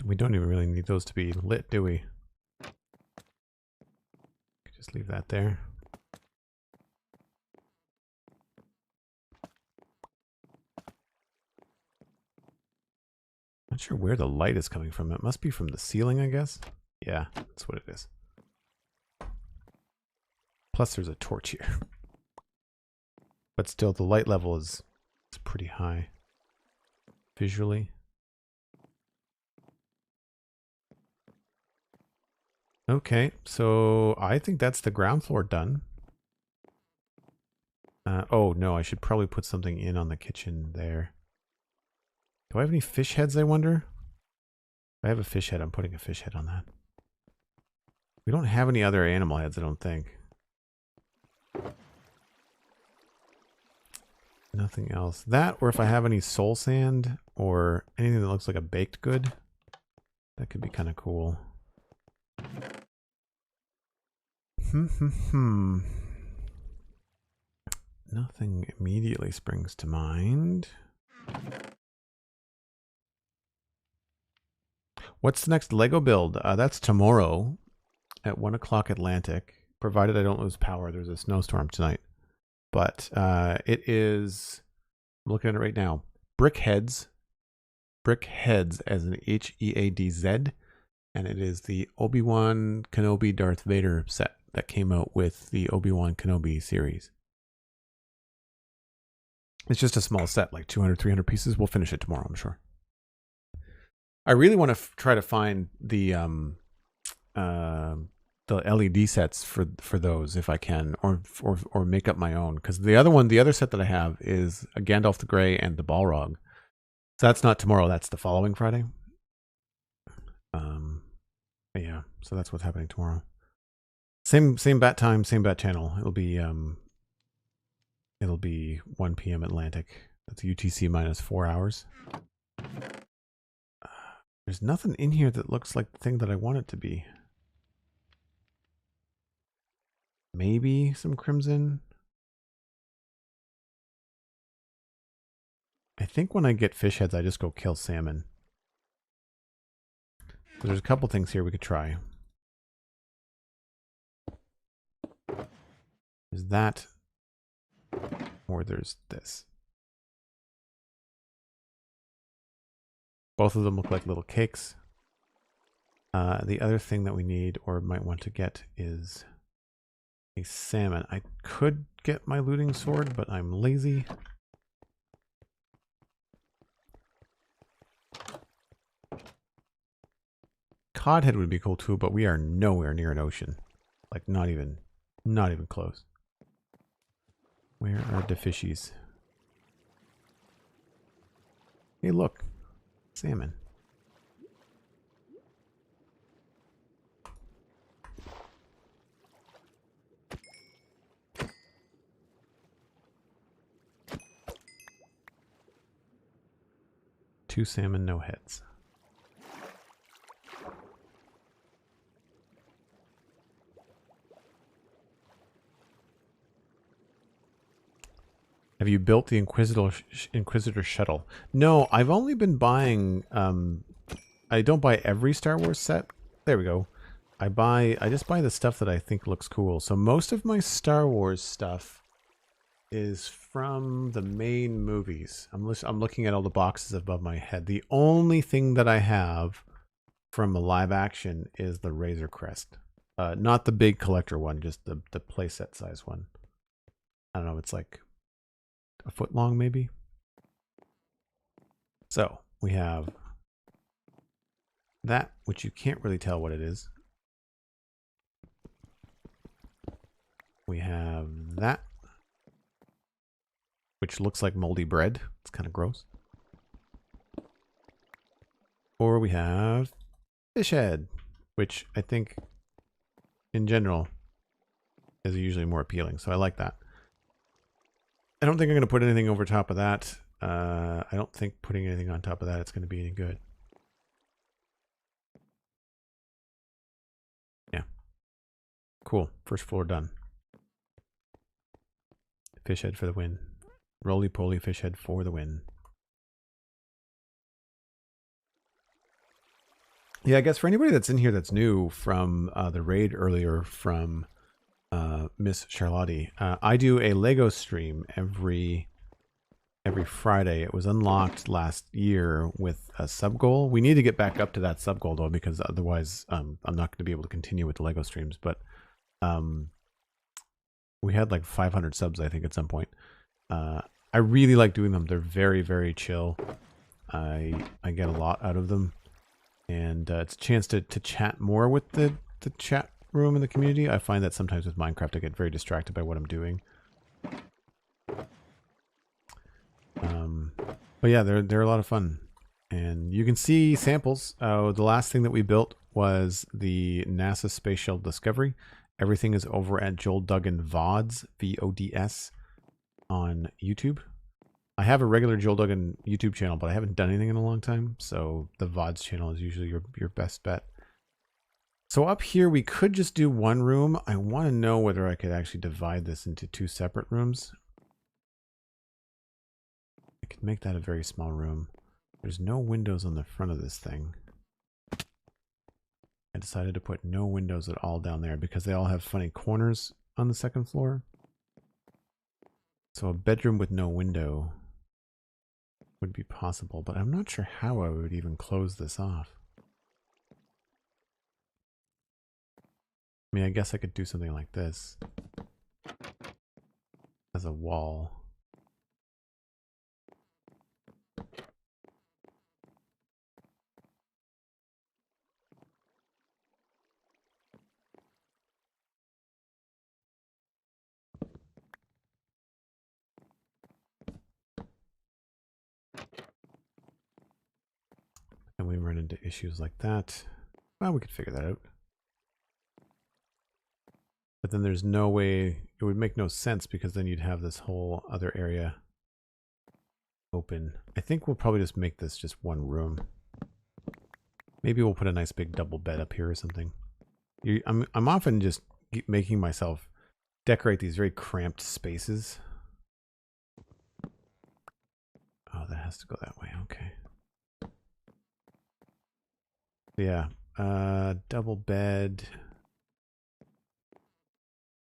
We don't even really need those to be lit, do we? Just leave that there. Not sure where the light is coming from. It must be from the ceiling, I guess. Yeah, that's what it is. Plus there's a torch here. But still, the light level is pretty high visually. Okay, so I think that's the ground floor done. Oh no, I should probably put something in on the kitchen there. Do I have any fish heads, I wonder? If I have a fish head, I'm putting a fish head on that. We don't have any other animal heads, I don't think. Nothing else. That, or if I have any soul sand or anything that looks like a baked good, that could be kind of cool. Nothing immediately springs to mind. What's the next Lego build? That's tomorrow at 1 o'clock Atlantic, provided I don't lose power. There's a snowstorm tonight. But it is, I'm looking at it right now, Brick Heads as an H-E-A-D-Z, and it is the Obi-Wan Kenobi Darth Vader set that came out with the Obi-Wan Kenobi series. It's just a small set, like 200, 300 pieces. We'll finish it tomorrow, I'm sure. I really want to try to find the LED sets for those if I can, or make up my own. Because the other set that I have is a Gandalf the Grey and the Balrog. So that's not tomorrow. That's the following Friday. Yeah. So that's what's happening tomorrow. Same bat time, same bat channel. It'll be 1 p.m. Atlantic. That's UTC minus 4 hours. There's nothing in here that looks like the thing that I want it to be. Maybe some crimson. I think when I get fish heads, I just go kill salmon. So there's a couple things here we could try. There's that, or there's this. Both of them look like little cakes. The other thing that we need, or might want to get, is a salmon. I could get my looting sword, but I'm lazy. Codhead would be cool too, but we are nowhere near an ocean. Like not even close. Where are the fishies? Hey, look. Salmon. Two salmon, no heads. Have you built the Inquisitor shuttle? No, I've only been buying, I don't buy every Star Wars set. There we go. I just buy the stuff that I think looks cool. So most of my Star Wars stuff is from the main movies. I'm looking at all the boxes above my head. The only thing that I have from a live action is the Razor Crest. Not the big collector one, just the playset size one. I don't know, it's like a foot long maybe. So we have that, which you can't really tell what it is. We have that, which looks like moldy bread. It's kind of gross. Or we have fish head, which I think in general is usually more appealing. So I like that. I don't think I'm going to put anything over top of that. I don't think putting anything on top of that is going to be any good. Yeah. Cool. First floor done. Fish head for the win. Roly-poly fish head for the win. Yeah, I guess for anybody that's in here that's new from the raid earlier from Miss Charlotte, I do a Lego stream every Friday. It was unlocked last year with a sub goal. We need to get back up to that sub goal though, because otherwise I'm not going to be able to continue with the Lego streams. But we had like 500 subs, I think, at some point. I really like doing them. They're very, very chill. I get a lot out of them. And it's a chance to chat more with the chat room in the community. I find that sometimes with Minecraft I get very distracted by what I'm doing. But yeah, they're a lot of fun. And you can see samples. The last thing that we built was the NASA Space Shuttle Discovery. Everything is over at Joel Duggan VODs, VODS, on YouTube. I have a regular Joel Duggan YouTube channel, but I haven't done anything in a long time, so the VODs channel is usually your best bet. So up here, we could just do one room. I want to know whether I could actually divide this into 2 separate rooms. I could make that a very small room. There's no windows on the front of this thing. I decided to put no windows at all down there because they all have funny corners on the second floor. So a bedroom with no window would be possible, but I'm not sure how I would even close this off. I mean, I guess I could do something like this as a wall. And we run into issues like that. Well, we could figure that out. But then there's no way, it would make no sense because then you'd have this whole other area open. I think we'll probably just make this just one room. Maybe we'll put a nice big double bed up here or something. I'm often just making myself decorate these very cramped spaces. Oh, that has to go that way. Okay. Yeah. Double bed.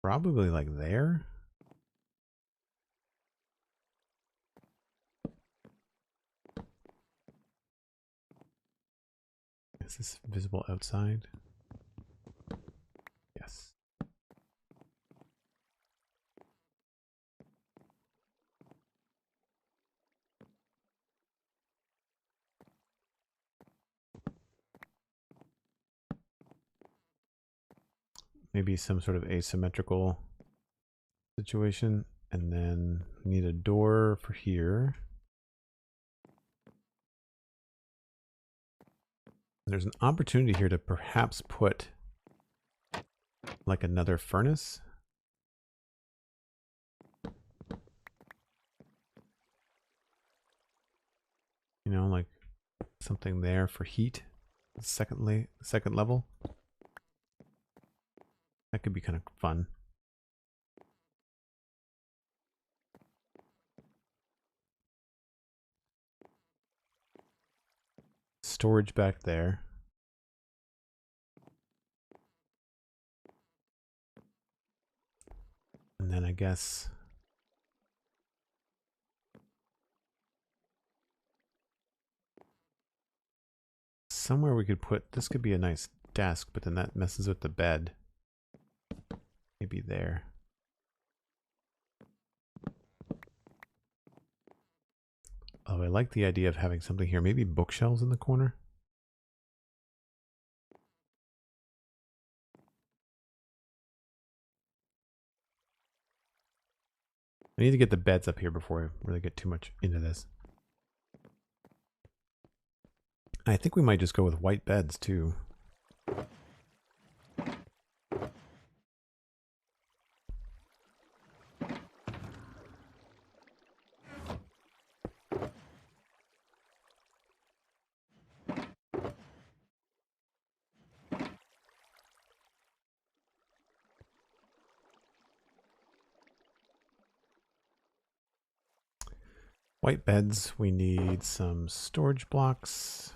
Probably like there. Is this visible outside? Yes. Maybe some sort of asymmetrical situation. And then we need a door for here. There's an opportunity here to perhaps put like another furnace. You know, like something there for heat. Second level. That could be kind of fun. Storage back there. And then I guess somewhere we could put, this could be a nice desk, but then that messes with the bed. Maybe there. Oh, I like the idea of having something here. Maybe bookshelves in the corner. I need to get the beds up here before I really get too much into this. I think we might just go with white beds too. White beds, we need some storage blocks.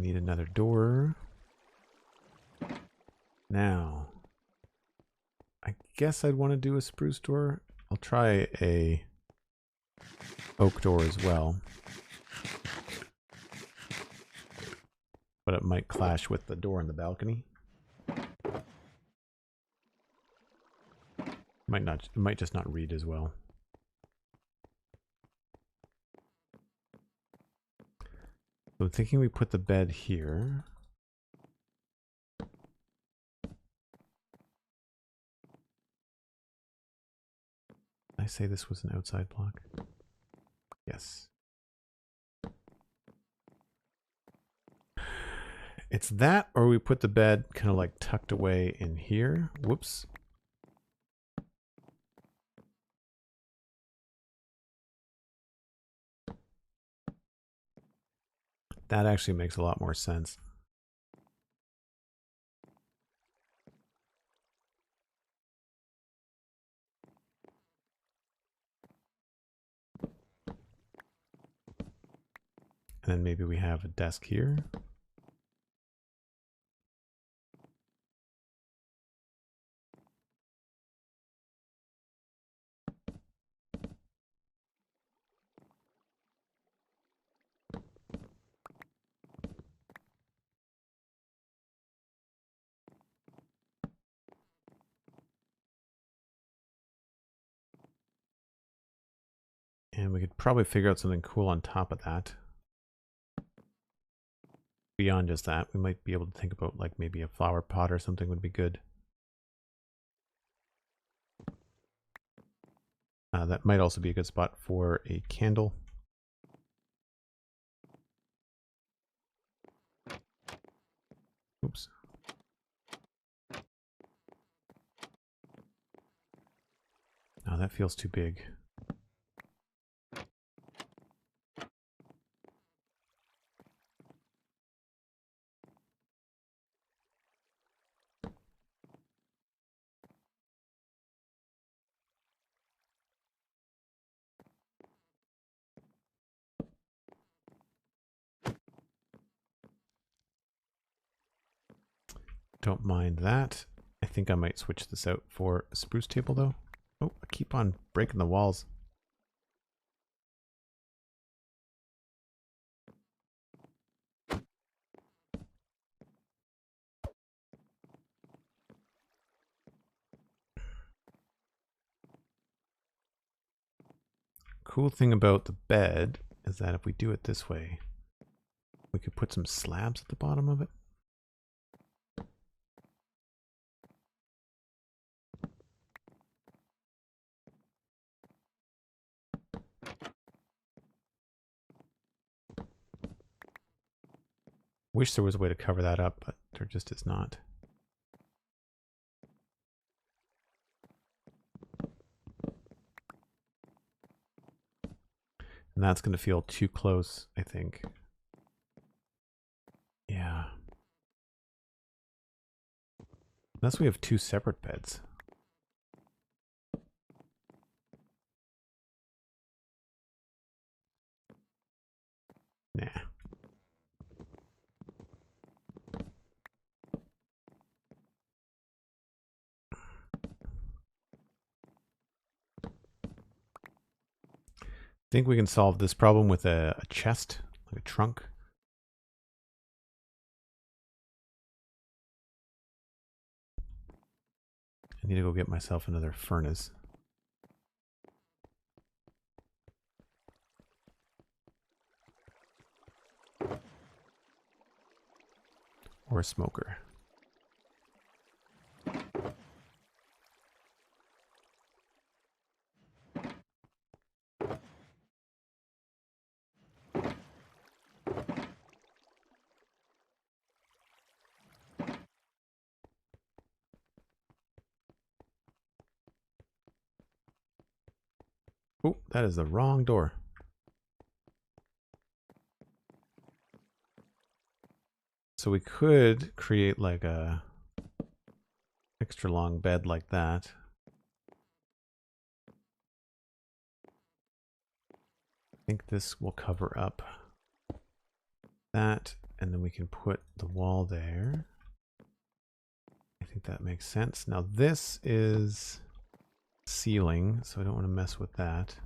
Need another door. Now, I guess I'd want to do a spruce door. I'll try a oak door as well. But it might clash with the door in the balcony. It might just not read as well. So I'm thinking we put the bed here. Did I say this was an outside block? Yes. It's that, or we put the bed kind of like tucked away in here. Whoops. That actually makes a lot more sense. And then maybe we have a desk here. And we could probably figure out something cool on top of that. Beyond just that, we might be able to think about like maybe a flower pot or something would be good. That might also be a good spot for a candle. Oops. No, that feels too big. Don't mind that. I think I might switch this out for a spruce table though. Oh, I keep on breaking the walls. Cool thing about the bed is that if we do it this way, we could put some slabs at the bottom of it. Wish there was a way to cover that up, but there just is not. And that's going to feel too close, I think. Yeah. Unless we have two separate beds. Nah. I think we can solve this problem with a chest, like a trunk. I need to go get myself another furnace. Or a smoker. Oh, that is the wrong door. So we could create like a extra long bed like that. I think this will cover up that, and then we can put the wall there. I think that makes sense. Now this is ceiling, so I don't want to mess with that.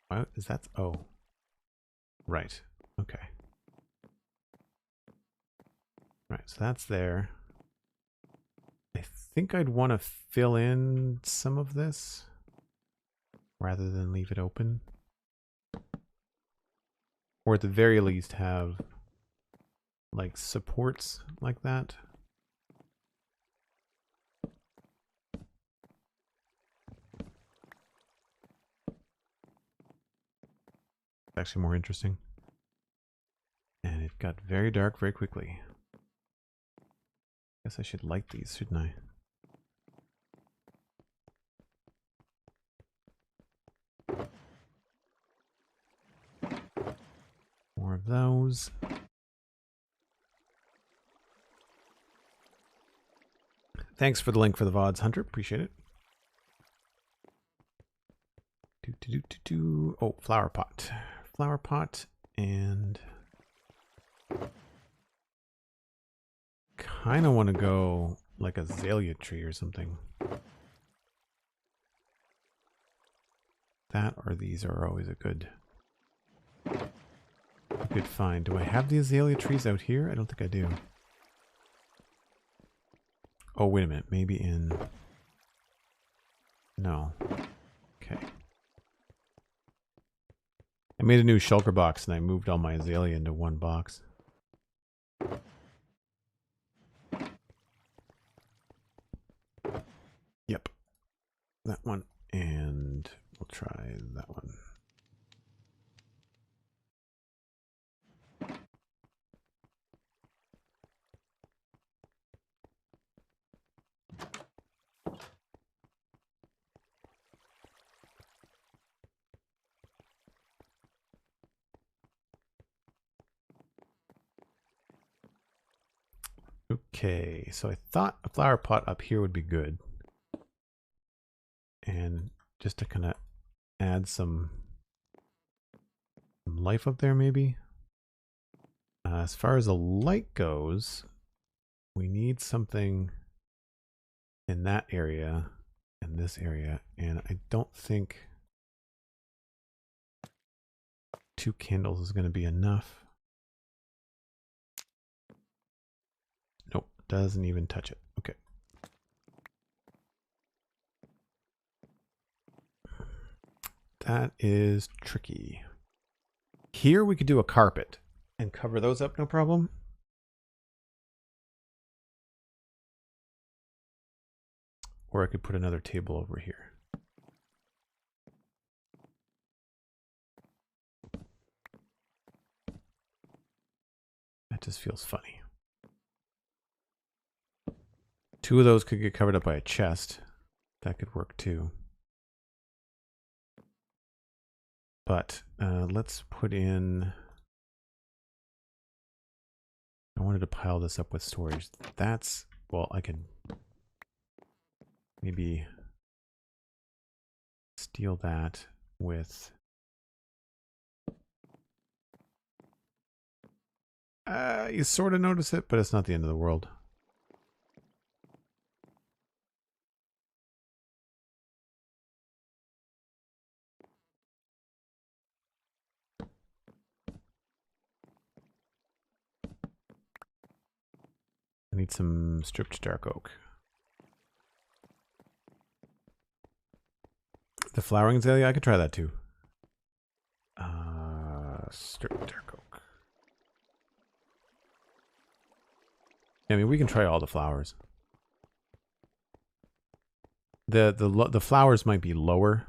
What is that? Oh, right. Okay. Right, so that's there. I think I'd want to fill in some of this rather than leave it open. Or at the very least have like supports like that. It's actually more interesting. And it got very dark very quickly. Guess I should light these, shouldn't I? More of those. Thanks for the link for the VODs, Hunter. Appreciate it. Oh, flower pot. Flower pot and... kind of want to go like a azalea tree or something. That or these are always a good find. Do I have the azalea trees out here? I don't think I do. Oh, wait a minute. Maybe in... no. Okay. I made a new shulker box and I moved all my azalea into one box. Yep. That one. And we'll try that one. Okay, so I thought a flower pot up here would be good. And just to kind of add some life up there maybe. As far as a light goes, we need something in that area and this area. And I don't think 2 candles is going to be enough. Nope, doesn't even touch it. Okay. That is tricky. Here we could do a carpet and cover those up, no problem. Or I could put another table over here. That just feels funny. 2 of those could get covered up by a chest. That could work too. But let's put in... I wanted to pile this up with storage. That's... well, I could maybe steal that with... you sort of notice it, but it's not the end of the world. I need some stripped dark oak. The flowering azalea, I could try that too. Stripped dark oak. I mean, we can try all the flowers. The flowers might be lower.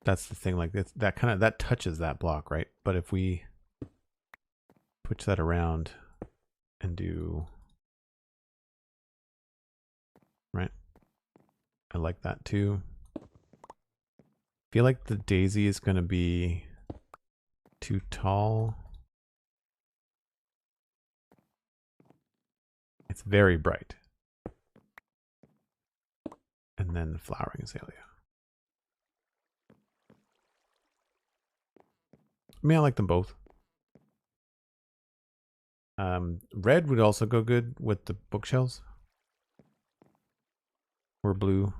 That's the thing. Like that kind of that touches that block, right? But if we push that around and do right, I like that too. Feel like the daisy is going to be too tall. It's very bright. And then the flowering azalea. mean, I like them both. Red would also go good with the bookshelves. Or blue.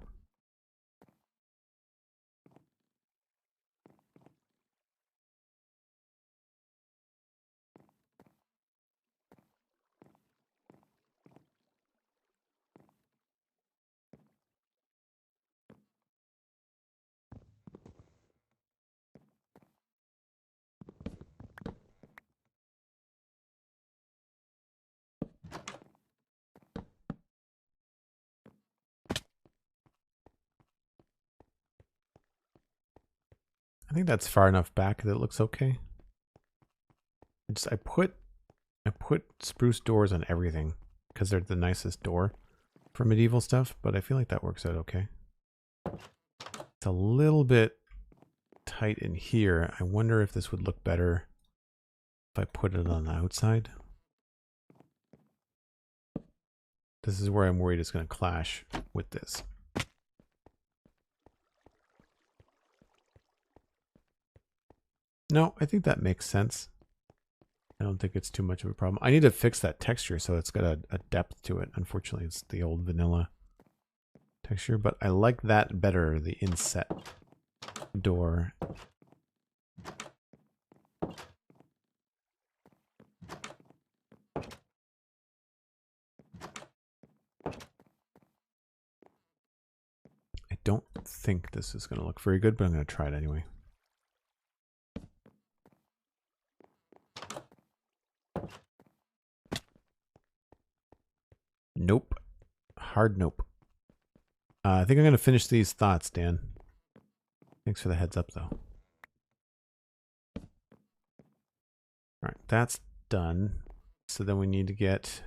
I think that's far enough back that it looks okay. I put spruce doors on everything because they're the nicest door for medieval stuff, but I feel like that works out okay. It's a little bit tight in here. I wonder if this would look better if I put it on the outside. This is where I'm worried it's going to clash with this. No, I think that makes sense. I don't think it's too much of a problem. I need to fix that texture so it's got a depth to it. Unfortunately, it's the old vanilla texture, but I like that better, the inset door. I don't think this is going to look very good, but I'm going to try it anyway. Nope. Hard nope. I think I'm going to finish these thoughts, Dan. Thanks for the heads up, though. All right, that's done. So then we need to get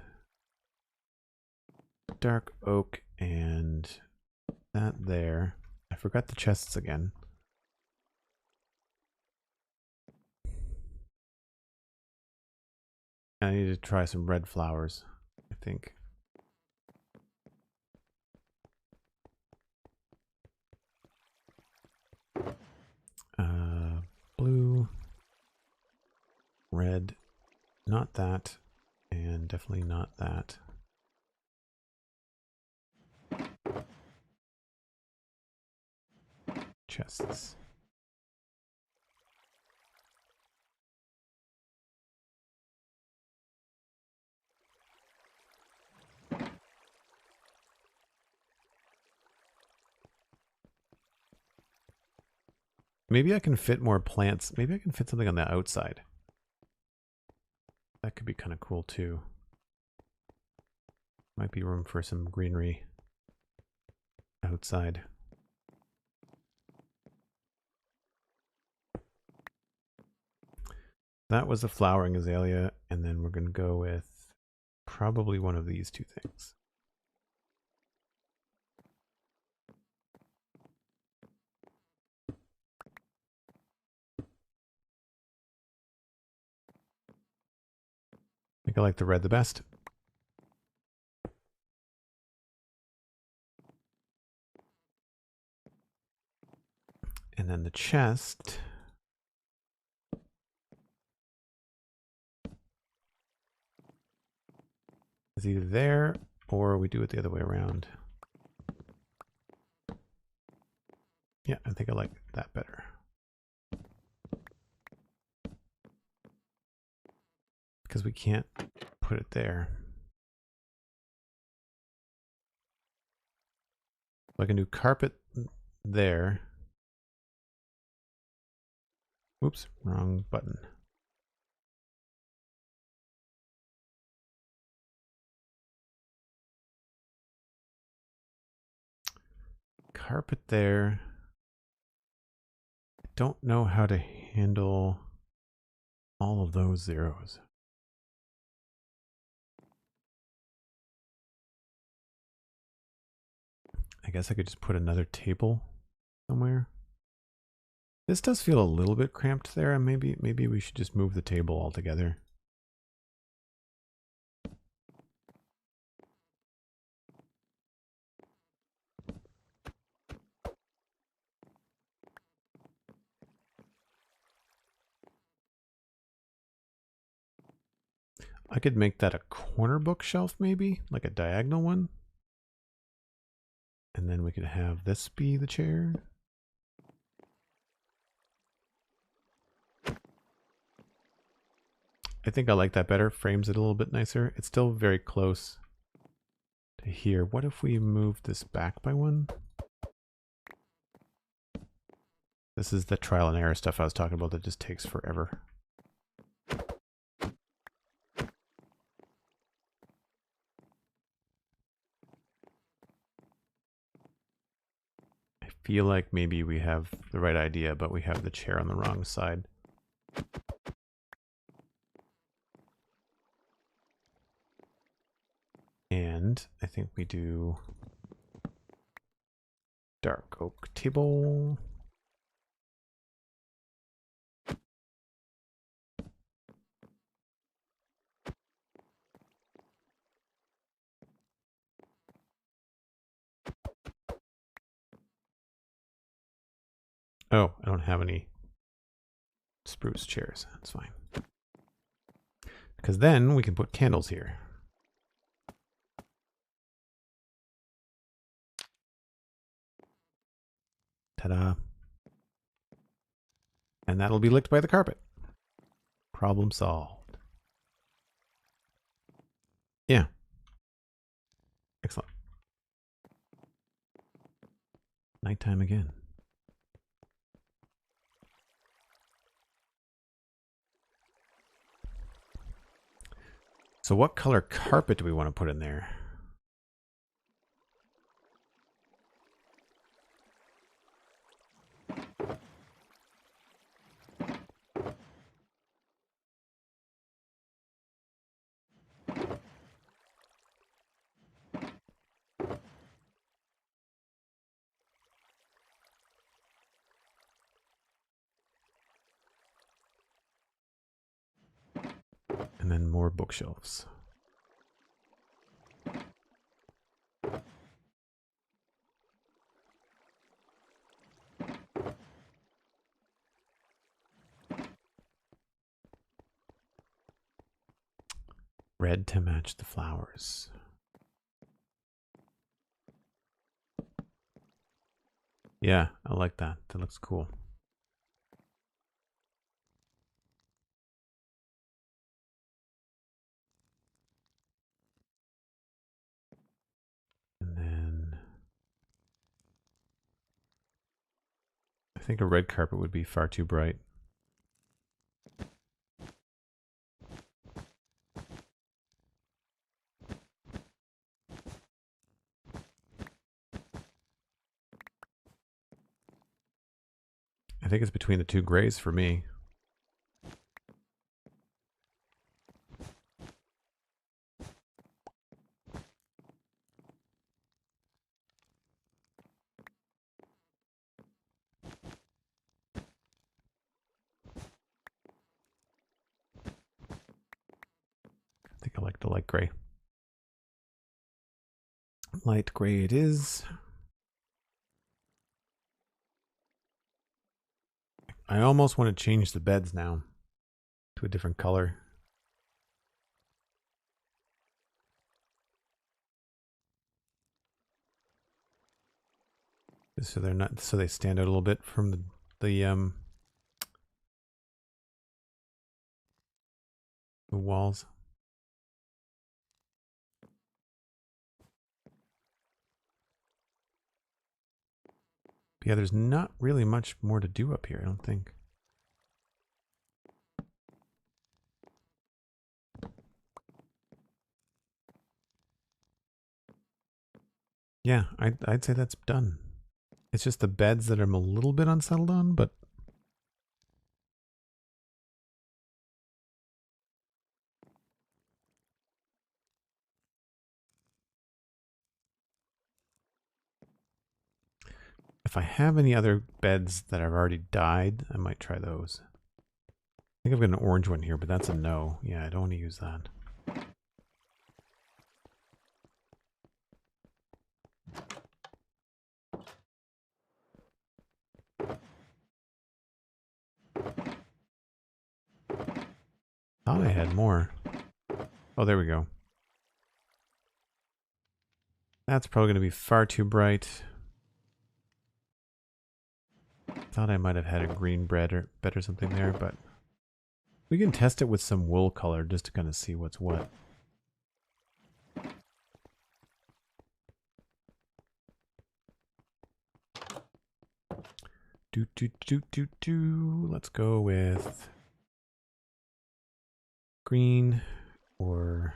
dark oak and that there. I forgot the chests again. I need to try some red flowers, I think. Blue, red, not that, and definitely not that. Chests. Maybe I can fit more plants. Maybe I can fit something on the outside. That could be kind of cool too. Might be room for some greenery outside. That was a flowering azalea, and then we're going to go with probably one of these two things. I think I like the red the best. And then the chest is either there or we do it the other way around. Yeah, I think I like that better. Because we can't put it there. So I can do carpet there. Oops, wrong button. Carpet there. I don't know how to handle all of those zeros. I guess I could just put another table somewhere. This does feel a little bit cramped there, and maybe we should just move the table altogether. I could make that a corner bookshelf maybe, like a diagonal one. And then we could have this be the chair. I think I like that better. Frames it a little bit nicer. It's still very close to here. What if we move this back by one? This is the trial and error stuff I was talking about that just takes forever. I feel like maybe we have the right idea, but we have the chair on the wrong side. And I think we do dark oak table. Oh, I don't have any spruce chairs. That's fine. Because then we can put candles here. Ta-da. And that'll be licked by the carpet. Problem solved. Yeah. Excellent. Nighttime again. So what color carpet do we want to put in there? And then more bookshelves. Red to match the flowers. Yeah, I like that. That looks cool. And then I think a red carpet would be far too bright. I think it's between the two grays for me. I think I like the light gray. Light gray it is. I almost want to change the beds now to a different color. So they're not, so they stand out a little bit from the walls. But yeah, there's not really much more to do up here, I don't think. Yeah, I'd say that's done. It's just the beds that I'm a little bit unsettled on, but if I have any other beds that have already died, I might try those. I think I've got an orange one here, but that's a no. Yeah, I don't want to use that. Thought I had more. Oh, there we go. That's probably going to be far too bright. Thought I might have had a green bed or something there, but we can test it with some wool color just to kind of see what's what. Let's go with green, or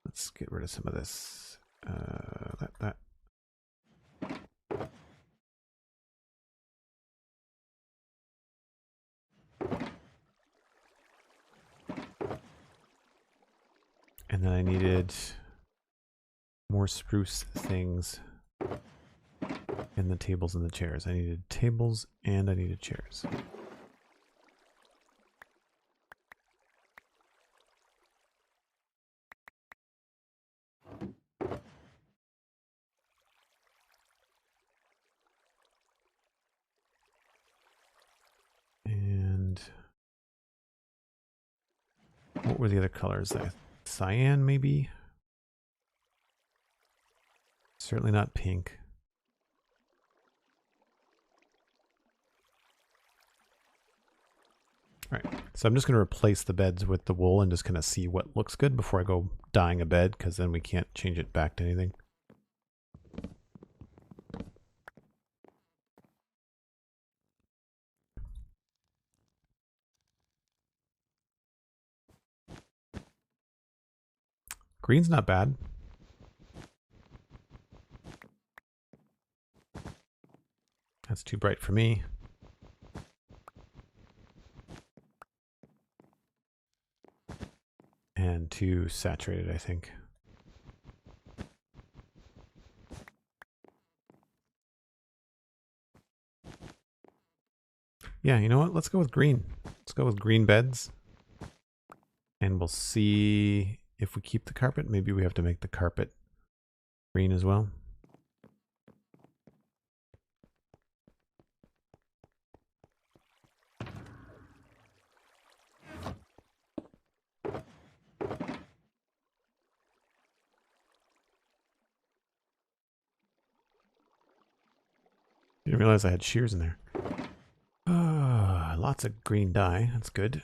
let's get rid of some of this. That. And then I needed more spruce things in the tables and the chairs. I needed tables and I needed chairs. And what were the other colors? Cyan, maybe? Certainly not pink. All right, so I'm just going to replace the beds with the wool and just kind of see what looks good before I go dyeing a bed, because then we can't change it back to anything. Green's not bad. That's too bright for me. And too saturated, I think. Yeah, you know what? Let's go with green. Let's go with green beds. And we'll see if we keep the carpet. Maybe we have to make the carpet green as well. Didn't realize I had shears in there. Lots of green dye. That's good.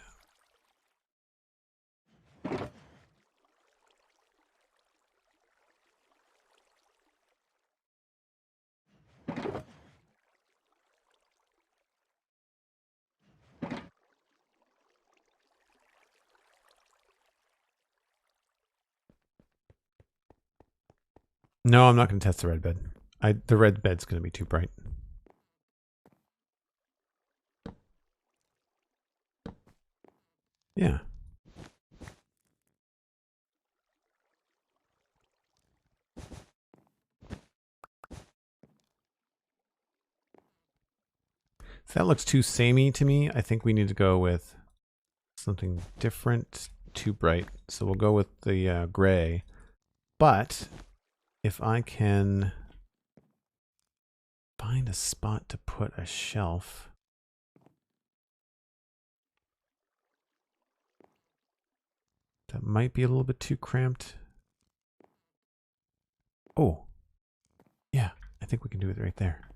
No, I'm not going to test the red bed. The red bed's going to be too bright. Yeah. So that looks too samey to me. I think we need to go with something different, too bright. So we'll go with the gray. But if I can find a spot to put a shelf. That might be a little bit too cramped. Oh, yeah, I think we can do it right there.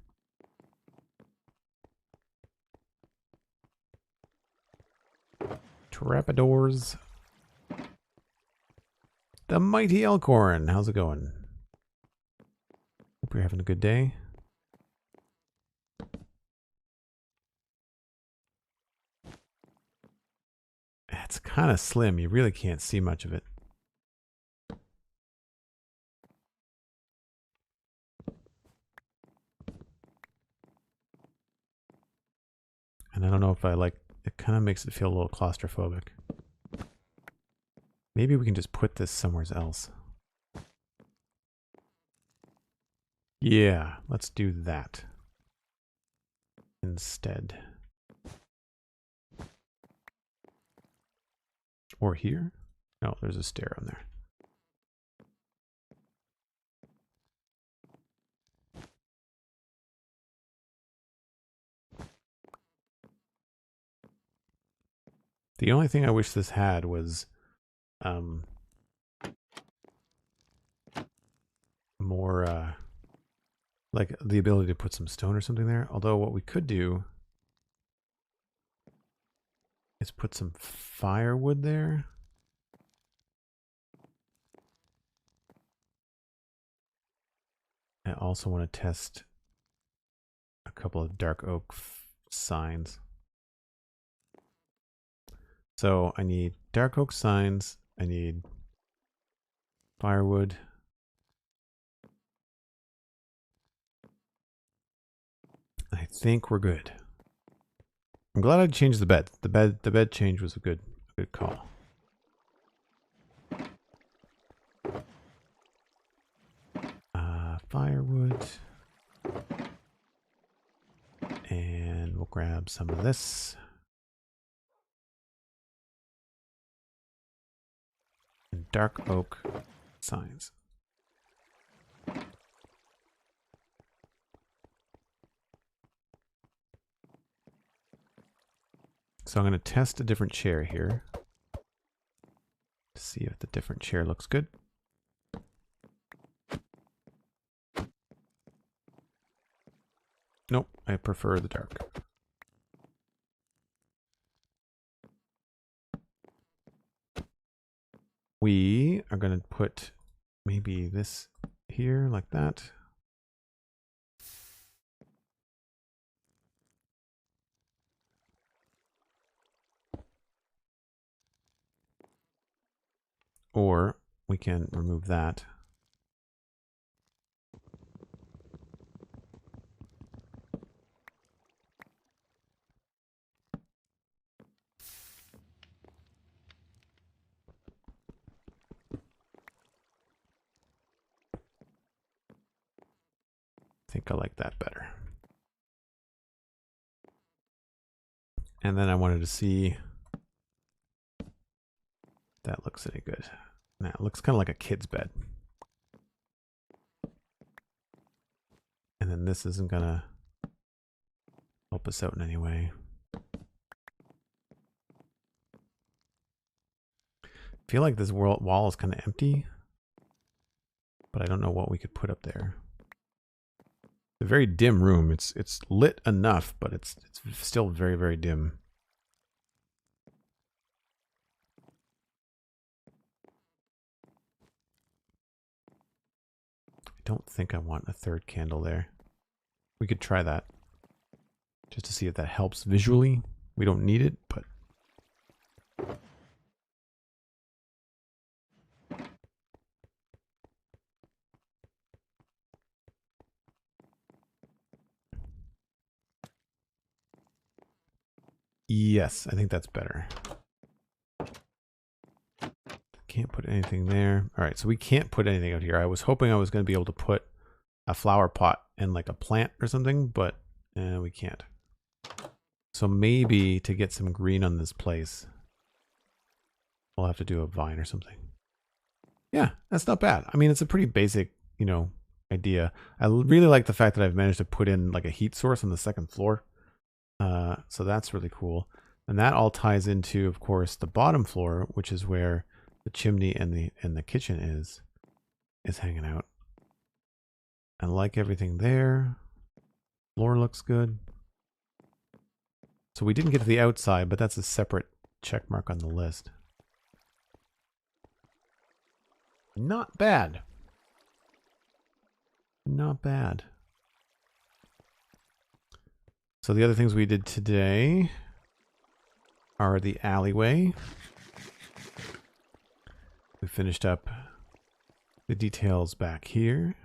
Trapdoors. The mighty Elkhorn. How's it going? Hope you're having a good day. It's kind of slim. You really can't see much of it. And I don't know if I like, it kind of makes it feel a little claustrophobic. Maybe we can just put this somewhere else. Yeah, let's do that instead. Or here? No, there's a stair on there. The only thing I wish this had was more like the ability to put some stone or something there. Although what we could do is put some firewood there. I also want to test a couple of dark oak signs. So I need dark oak signs. I need firewood. I think we're good. I'm glad I changed the bed. The bed change was a good call. Firewood. And we'll grab some of this. And dark oak signs. So I'm going to test a different chair here to see if the different chair looks good. Nope, I prefer the dark. We are going to put maybe this here like that. Or we can remove that. I think I like that better. And then I wanted to see if that looks any good. Now it looks kind of like a kid's bed. And then this isn't gonna help us out in any way. I feel like this wall is kind of empty, but I don't know what we could put up there. It's a very dim room. It's lit enough, but it's still very, very dim. I don't think I want a third candle there. We could try that just to see if that helps visually. We don't need it, but yes, I think that's better. Can't put anything there. All right, so we can't put anything out here. I was hoping I was going to be able to put a flower pot and like a plant or something, but we can't. So maybe to get some green on this place, we'll have to do a vine or something. Yeah, that's not bad. I mean, it's a pretty basic, you know, idea. I really like the fact that I've managed to put in like a heat source on the second floor. So that's really cool. And that all ties into, of course, the bottom floor, which is where the chimney and the kitchen is hanging out. I like everything there. Floor looks good. So we didn't get to the outside, but that's a separate check mark on the list. Not bad. Not bad. So the other things we did today are the alleyway. We finished up the details back here,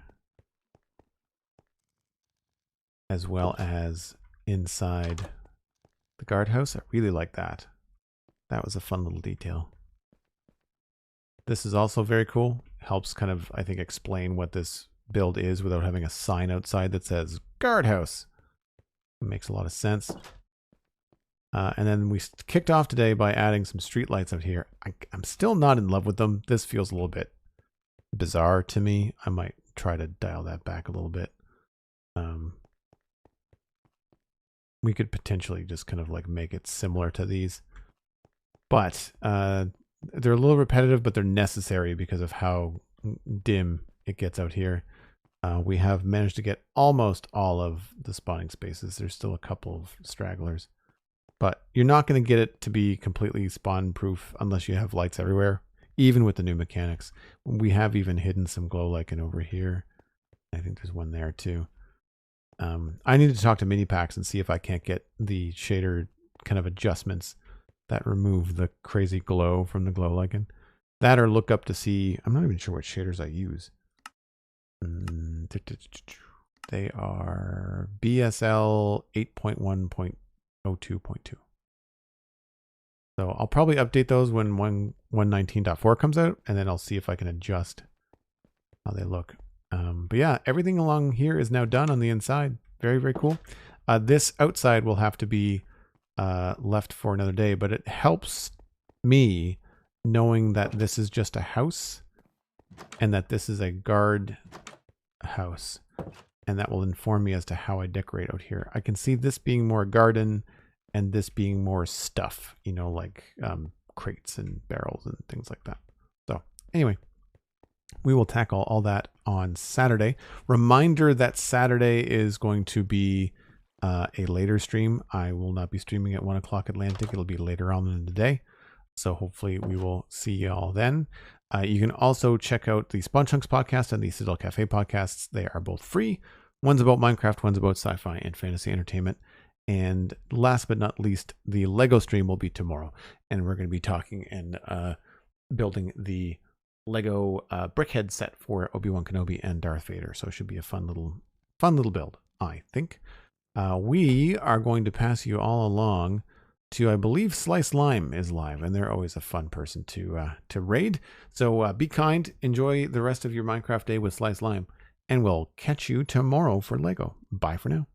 as well as inside the guardhouse. I really like that. That was a fun little detail. This is also very cool. Helps kind of, I think, explain what this build is without having a sign outside that says guardhouse. It makes a lot of sense. And then we kicked off today by adding some street lights out here. I'm still not in love with them. This feels a little bit bizarre to me. I might try to dial that back a little bit. We could potentially just kind of like make it similar to these. But they're a little repetitive, but they're necessary because of how dim it gets out here. We have managed to get almost all of the spawning spaces. There's still a couple of stragglers, but you're not going to get it to be completely spawn proof unless you have lights everywhere, even with the new mechanics. We have even hidden some glow lichen over here. I think there's one there too. I need to talk to Minipacks and see if I can't get the shader kind of adjustments that remove the crazy glow from the glow lichen. That or look up to see, I'm not even sure what shaders I use. They are BSL 8.1.02.2. So I'll probably update those when 1.19.4 comes out, and then I'll see if I can adjust how they look. But yeah, everything along here is now done on the inside. Very, very cool. This outside will have to be left for another day, but it helps me knowing that this is just a house and that this is a guard house, and that will inform me as to how I decorate out here. I can see this being more garden and this being more stuff, you know, like crates and barrels and things like that. So anyway, we will tackle all that on Saturday. Reminder that Saturday is going to be a later stream. I will not be streaming at 1 o'clock Atlantic. It'll be later on in the day. So hopefully we will see you all then. You can also check out the Spawn Chunks podcast and the Citadel Cafe podcasts. They are both free. One's about Minecraft, one's about sci-fi and fantasy entertainment. And last but not least, the Lego stream will be tomorrow. And we're going to be talking and building the Lego brickhead set for Obi-Wan Kenobi and Darth Vader. So it should be a fun little build, I think. We are going to pass you all along to, I believe, Slice Lime is live, and they're always a fun person to raid. So be kind, enjoy the rest of your Minecraft day with Slice Lime, and we'll catch you tomorrow for Lego. Bye for now.